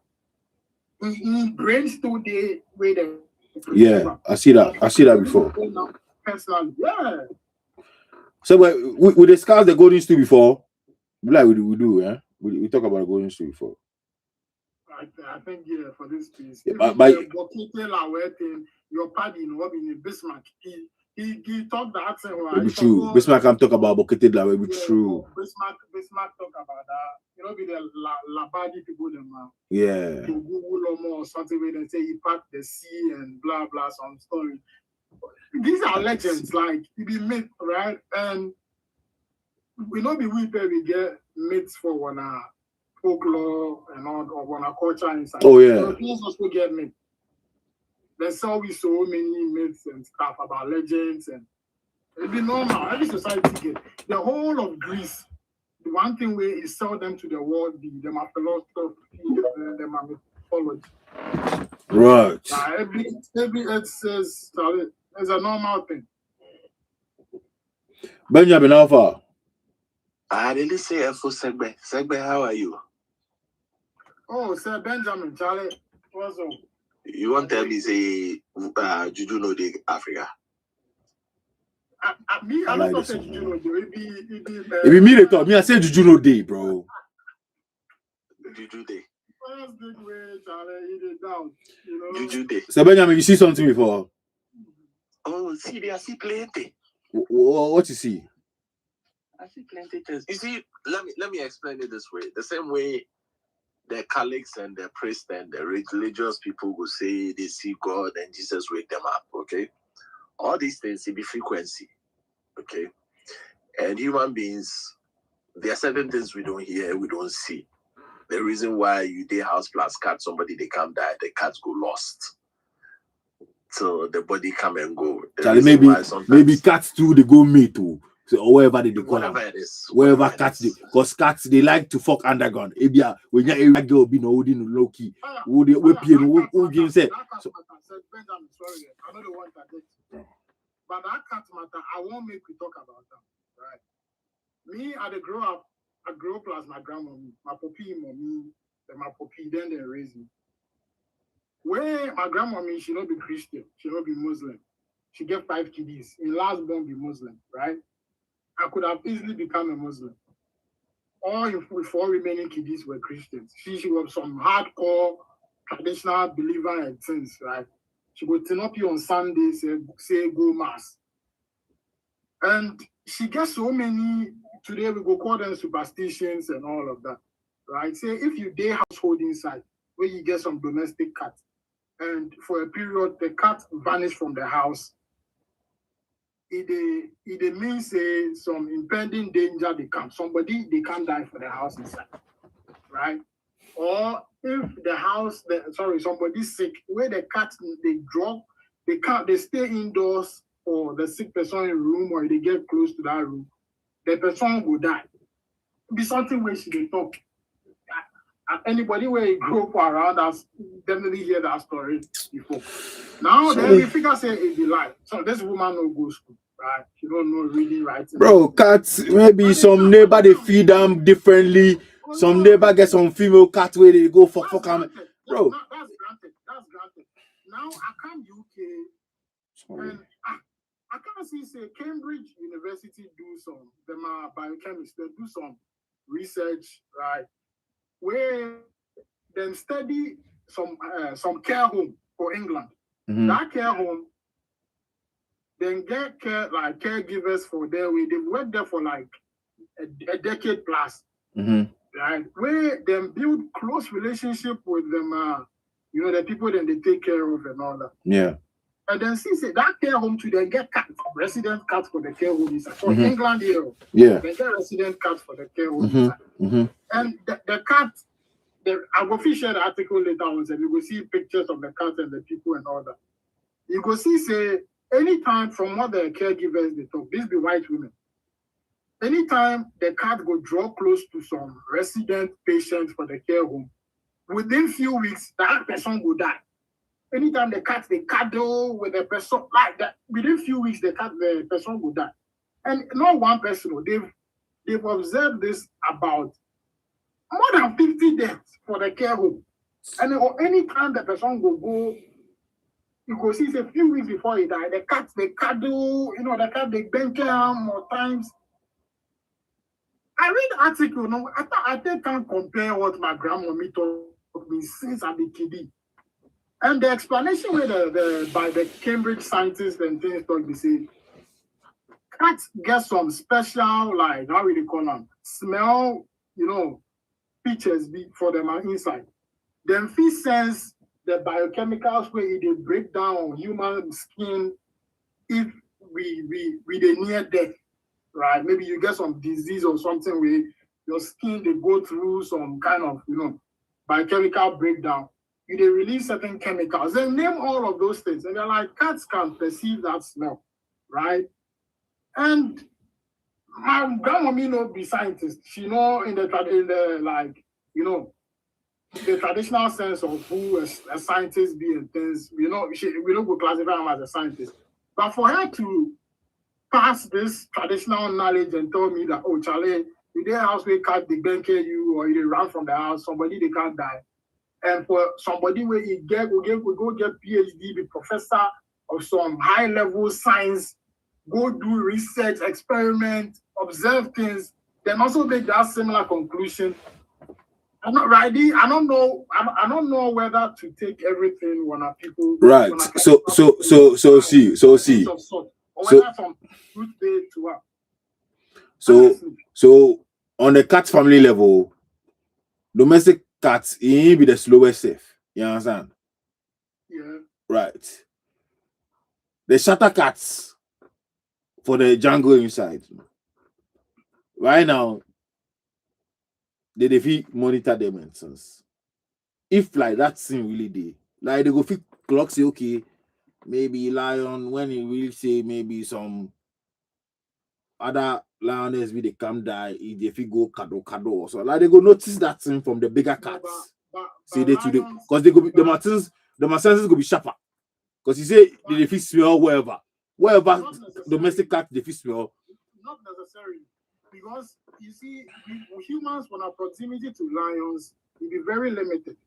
In brain still there where they I see that before. Personally, yeah. So we discussed the golden stool before. Like we do, yeah. We talk about the golden stool before. I think for this piece. Yeah, Your party in Bismarck. He talked the accent. It be true. Bismarck can talk about Bokete la. It be true. Bismarck talk about that. You know, be the Labadi people them. Yeah. To Google or something where they say he packed the sea and blah blah some story. These are legends, like it be myth, right? And we know we get myths for one folklore and all or one culture inside. Oh yeah. Europeans also get myths. There's always so many myths and stuff about legends, and it'd be normal. Every society get the whole of Greece. The one thing we is sell them to the world, them are philosophy, them are mythology. Right. It's a normal thing. Benjamin Alpha. I didn't say for Segbe. Segbe, how are you? Oh, Sir Benjamin, Charlie, what's up? You want to tell me say Juju no dey Africa? I don't say Juju no dey. It be me they talk. Me I say Juju no dey, bro. Juju dey. First big way, Charlie, he dey down. Juju dey. So Benjamin, you see something before? Oh, I see plenty. What you see? I see plenty things. You see, let me explain it this way. The same way the Catholics and the priests and the religious people will say they see God and Jesus wake them up, okay? All these things will be frequency. Okay. And human beings, there are certain things we don't hear, we don't see. The reason why you day house plus cat, somebody they come die, the cats go lost. So the body come and go. Charlie, maybe cats too, they go mate too. So or wherever they call them. Wherever cats they, because cats they like to fuck underground. Ebia when you girl be no low key. Who they who say. Sorry, I know the one that did. But that cat matter, I won't make we talk about that. Right. Me, I grew up as my grandma, my poppy, mommy, then my poppy, then they raised me. Where my grandma, she not be Christian, she not be Muslim. She get 5 kiddies. In last born be Muslim, right? I could have easily become a Muslim. All if 4 remaining kiddies were Christians. She was some hardcore traditional believer and things, right? She would turn up here on Sunday, say go mass. And she gets so many, today we go call them superstitions and all of that, right? Say if you day household inside, where you get some domestic cat, and for a period the cat vanish from the house, it means say some impending danger they come. Somebody they can't die for the house inside, right? Or if the house, somebody's sick, where the cat they drop, they stay indoors, or the sick person in room, or they get close to that room, the person will die. It'll be something where she can talk. Anybody where you grew up around us definitely hear that story before. Now then we figure say it's a lie. So this woman no go school, right? She don't know reading, writing. Bro, cats, maybe some neighbor they feed them differently. Some neighbor get some female cat where they go fuck them. Bro. That's granted. Now I come UK and I can't see say Cambridge University do some, them are biochemists, they do some research, right? Where then study some care home for England. Mm-hmm. That care home, then get caregivers for their way. They've worked there for like a decade plus. Mm-hmm. Right? Where them build close relationship with them, the people that they take care of and all that. Yeah. And then since that care home to then get cats, resident cats for the care home inside. For England here, they get resident cats for the care home inside. Mm-hmm. And the cat, I will share the article later on, and you will see pictures of the cat and the people and all that. You go see, say, anytime from what the caregivers they talk, these be white women. Anytime the cat go draw close to some resident patients for the care home, within few weeks, that person will die. Anytime the cat they cuddle with the person like that, within few weeks the person will die. And not one person, they've observed this about more than 50 deaths for the care home. And any time the person will go, you go see a few weeks before he died, the cat they cuddle, the cat they bend him more times. I read the article, I can't compare what my grandmommy taught me since I'm a kiddie. And the explanation by the Cambridge scientists and things like they say, cats get some special, like, how will they call them, smell, features for them inside. Then fish sense the biochemicals where they break down on human skin if we they near death, right? Maybe you get some disease or something where your skin they go through some kind of biochemical breakdown. They release certain chemicals. They name all of those things, and they're like cats can perceive that smell, right? And my grandma be scientist. She know in the traditional sense of who a scientist be and things. We don't go classify him as a scientist. But for her to pass this traditional knowledge and tell me that, oh, Charlie, in their house we cat they bank you or you run from the house, somebody they can't die. And for somebody where he go get PhD, be professor of some high level science, go do research, experiment, observe things, then also make that similar conclusion. I'm not ready. I don't know whether to take everything when people right. So see. So on the cat family level, domestic cats he be the slowest safe. You understand? Yeah. Right. they shatter cats for the jungle inside. Right now, they fit monitor them and sense. If like that thing really did, like they go fit clock say, okay, maybe lion, when he really say maybe some other lioness will they come die, if they go kado or so, like they go notice that thing from the bigger cats. See they today, because they go be, the senses go be sharper. Because you say they fit smell wherever domestic cat they fit smell. Not necessarily, because you see, humans, when our proximity to lions will be very limited.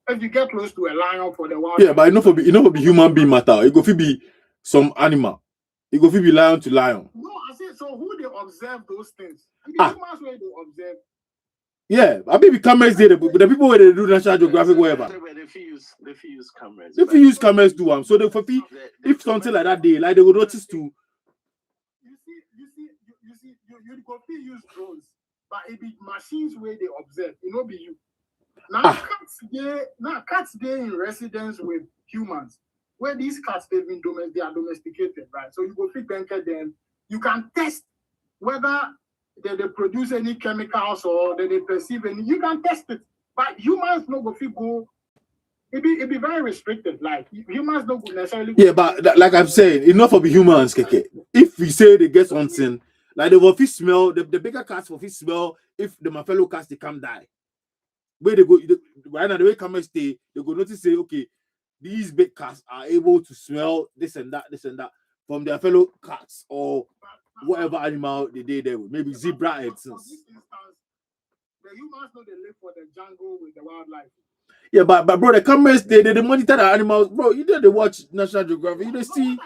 If you get close to a lion for the wild, yeah, but it no be human being matter. It go fit be some animal. It go fit be lion to lion. No, I say so. Who they observe those things? Humans where they observe. Yeah, I mean, cameras there, but the people where they do National Geographic, whatever. They use cameras. If you use cameras do so they for if something like that, they will notice too. You go use drones, but it be machines where they observe. It no be you. Now cats they in residence with humans. Where these cats they are domesticated, right? So you go fit them. You can test whether they produce any chemicals or they perceive any. You can test it, but humans no go fit go. It be very restricted. Like humans don't necessarily. Yeah, but like I'm saying, enough of the humans, keke. If we say they get something, like they will fit smell, the bigger cats will fit smell if the my fellow cats they come die. Where they go right now, the way cameras stay, they go notice say, okay, these big cats are able to smell this and that from their fellow cats or whatever animal they did there with, maybe zebra and things. The humans know they live for the jungle with the wildlife. Yeah, but bro, the cameras they monitor the animals, bro. You know they watch National Geographic, you know see.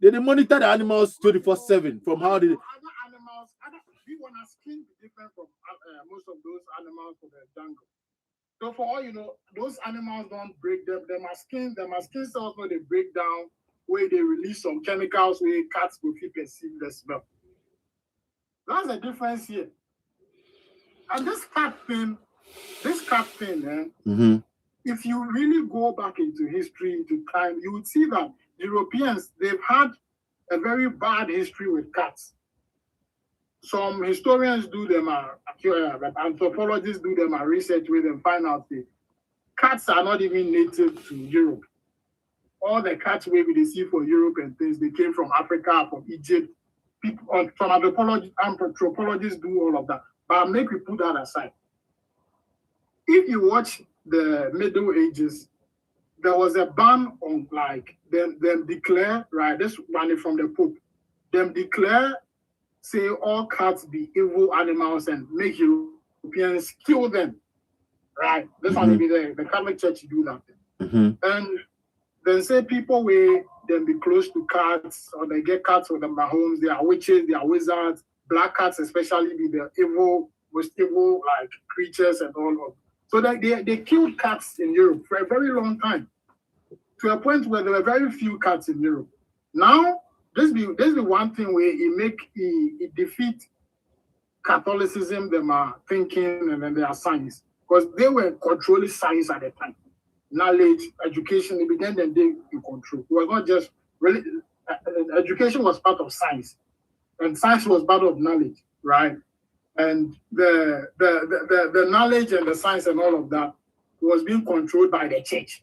They monitor the animals 24/7 from how they. Other animals, we want to skin be different from most of those animals for the jungle. So for all you know, those animals don't break them. Their skin cells when they break down, where they release some chemicals where cats will perceive the smell. That's the difference here. And this cat thing, if you really go back into history, into time, you would see that Europeans, they've had a very bad history with cats. Some historians do them, anthropologists do them research with them, find out that cats are not even native to Europe. All the cats we see for Europe and things, they came from Africa, from Egypt. People, some anthropologists do all of that. But make we put that aside. If you watch the Middle Ages, there was a ban on like them declare, right? This one from the Pope. Them declare, say all cats be evil animals and make Europeans kill them. Right? This one be the Catholic Church do that. And then say people where them be close to cats or they get cats for them at homes, they are witches, they are wizards, black cats especially be the most evil like creatures and all of. So they killed cats in Europe for a very long time, to a point where there were very few cats in Europe. Now, this be one thing where it defeat Catholicism, them are thinking, and then they are science. Because they were controlling science at the time. Knowledge, education, they began then they in control. It was not just really education was part of science, and science was part of knowledge, right? And the knowledge and the science and all of that was being controlled by the church.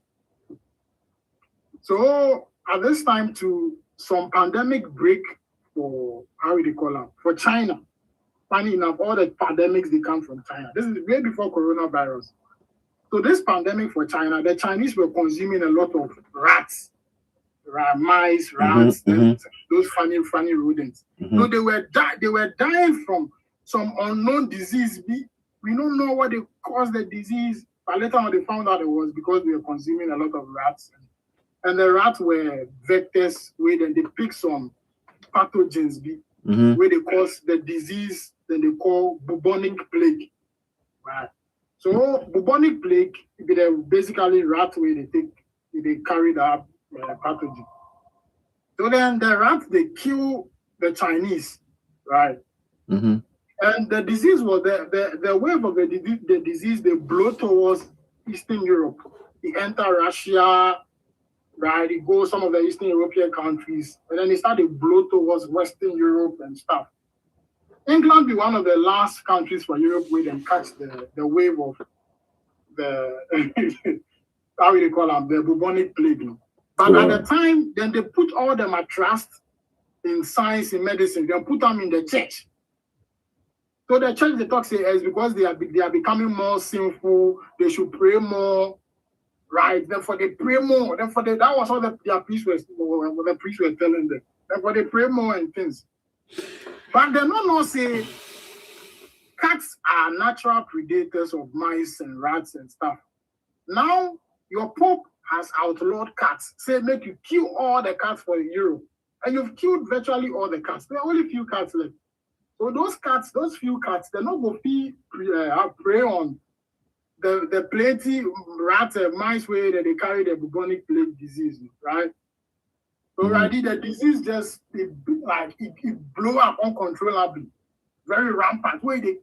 So at this time, to some pandemic break for for China. Funny enough, all the pandemics they come from China. This is way before coronavirus. So this pandemic for China, the Chinese were consuming a lot of rats, mice, rats, those funny rodents. So they were dying from some unknown disease. We don't know what they caused the disease, but later on they found out it was because they were consuming a lot of rats. And the rats were vectors where then they pick some pathogens where they cause the disease that they call bubonic plague. Right. So bubonic plague, they're basically rat where they carry that pathogen. So then the rats they kill the Chinese, right? And the disease was the wave of the disease they blow towards Eastern Europe. It enter Russia, right? It goes some of the Eastern European countries, and then it started to blow towards Western Europe and stuff. England be one of the last countries for Europe where they catch the wave of the how do they call them, the bubonic plague. But at the time, then they put all them at trust in science, in medicine. They put them in the church. So the church, they talk say, is because they are becoming more sinful. They should pray more, right? Therefore they pray more. Therefore that was all their priests were telling them. Therefore they pray more and things. But they don't know say cats are natural predators of mice and rats and stuff. Now your Pope has outlawed cats. Say make you kill all the cats for Europe. And you've killed virtually all the cats. There are only few cats left. So those few cats, they're not going to prey on the plenty rats and mice where they carry the bubonic plague disease, right? So already the disease just it blew up uncontrollably, very rampant. Where they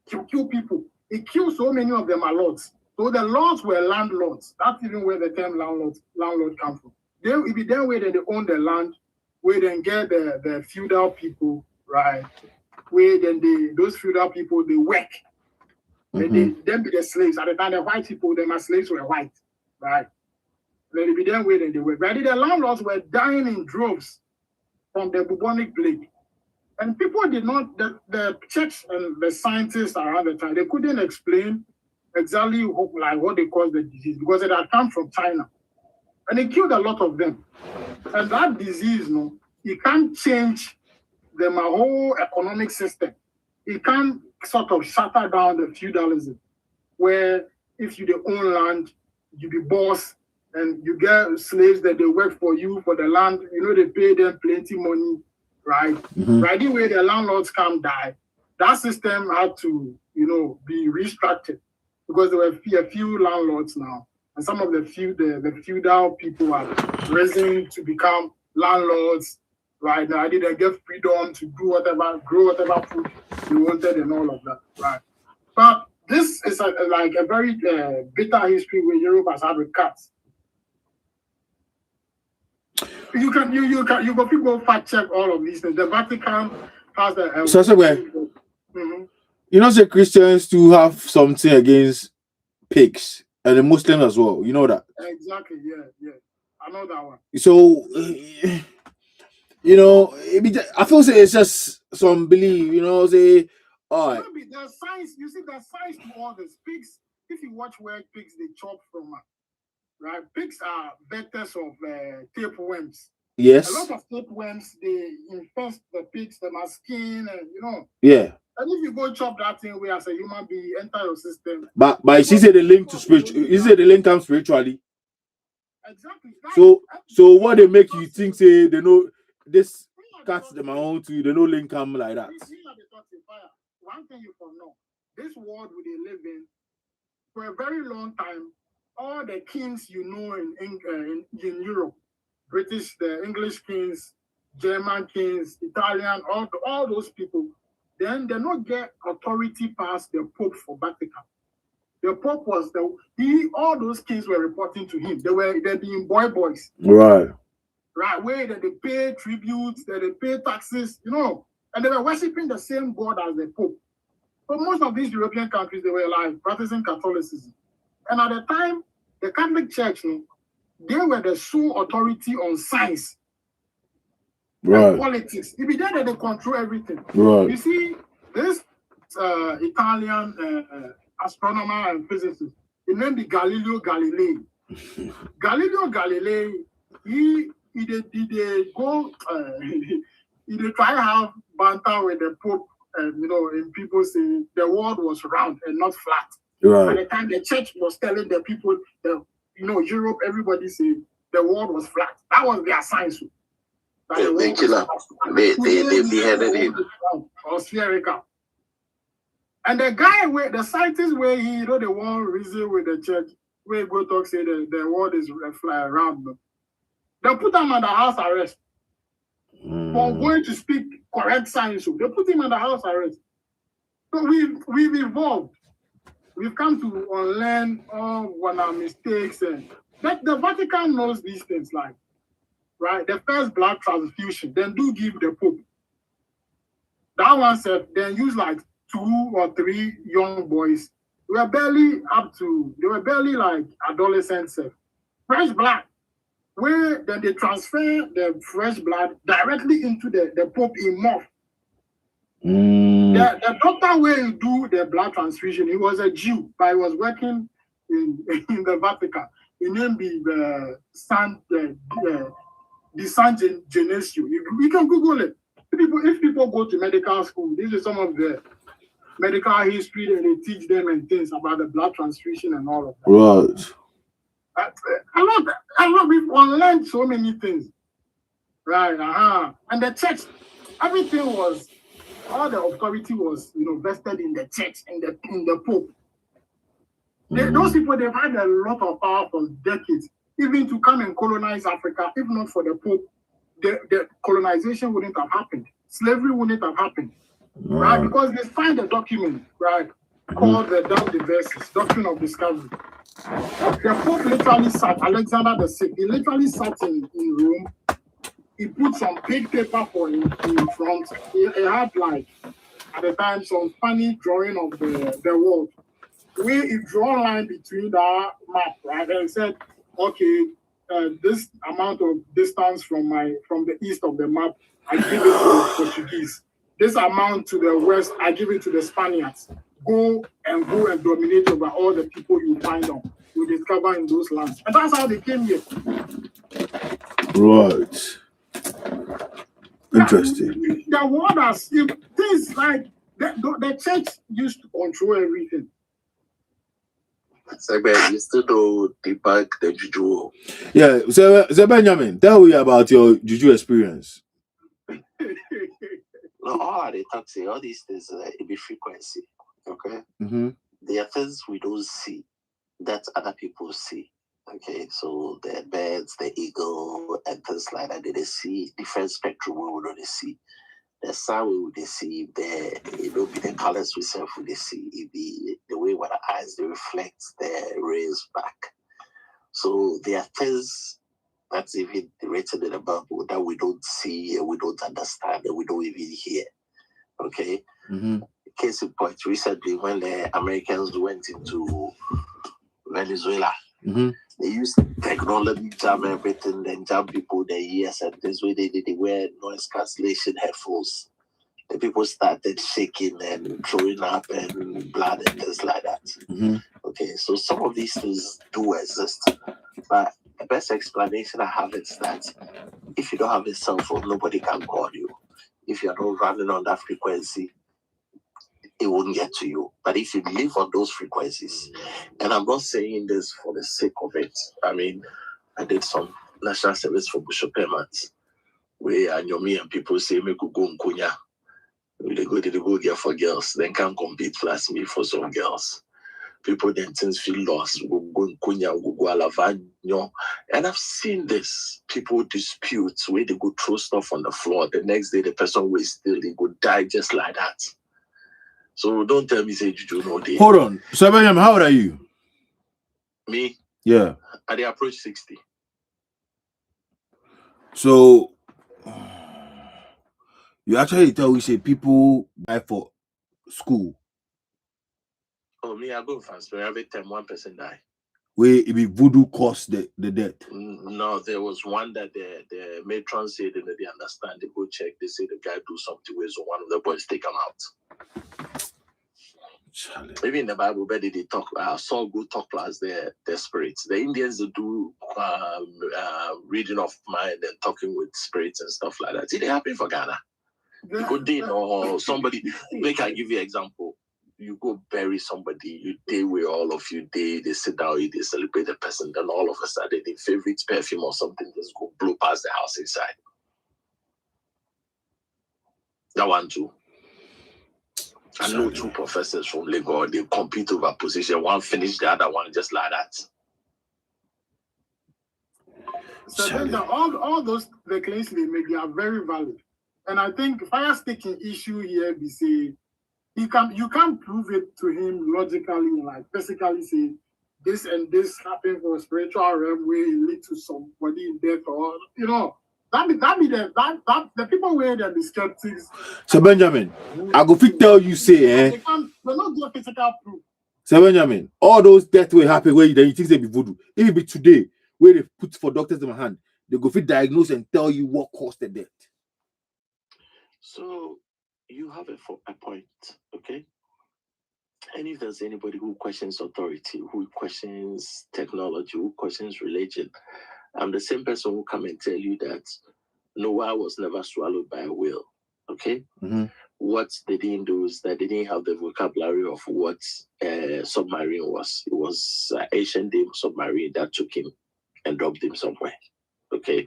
kill people, it kills so many of them are lords. So the lords were landlords. That's even where the term landlord comes from. It be then where they own the land, where then get the feudal people, right? Where then those feudal people they work. Then be the slaves. At the time the white people, my slaves were white, right? Then it be then where they work. But the landlords were dying in droves from the bubonic plague. And people did not, the church and the scientists around the time, they couldn't explain exactly what they caused the disease because it had come from China. And it killed a lot of them. And that disease, it can't change the whole economic system. It can sort of shatter down the feudalism, where if you own land, you be boss, and you get slaves that they work for you for the land. They pay them plenty money, right? Right the way the landlords come die, that system had to, be restructured because there were a few landlords now, and some of the feudal people are risen to become landlords. Right now, they get freedom to do whatever, grow whatever food they wanted and all of that, right? But this is a very bitter history where Europe has had with cats. You go fact check all of these things. The Vatican has the say Christians too have something against pigs and the Muslims as well. You know that? Exactly. Yeah. I know that one. So. I feel it's just some belief, say, all right. There's science, there's science to all this. Pigs, if you watch where pigs they chop from, right? Pigs are vectors of tapeworms. Yes. A lot of tapeworms, they infest the pigs, the skin, and Yeah. And if you go chop that thing where as a human being enter your system. But you see the link to spiritual, you say the link comes spiritually. Exactly. So what they make you think say they know this cats them own to they no link come like that. One thing you can know, this world we live in for a very long time, all the kings in Europe, British, the English kings, German kings, Italian, all those people, then they not get authority past the Pope for Vatican. The Pope was all those kings were reporting to him. They're being boys. Right, where they pay tributes, they pay taxes, and they were worshiping the same God as the Pope. So most of these European countries, they were practicing Catholicism. And at the time, the Catholic Church, they were the sole authority on science and politics. It be there that they control everything. You see, this Italian astronomer and physicist, his name is Galileo Galilei. Galileo Galilei, he try to have banter with the Pope, and people say the world was round and not flat. By the time the church was telling the people, Europe, everybody say the world was flat. That was their science. They beheaded him. Or spherical. And the guy the scientist where he the one reason with the church where go talk say the world is fly around. They put him under house arrest for going to speak correct science. They put him under house arrest. So we've evolved. We've come to unlearn all our mistakes and the Vatican knows these things, like, right? The first blood transfusion, then do give the Pope. That one said, then use like 2 or 3 young boys. They were barely like adolescents. Fresh blood. Where then they transfer the fresh blood directly into the Pope in mouth. The doctor where he do the blood transfusion, he was a Jew, but he was working in the Vatican. His name be San Genesio. You can Google it. If people go to medical school, this is some of the medical history and they teach them and things about the blood transfusion and all of that. Right. I love we've learned so many things. Right, and the church, everything was, all the authority was, vested in the church, in the Pope. Those people, they've had a lot of power for decades, even to come and colonize Africa. If not for the Pope, the colonization wouldn't have happened. Slavery wouldn't have happened, right? Because they find a document, right, called the Doctrine of Discovery. The Pope literally sat, Alexander the Sixth, he literally sat in Rome. He put some big paper for him in front. He had, like, at the time, some funny drawing of the world. Where he draw a line between the map, right? And said, okay, this amount of distance from the east of the map, I give it to the Portuguese. This amount to the west, I give it to the Spaniards. Go and dominate over all the people you find on, you discover in those lands. And that's how they came here. Right. Interesting. The world has things like the church used to control everything. So, you still do debunk the juju. Yeah, so Benjamin, tell me about your juju experience. No, all they talk say all these things it be frequency. Okay. There are things we don't see that other people see. Okay, so the birds, the eagle, and things like that, they see different spectrum we don't see. The sun we would see, it will be the colors we self would see, it be the way what our eyes they reflect the rays back. So there are things that's even written in the Bible that we don't see and we don't understand and we don't even hear. Okay. Case in point, recently when the Americans went into Venezuela, they used technology, jam everything, then jam people their ears, and this way they wear noise cancellation headphones. The people started shaking and throwing up and blood and things like that. Okay, so some of these things do exist, but the best explanation I have is that if you don't have a cell phone, nobody can call you. If you're not running on that frequency, it wouldn't get to you. But if you live on those frequencies, and I'm not saying this for the sake of it. I mean, I did some national service for Bishop Emmet, where I know me and people say, me could go in Kunya. They go get for girls, then can't compete plus me for some girls. People then things feel lost, go in Kunya, go Alavanyo. And I've seen this. People dispute where they go throw stuff on the floor. The next day, the person will still, they go die just like that. So don't tell me say Juju no day. Hold on. So Benjamin, how old are you? Me? Yeah. I they approach 60. So you actually tell we say people die for school. Oh, me, I go fast. Every time 1% die. Where it be voodoo cause the death. No, there was one that the matron said and they understand. They go check. They say the guy do something with so one of the boys take him out. Charlie. Maybe in the Bible, but they talk. Saul go talk plus their spirits. The Indians they do reading of mind and talking with spirits and stuff like that. It happen for Ghana. You go din or somebody. Make I give you an example. You go bury somebody, you day with all of you, they sit down, they celebrate the person, then all of a sudden their favorite perfume or something just go blow past the house inside. That one too. I know 2 professors from Lagos, they compete over position. One finished the other one just like that. So then all those the claims they make, they are very valid. And I think fire sticking issue here be say you can't prove it to him logically, like physically say this and this happened for spiritual realm where it lead to somebody in death, or that be the people where they be skeptics. So Benjamin, I go fit tell you say They not get physical proof. So Benjamin, all those death will happen where you think they be voodoo. If it be today, where they put for doctors in my hand, they go fit diagnose and tell you what caused the death. So you have a point, okay? And if there's anybody who questions authority, who questions technology, who questions religion, I'm the same person who come and tell you that Noah was never swallowed by a whale, okay? Mm-hmm. What they didn't do is that they didn't have the vocabulary of what submarine was. It was an ancient day submarine that took him and dropped him somewhere, okay?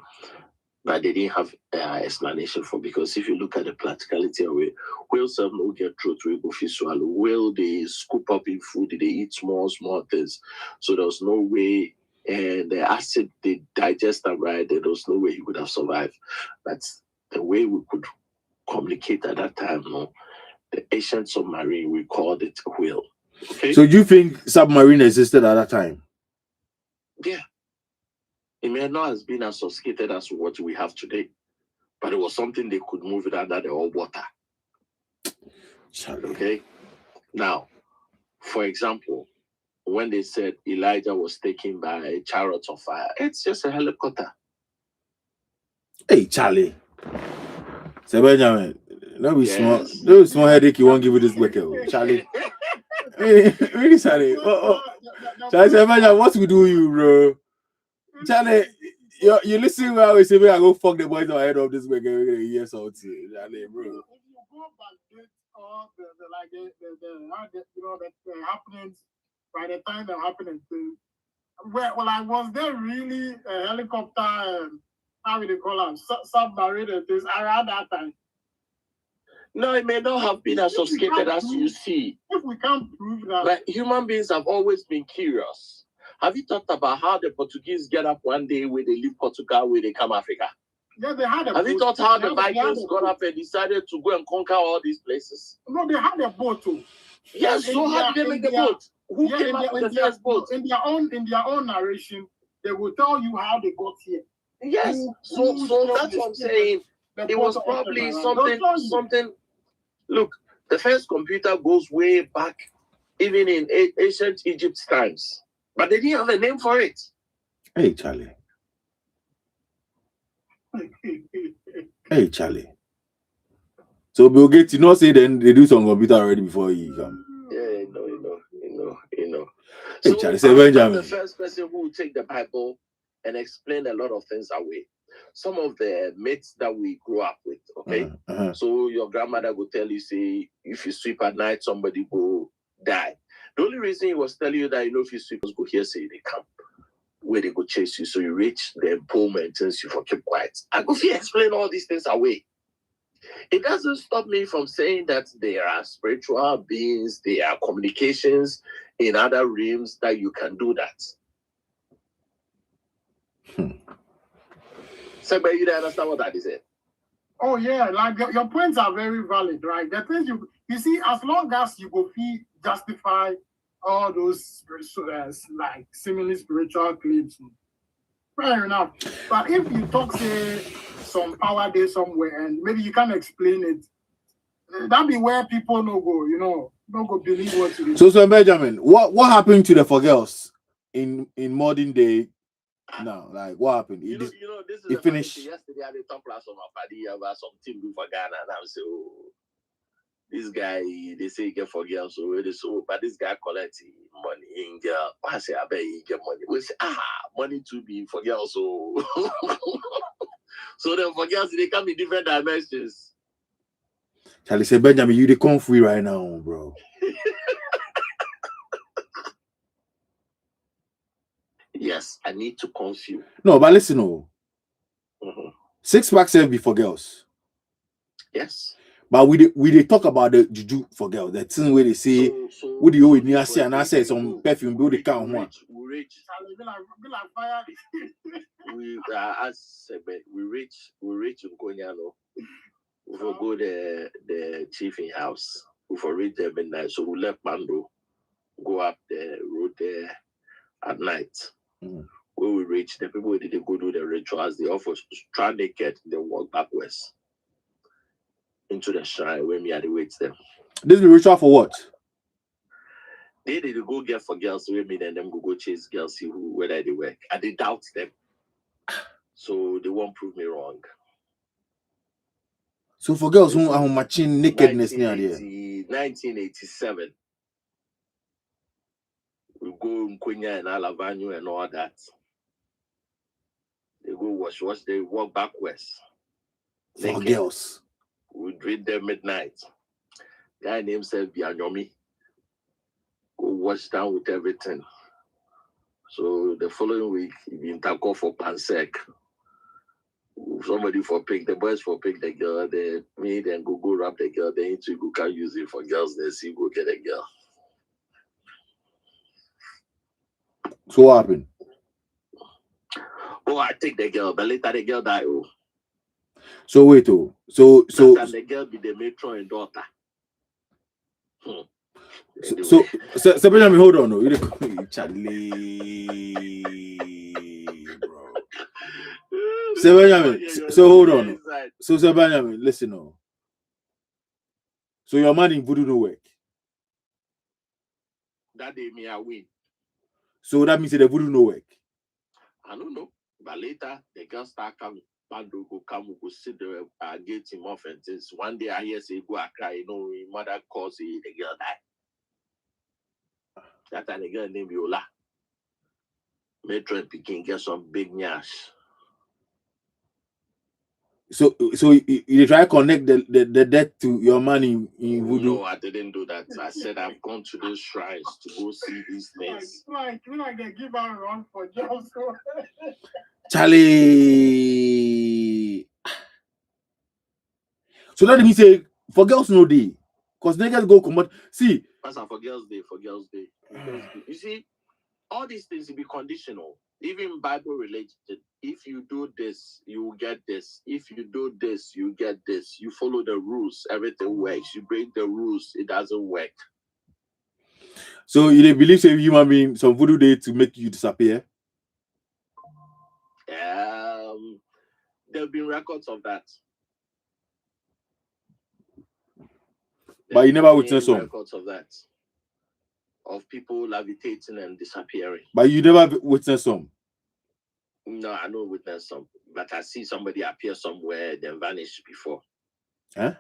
But they didn't have explanation for, because if you look at the practicality of it, whales have no get throat to go fish swallow. Whale, they scoop up in food, they eat small things. So there was no way, and the acid, they digest them right, there was no way he would have survived. But the way we could communicate at that time, the ancient submarine, we called it a whale. Okay. So you think submarine existed at that time? Yeah. It may not have been as sophisticated as what we have today, but it was something they could move it under the old water. Okay. Now, for example, when they said Elijah was taken by a chariot of fire, it's just a helicopter. Hey, Charlie. So Benjamin, no small headache you won't give you this week, Charlie. Really, Charlie. Charlie, Benjamin, what we do you, bro? Charlie, you listen well. We say I go fuck the boys on head of this week every year, so Charlie, bro. If you go back this all the happenings by the time the happening thing, I was there really a helicopter, how would they call them, submarine and things around that time. No, it may not have been as sophisticated as you see. If we can't prove that, but human beings have always been curious. Have you thought about how the Portuguese get up one day where they leave Portugal, where they come Africa? Yeah, they had a Have boat. You thought how the Vikings got up and decided to go and conquer all these places? No, they had a boat too. Yes, so how did they make the boat? Who came up with the first boat? In their own narration, they will tell you how they got here. Yes, so that's what I'm saying. It was probably something. Look, the first computer goes way back, even in ancient Egypt times. But they didn't have a name for it. Hey, Charlie. Hey, Charlie. So Bill Gates, you know, say then they do some computer already before you come. Yeah, you know. Hey, So Charlie, say Benjamin. I'm the first person who will take the Bible and explain a lot of things away. Some of the myths that we grew up with, okay? So your grandmother will tell you, say, if you sweep at night, somebody will die. The only reason he was telling you that, if you sweep, go here, say they come, where they go chase you. So you reach the pole mountains, you for keep quiet. I go explain all these things away. It doesn't stop me from saying that there are spiritual beings, there are communications in other realms that you can do that. So, but you don't understand what that is? Oh yeah, like your points are very valid, right? The things you see, as long as you go justify all those like seemingly spiritual claims, fair enough. But if you talk, say, some power there somewhere, and maybe you can't explain it, that be where people no go believe what you do. So Benjamin, what happened to the for girls in modern day? No, like what happened? This is it finished. Yesterday I did talk class on my party about some team for Ghana, and I was this guy, they say he get for girls, but this guy collects money in girl. I say I bet he get money. We say money to be for girls, so so then for girls they come in different dimensions. Charlie say Benjamin, you the confree right now, bro. Yes, I need to confuse. No, but listen, 6 packs be for girls. Yes. But we talk about the juju for girls. The thing where they say, what do you with Niasi and I say some perfume do the count one. We reach. We reach Nkonyano. We will go the chief in house. We will reach there midnight. So we left Mando, go up the road there. at night. Mm. When we reach, the people did go do the rituals, they offer strand naked, they walk backwards into the shrine where me are the waits them. This is ritual for what? They did go get for girls where me and them go chase girls, see who whether they work. And they doubt them. So they won't prove me wrong. So for girls who are matching nakedness near there. 1987. We go in Quenya and Alavanyu and all that. They go wash, they walk backwards. For Naked. girls. We drink them midnight. Guy named himself Bianyomi. Go wash down with everything. So the following week, he been taken for Pansec. Somebody for pick, the boys for pick the girl, then me then go wrap the girl, then you go can use it for girls, then see go get a girl. So what happened? Oh, I take the girl, but later the girl die. Oh. So wait, oh. So the girl be the matron and daughter. Anyway. So Benjamin, hold on, no. You Charlie, bro. So Benjamin, so hold on. So Benjamin, listen, no. So your man in voodoo no work. That day me I win. So that means the voodoo no work. I don't know, but later the girl start coming. Bando go come, we go sit there, get him off and things. One day I hear say go a cry, you know, his mother calls the girl die. That time the girl named Yola. Metro Peking get some big nyash. So you try to connect the death to your man in voodoo? No, I didn't do that. I said I've gone to those shrines to go see these things. Like they give out run for girls. Charlie. So that means say for girls no day. Because niggas go come out. See. That's for girls day, Because you see, all these things will be conditional. Even Bible related. If you do this, you will get this. If you do this, you get this. You follow the rules, everything works. You break the rules, it doesn't work. So you believe say human being some voodoo day to make you disappear? There have been records of that. But you never witnessed some records of that. Of people levitating and disappearing. But you never witnessed some? No, I don't witness some. But I see somebody appear somewhere, then vanish before. Huh?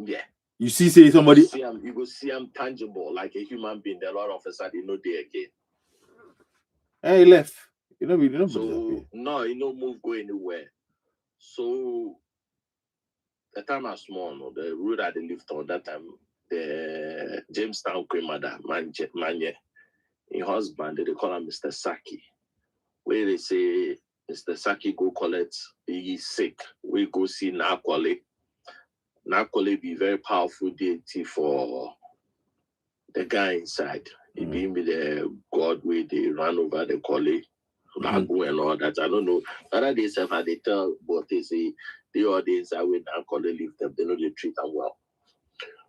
Yeah. You see somebody... You go see them tangible, like a human being. A lot of us are no day again. Hey, he left. You know, so, no, you know, move, go anywhere. So, the time I was small, no, the road I lived on that time, the Jamestown Queen Mother, Manye, in husband, they call him Mr. Saki. Where they say, Mr. Saki go collect, he's sick. We go see Nakwale. Nakwale be very powerful deity for the guy inside. He being with the god where they run over the Kole, Lagu and all that. I don't know. Other days, if they tell, but they say, the audience are when Nakwale leave them, they know they treat them well.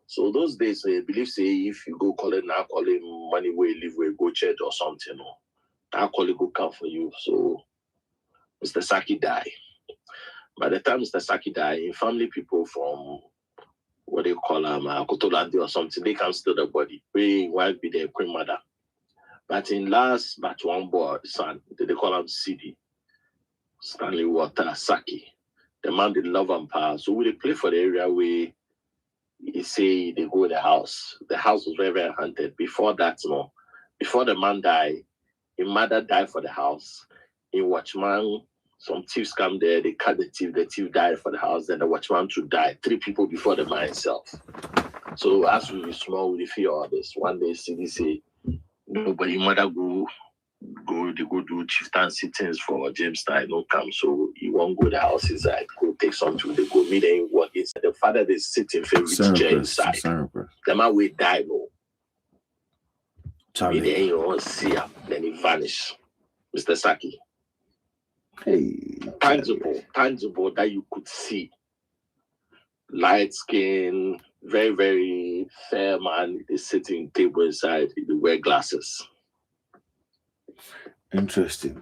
So those days, they believe, say, if you go collect Nakwale money where you live, where you go church or something, Nakwale go come for you. So Mr. Saki died. By the time Mr. Saki died, family people from what they call Kotolandi or something, they can steal the body. We wife be the Queen Mother. But in last batch one boy, son, they call him CD. Stanley Water Saki. The man did love and power. So we play for the area where he say they go to the house. The house was very, very haunted. Before that, before the man died, his mother died for the house. In Watchman, some thieves come there, they cut the thief died for the house, then the watchman too died. 3 people before the man himself. So as we were small, we fear all this. One day, CD say, nobody mother they go do chieftaincy things for Jamestown, no come. So he won't go to the house inside, go take something, they go meet and work inside. The father they sit in favorite chair inside. The man will die, no. Charlie. Then you won't see him, then he vanish. Mr. Saki. Hey, tangible that you could see. Light skin, very, very fair man is sitting table inside. He wear glasses. Interesting.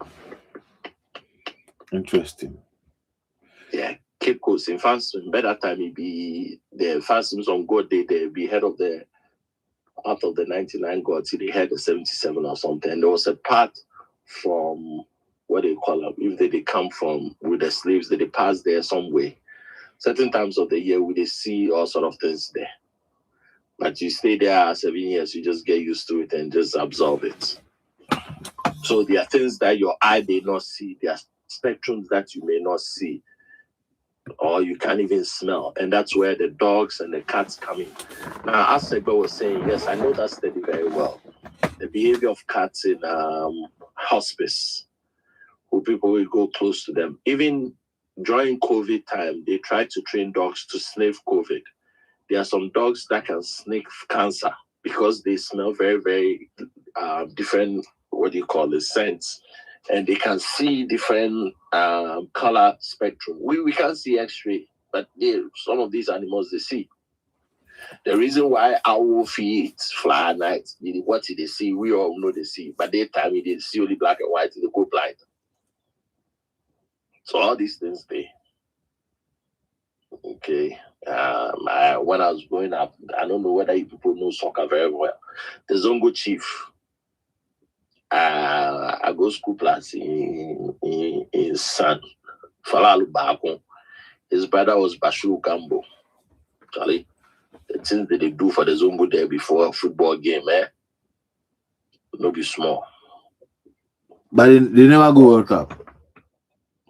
Yeah, Cape Coast in France, better time it be the first on God they be head of the out of the 99 gods, they had the 77 or something. And there was a part from what they call them, if they come from with the slaves that they pass there some way. Certain times of the year we they see all sort of things there. But you stay there 7 years, you just get used to it and just absorb it. So there are things that your eye may not see, there are spectrums that you may not see, or you can't even smell. And that's where the dogs and the cats come in. Now, as Segba was saying, yes, I know that study very well. The behavior of cats in hospice, who people will go close to them. Even during COVID time, they tried to train dogs to sniff COVID. There are some dogs that can sniff cancer because they smell very, very different, what do you call it, scents. And they can see different color spectrum. We can't see X-ray, but some of these animals, they see. The reason why owl feet fly at night, what they see, we all know they see. But daytime, they see only black and white, they go blind. So all these things, okay. When I was growing up, I don't know whether you people know soccer very well. The Zongo chief, I go school class in San Falalu Bako. His brother was Bashu Gambo. Charlie, the things that they do for the Zongo there before a football game, no be small. But they never go World Cup.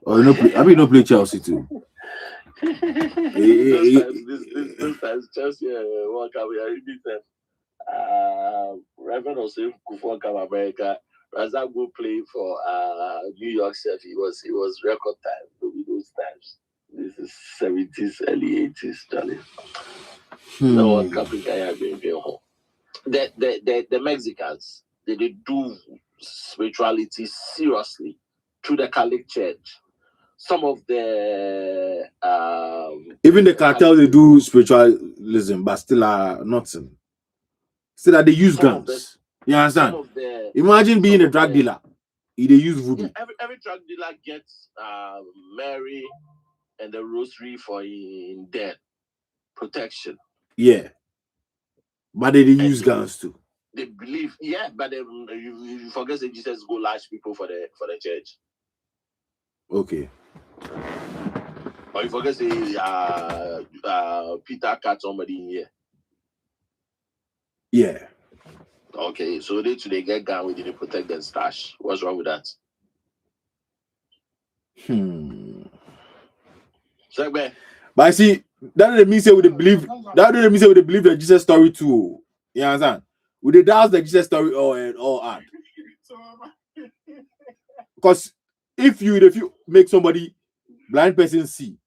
Or no play, I mean, no play Chelsea too. This times Chelsea World Cup, we are beaten. Reverend Osei Kufo come America. Razak go play for New York City. It was record time. Those times. This is 70s, early 80s, Charlie. No World Cup in Kenya being home. The Mexicans, they do spirituality seriously through the Catholic Church. Some of the even the cartel they do spiritualism, but still are nothing. Still that they use guns. You understand? Imagine being a drug dealer. They use voodoo. Yeah, every drug dealer gets Mary and the rosary for in death protection. Yeah, but they use guns too. They believe, but you forget that Jesus go large people for the church. Okay. Or you forget Peter cut somebody in here. Yeah. Okay, so they get gun, we didn't protect their stash. What's wrong with that? So, but I see that doesn't mean say we believe the Jesus story too. You understand? With the doubt the Jesus story all add. Because if you make somebody blind person see,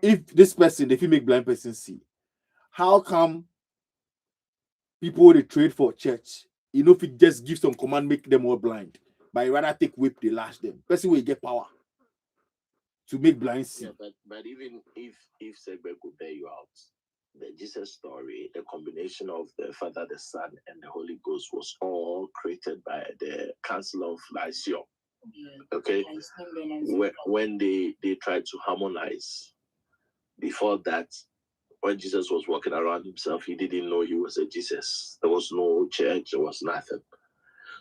if this person, if you make blind person see, how come people they trade for church? If it just give some command, make them all blind, but rather take whip, they lash them. Person will get power to make blind see. Yeah, but even if Segbe could bear you out, the Jesus story, the combination of the Father, the Son, and the Holy Ghost was all created by the Council of Nicaea. Okay, when they tried to harmonize. Before that, when Jesus was walking around himself, he didn't know he was a Jesus. There was no church, there was nothing.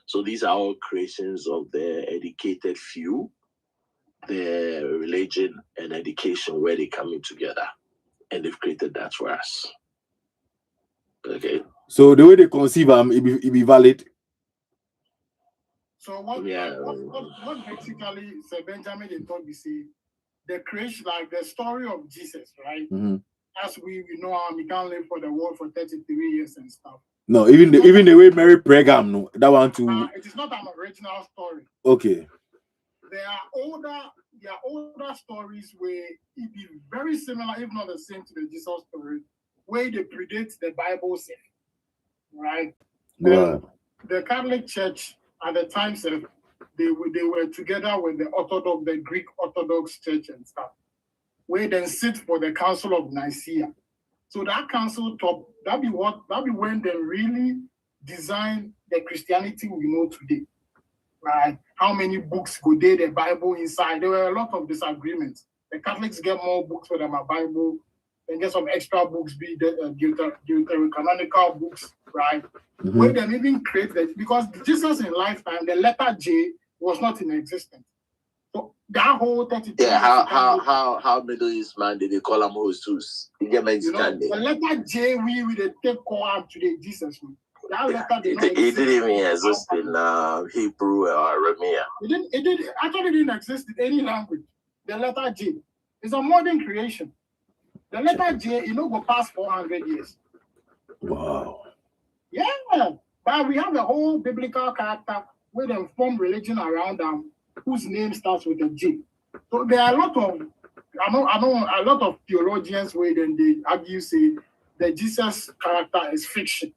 So these are all creations of the educated few, the religion and education where they come in together. And they've created that for us. Okay. So the way they conceive it be valid. So what basically Sir Benjamin they thought we see the creation, like the story of Jesus, right? Mm-hmm. As we know, we can't live for the world for 33 years and stuff. No, even the way Mary Pregam, no, that one too. It is not an original story. Okay. There are older stories where it be very similar, if not the same, to the Jesus story, where they predate the Bible said, right? The Catholic Church at the time said they were together with the Greek Orthodox Church and stuff, where then sit for the Council of Nicaea. So that council that be when they really design the Christianity we know today. Right? How many books go there, the Bible inside? There were a lot of disagreements. The Catholics get more books for them, a Bible, and get some extra books, be the deuterocanonical books, right? Where they even create that, because Jesus in lifetime, the letter J was not in existence. So that whole 32 Yeah, how Middle East man did they call him Hostus? You get Mexican. The letter J we the take call out today, Jesus. That letter it didn't even exist in Hebrew or Aramaic. It actually didn't exist in any language. The letter J is a modern creation. The letter J, go past 400 years. Wow. Yeah, but we have a whole biblical character where they form religion around them, whose name starts with a J. So there are a lot of, I know a lot of theologians where then they argue say the Jesus character is fiction.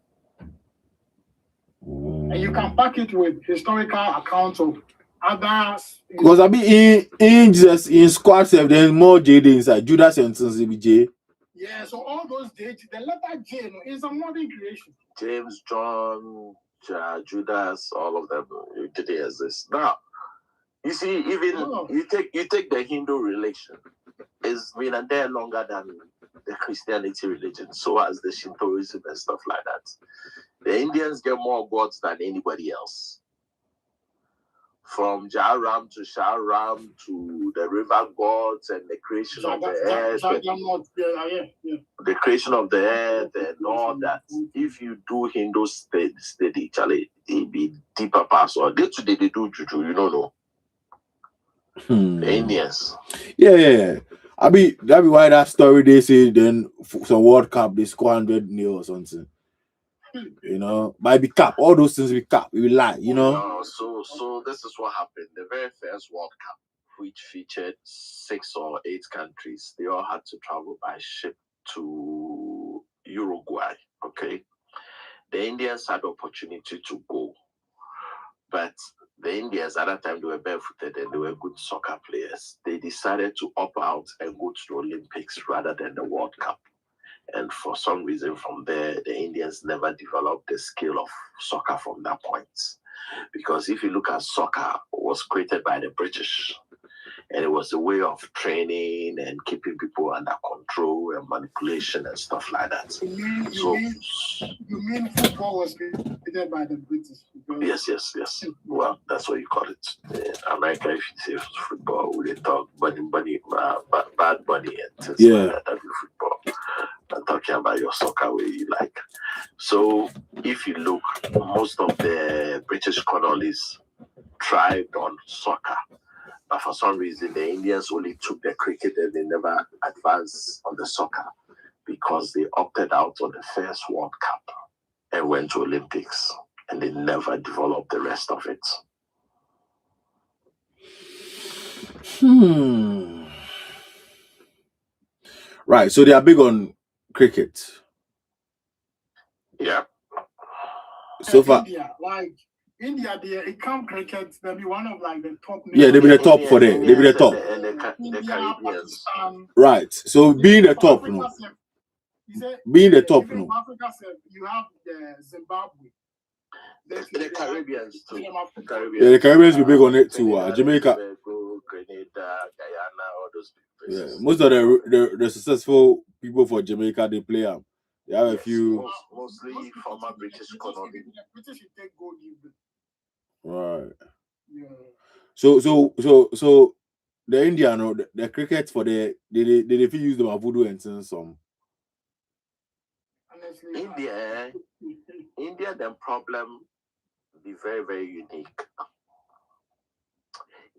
And you can back it with historical accounts of others. Because I mean, in Jesus, in squad self, there's more J inside. Judas and J. Yeah, so all those J, the letter J is a modern creation. James, John, Judas, all of them didn't exist. Now, you see, even you take the Hindu religion, it's been there longer than the Christianity religion, so as the Shintoism and stuff like that. The Indians get more gods than anybody else. From Jaram to Sharam to the river gods and the creation of the earth. The creation of the earth and all that. If you do Hindu study, Charlie, it be deeper past. Or they today they do juju, you don't know. The Indians. Yeah. I mean, that be why that story they say then some World Cup they score 100-0 or something. Might be cap. All those things we cap. We lie, So this is what happened. The very first World Cup, which featured 6 or 8 countries, they all had to travel by ship to Uruguay. Okay, the Indians had the opportunity to go, but the Indians at that time they were barefooted and they were good soccer players. They decided to opt out and go to the Olympics rather than the World Cup. And for some reason from there, the Indians never developed the skill of soccer from that point. Because if you look at soccer, it was created by the British. And it was a way of training and keeping people under control and manipulation and stuff like that. You mean football was created by the British? Yes. Well, that's what you call it. In America, if you say football, they talk bad money and things like that. That football. I'm talking about your soccer where you like. So if you look, most of the British colonies thrived on soccer. But for some reason, the Indians only took the cricket and they never advanced on the soccer because they opted out on the first World Cup and went to Olympics and they never developed the rest of it. Right, so they are big on cricket. Yeah. So far, India, it come cricket. They'll be one of like the top. Yeah, they be the top for them. They be the top. And the Caribbeans. Right. So being the top, being the top, no. Africa, you have the Zimbabwe. The Caribbeans too. The Caribbeans be big on it too. Jamaica, Grenada, Guyana, all those places. Yeah, most of the successful people for Jamaica they play them. They have a few. Mostly former British colony. British take gold. Right. Yeah. So the Indian the cricket for they use them a voodoo and some. India, the problem be very, very unique.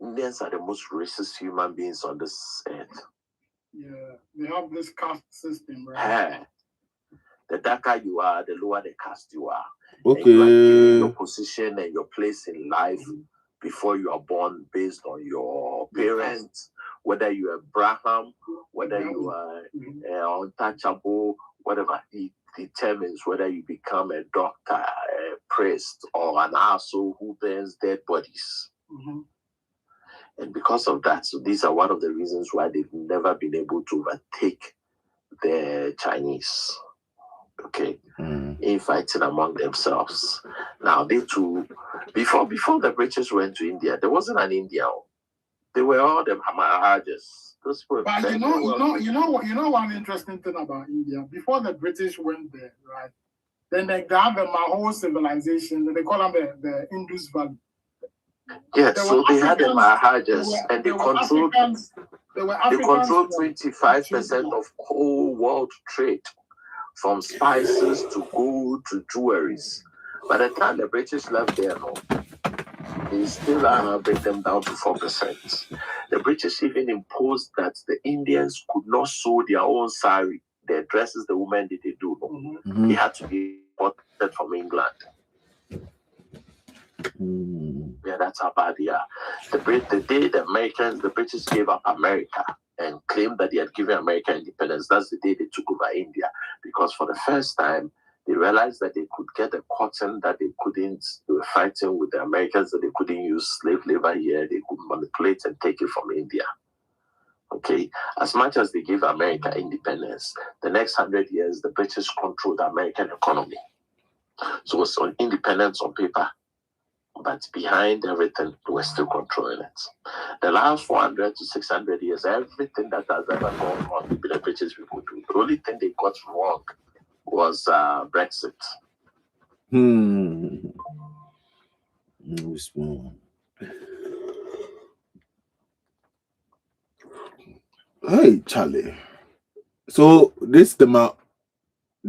Indians are the most racist human beings on this earth. Yeah, they have this caste system, right? The darker you are, the lower the caste you are. Okay. And you are given your position and your place in life before you are born based on your parents, whether you are Braham, whether you are untouchable, whatever. It determines whether you become a doctor, a priest, or an asshole who burns dead bodies. And because of that, so these are one of the reasons why they've never been able to overtake the Chinese. Okay. infighting among themselves. Now they too, before the British went to India, there wasn't an India. They were all the Maharajas. Those were But you know one interesting thing about India. Before the British went there, right? Then they got the Mahal civilization. They call them the Indus Valley. Yes, so they had the Maharajas, and they controlled 25% of whole world trade, from spices to gold to jewelries. By the time the British left there, they still bring them down to 4%. The British even imposed that the Indians could not sew their own sari, their dresses, the women they do. They had to be imported from England. Yeah, that's how bad they are. The day the British gave up America and claimed that they had given America independence, that's the day they took over India. Because for the first time, they realized that they could get the cotton that they couldn't. They were fighting with the Americans that they couldn't use slave labor here. They could manipulate and take it from India. Okay, as much as they gave America independence, the next 100 years, the British controlled the American economy. So it's on independence on paper, but behind everything, we're still controlling it. The last 400 to 600 years, everything that has ever gone wrong, the British people do. The only thing they got wrong was Brexit. Hey, Charlie. So this the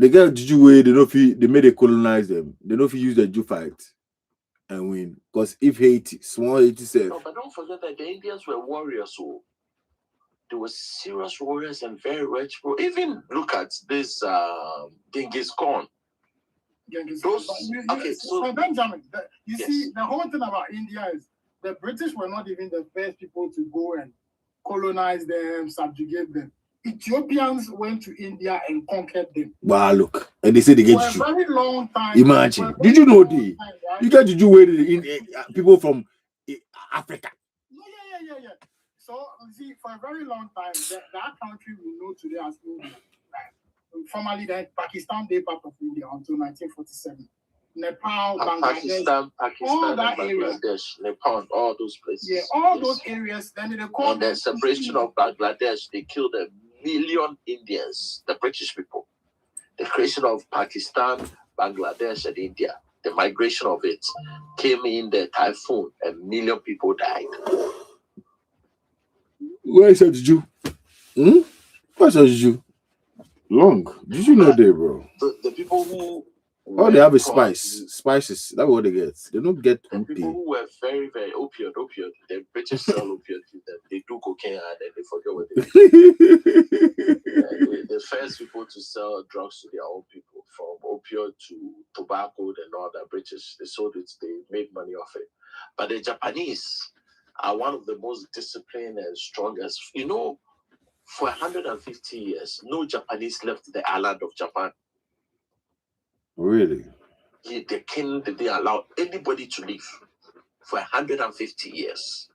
girl Juju way they made it colonize them. They know if you use the Jew fight and win. Because if Haiti, small Haiti said. No, but don't forget that the Indians were warriors, so they were serious warriors and very rich. Even look at this Genghis Khan. So Benjamin, see, the whole thing about India is the British were not even the first people to go and colonize them, subjugate them. Ethiopians went to India and conquered them. Wow, look. And they said they get you. For a very long time. Imagine. Did you know the? Right? You get to do people from Africa. Yeah. So, see, for a very long time, that country we know today as India, right? Formerly, Pakistan, they part of India until 1947. Nepal, Bangladesh, all that Bangladesh, Nepal, all those places. Yeah, all those areas. Then they call the separation of Bangladesh, they killed 1 million Indians, the British people. The creation of Pakistan, Bangladesh, and India, the migration of it came in the typhoon. 1 million people died. Where is that Juju? Where's that Juju? Long. Did you know that, bro? The people who they have is spices. That's what they get. They don't get the people who were very, very opioid. The British sell opioid to them. They do cocaine and then they forget what they do. The first people to sell drugs to their own people, from opioid to tobacco and all that. British, they sold it. They made money off it. But the Japanese are one of the most disciplined and strongest. You know, for 150 years, no Japanese left the island of Japan. Really? The king didn't allow anybody to leave for 150 years.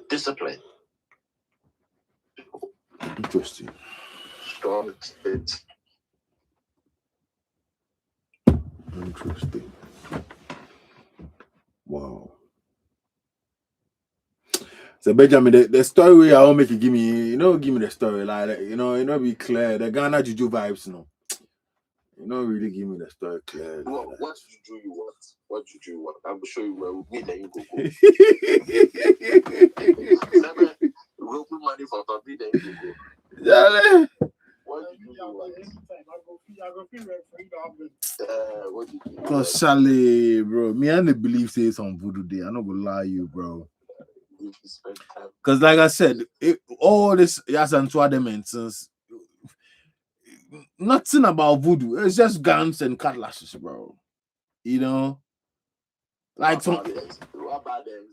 Discipline. Interesting. Strong state. Interesting. Wow. So Benjamin, the story I won't make you give me the story like be clear. The Ghana Juju vibes, You don't really give me the story clear. What juju you want? What juju you want? I will show you where we meet and you go. We'll put money for something, then you go. Yeah. What juju you want? Because Charlie, bro, me and the believe say it's on voodoo day. I'm not gonna lie you, bro. Because like I said, all this and two other mentions, nothing about voodoo. It's just guns and cutlasses, bro. Like what about the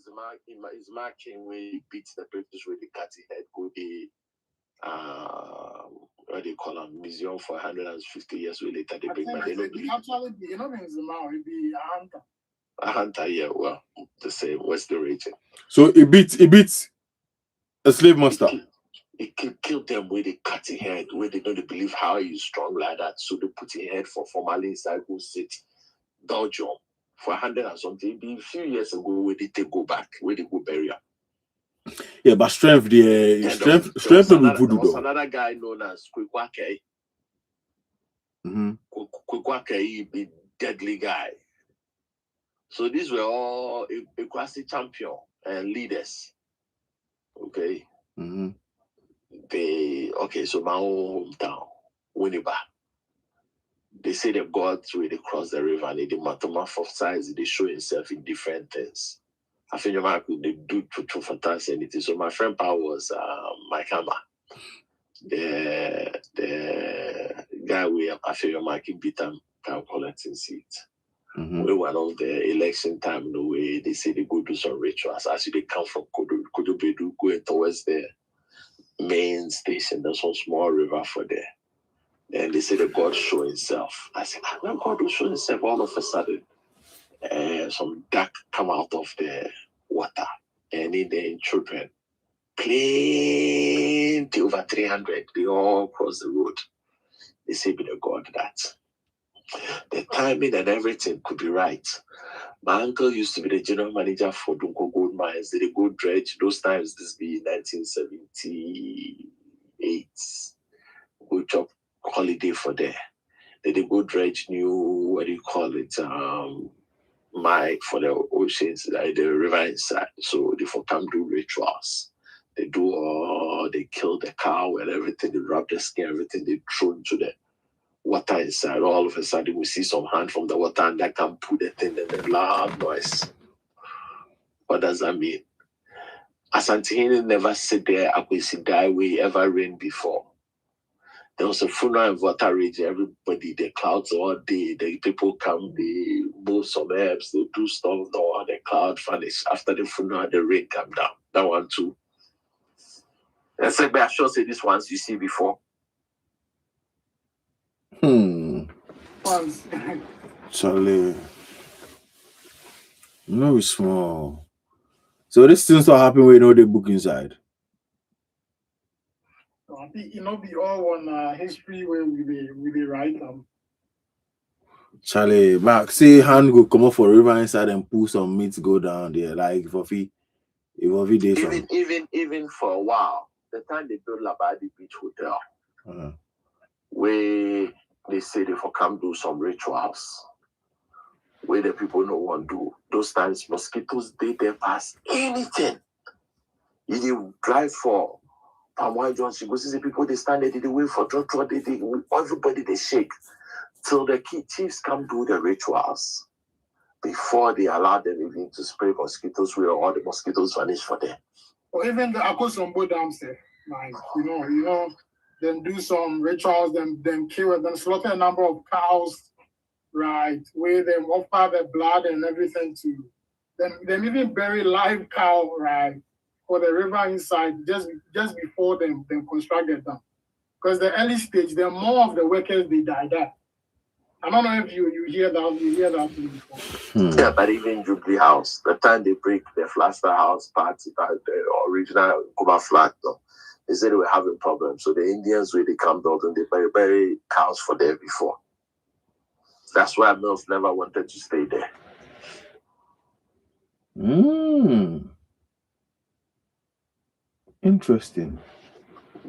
marking where he beats the British with the cutty head? Go the what do you call them? Museum for 150 years later. They bring actually, it'd be a hunter. A hunter, yeah. Well, the same. What's the region? So it beats a slave master. It killed them where they cut his head, where they don't believe how he's strong like that. So they put his head for formalin inside go sit Belgium for 100 and something. A few years ago, where they go back, where they go bury him. Yeah, but strength, the strength will voodoo. There was another guy known as Kwekwake. Kwekwake, a deadly guy. So these were all Equasi champion and leaders. Okay. So my own hometown, Winneba. They say the gods when they cross the river and they metamorphosize, they show himself in different things. I think they do to fantasy anything. So my friend Pa was my camera. The guy where I feel Mark beat him collecting seats. We one of the election time the way they say they go do some rituals. Actually they come from Kodobedu going towards the main station. There's one small river for there. And they say the God show himself. I said, when God will show himself, all of a sudden, some duck come out of the water. And in the children, plenty over 300, they all cross the road. They say, be the God that. The timing and everything could be right. My uncle used to be the general manager for Dunko Gold Mines. They go dredge. Those times, this be 1978. Go job holiday for there. They go dredge new, what do you call it, mine for the oceans, like the river inside. So they for come do rituals. They do they kill the cow and everything, they wrap the skin, everything, they throw into the water inside. All of a sudden we see some hand from the water and that can put the thing in the loud noise. What does that mean? Asantehene never sit there, Akwesi die way ever rain before. There was a funeral in water region. Everybody, the clouds all day. The people come, they move some herbs, they do stuff. The cloud vanish. After the funeral, the rain come down. That one too. I said, but I sure say this ones you see before. Charlie, no, it's small. So this thing start happening when the book inside. I think be all on history where we write them. Charlie, back say hand go come up for river inside and pull some meat go down there, like even for a while. The time they built Labadi Beach Hotel, where they say they for come do some rituals, where the people no one do. Those times mosquitoes they pass anything. You drive for Palmwine Johnson, go see the people they stand there, they wait for Joshua, everybody they shake till the chiefs come do the rituals before they allow them even to spray mosquitoes where all the mosquitoes vanish for them. Or even the Akosombo downstairs, like then do some rituals, then kill them, slaughter a number of cows, right? Where them offer the blood and everything to them even bury live cow, right? For the river inside, just before them construct the dam. Because the early stage, the more of the workers they died at. I don't know if you hear that thing before. Yeah, but even Jubilee House, the time they break the Flaster House party, the original Kuba flat, they said they were having problems. So the Indians, where they come out and they bury cows for there before. That's why Mills never wanted to stay there. Interesting.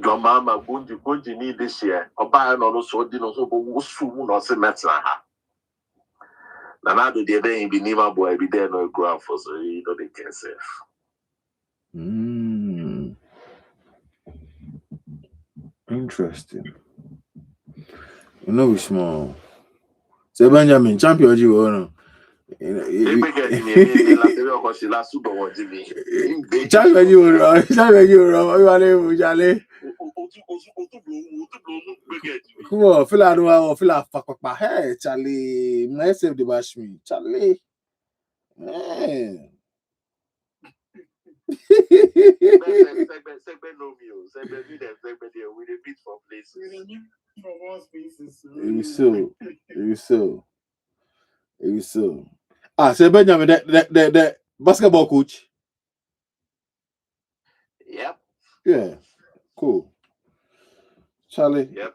Your mama going to need this year. Or buy another so dinner so go soon or some matter. Now do the day be Nima boy be there no ground for so you know they can save. Interesting. We small. So Benjamin champion you know. Champion you come on, feel like fuck. Hey, Charlie, nice save the bash me, Charlie. Man. It was so. So Benjamin, the basketball coach. Yep. Yeah. Cool. Charlie. Yep.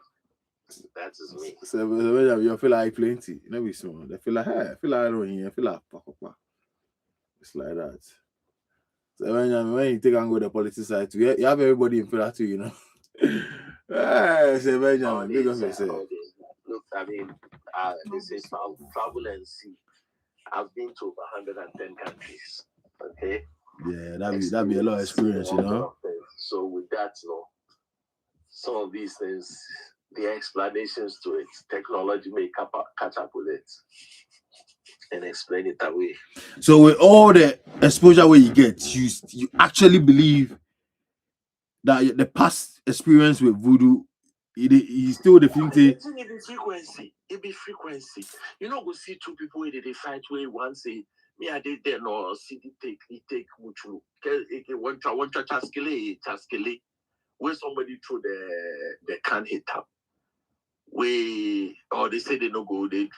That is me. So when you feel like plenty, you know, we small. They feel like, hey, I feel like I don't hear, I feel like papa. It's like that. So when you take and go to the politics side too, you have everybody in for too, you know. Say Benjamin, big up yourself. Look, I mean, they say travel and see. I've been to over 110 countries. Okay. Yeah, that'd be a lot of experience, you know. So with that, you know, some of these things, the explanations to it, technology may catch up with it and explain it away. So with all the exposure where you get, you actually believe that the past experience with voodoo, it still the thing. It be frequency. It be frequency. You know, we see two people where they fight where one say, me I did there no see he take much. One chaskele. Where somebody throw the can hit up. Or they say they no go, they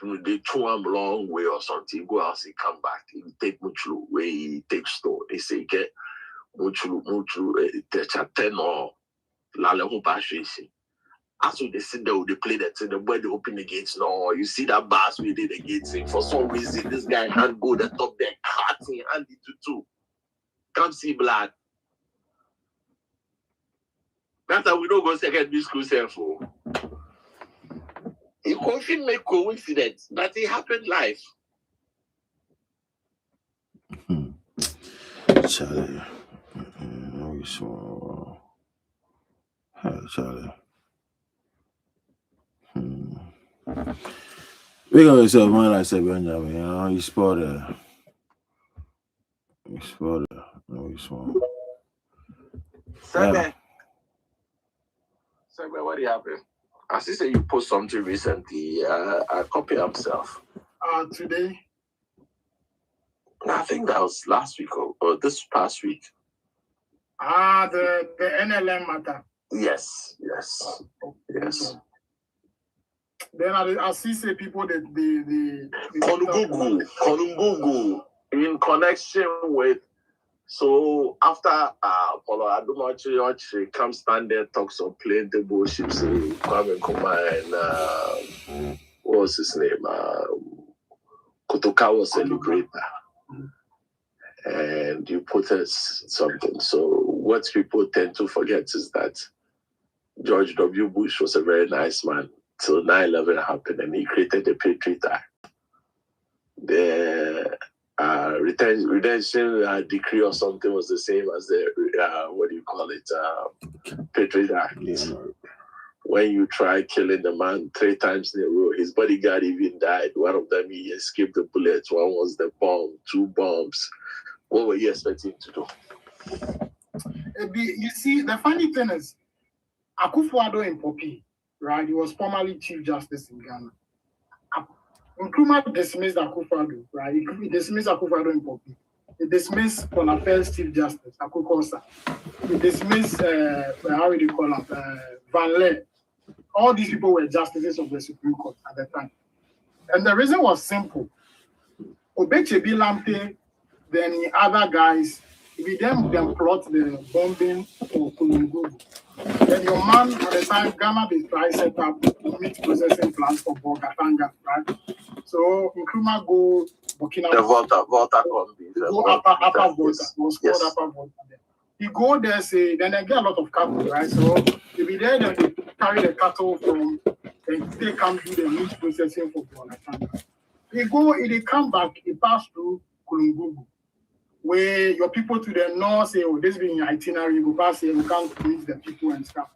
throw him long way or something. Go out, say come back. He take muchlu where he take store. They say get muchlu the chaten or lale ho bashisi. As they sit there, they play that in the way they open the gates. No, you see that bars we did the gates in. For some reason, this guy hand go the top there, cutting hand it to two. Come see blood. That's how we don't go secondary school self. It could make coincidence, but it happened live. Charlie. No, so. Hey, Charlie. We got yourself, man, like I said, Benjamin, you know, you spot it. You spot it. No, you spot it. Segbe, what happened? As you say, you post something recently, a copy himself. Today? I think that was last week or this past week. The NLM matter. Yes. Then I see say people that the Kongugu in connection with. So after Paulo Adumachi comes stand there, talks on playing the bullshit, say Kwame Nkrumah and what was his name? Kotokawa celebrate that. And you put something. So what people tend to forget is that George W. Bush was a very nice man till 9/11 happened and he created the Patriot Act. The redemption decree or something was the same as the Patriot Act. Yeah. When you try killing the man 3 times in a row, his bodyguard even died. One of them, he escaped the bullets. One was the bomb, 2 bombs. What were you expecting to do? You see, the funny thing is, Akufo-Addo in Popi, right? He was formerly Chief Justice in Ghana. Nkrumah dismissed Akufo-Addo, right? He dismissed Akufo-Addo in Popi. He dismissed Bonafels Chief Justice, Akukosa. He dismissed, how do you call him, Van Lee. All these people were justices of the Supreme Court at the time. And the reason was simple. Obechebi Lamte, then the other guys, we then plot the bombing for Kolongugu. Then your man at the time, Ghana, they try set up meat processing plants for Bogatanga, right? So Nkrumah go Burkina. The Volta go Upper Volta. Was called Upper Volta. You go there, say, then they get a lot of cattle, right? So you be there, then they carry the cattle from, and they come do the meat processing for Bogatanga. They come back, they pass through Kolongugu, where your people to the north say, oh, this being itinerary, you go pass here, you can't meet the people and stuff.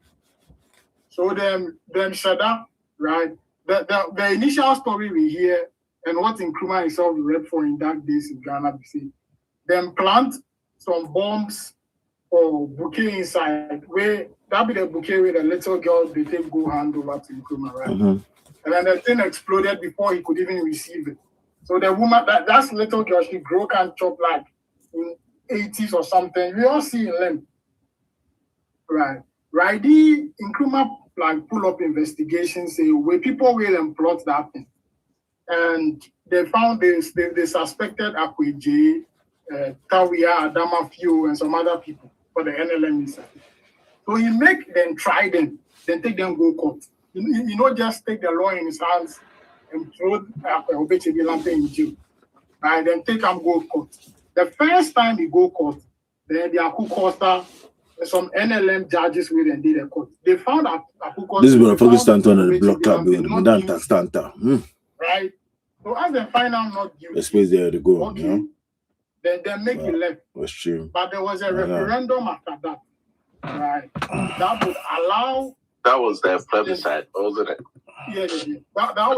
So them Shada, right? The initial story we hear and what Nkrumah himself read for in that days in Ghana, we see them plant some bombs or bouquet inside, where that be the bouquet where the little girl they take go hand over to Nkrumah, right? Mm-hmm. And then the thing exploded before he could even receive it. So the woman, that little girl, she broke and chopped like in 80s or something. We all see in them. Right. Right. The Nkrumah like pull up investigations, say where people will and plot that thing. And they found this, they suspected Akweje, Tawia, Adama Few, and some other people for the NLM inside. So he make them try them, then take them go court. You know, just take the law in his hands and throw Obechebe in jail. Right, then take him go court. The first time he go court, then the Aku Costa, some NLM judges will and did a court. They found that Aku Costa. This is when I focus stand on the block club building. We don't tax stanta. Right. So as they find out not guilty, the space there to go. okay, You know? then they make the left. That's true. But there was a referendum after that. Right. That would allow. That was their plebiscite, wasn't it? Yeah. That would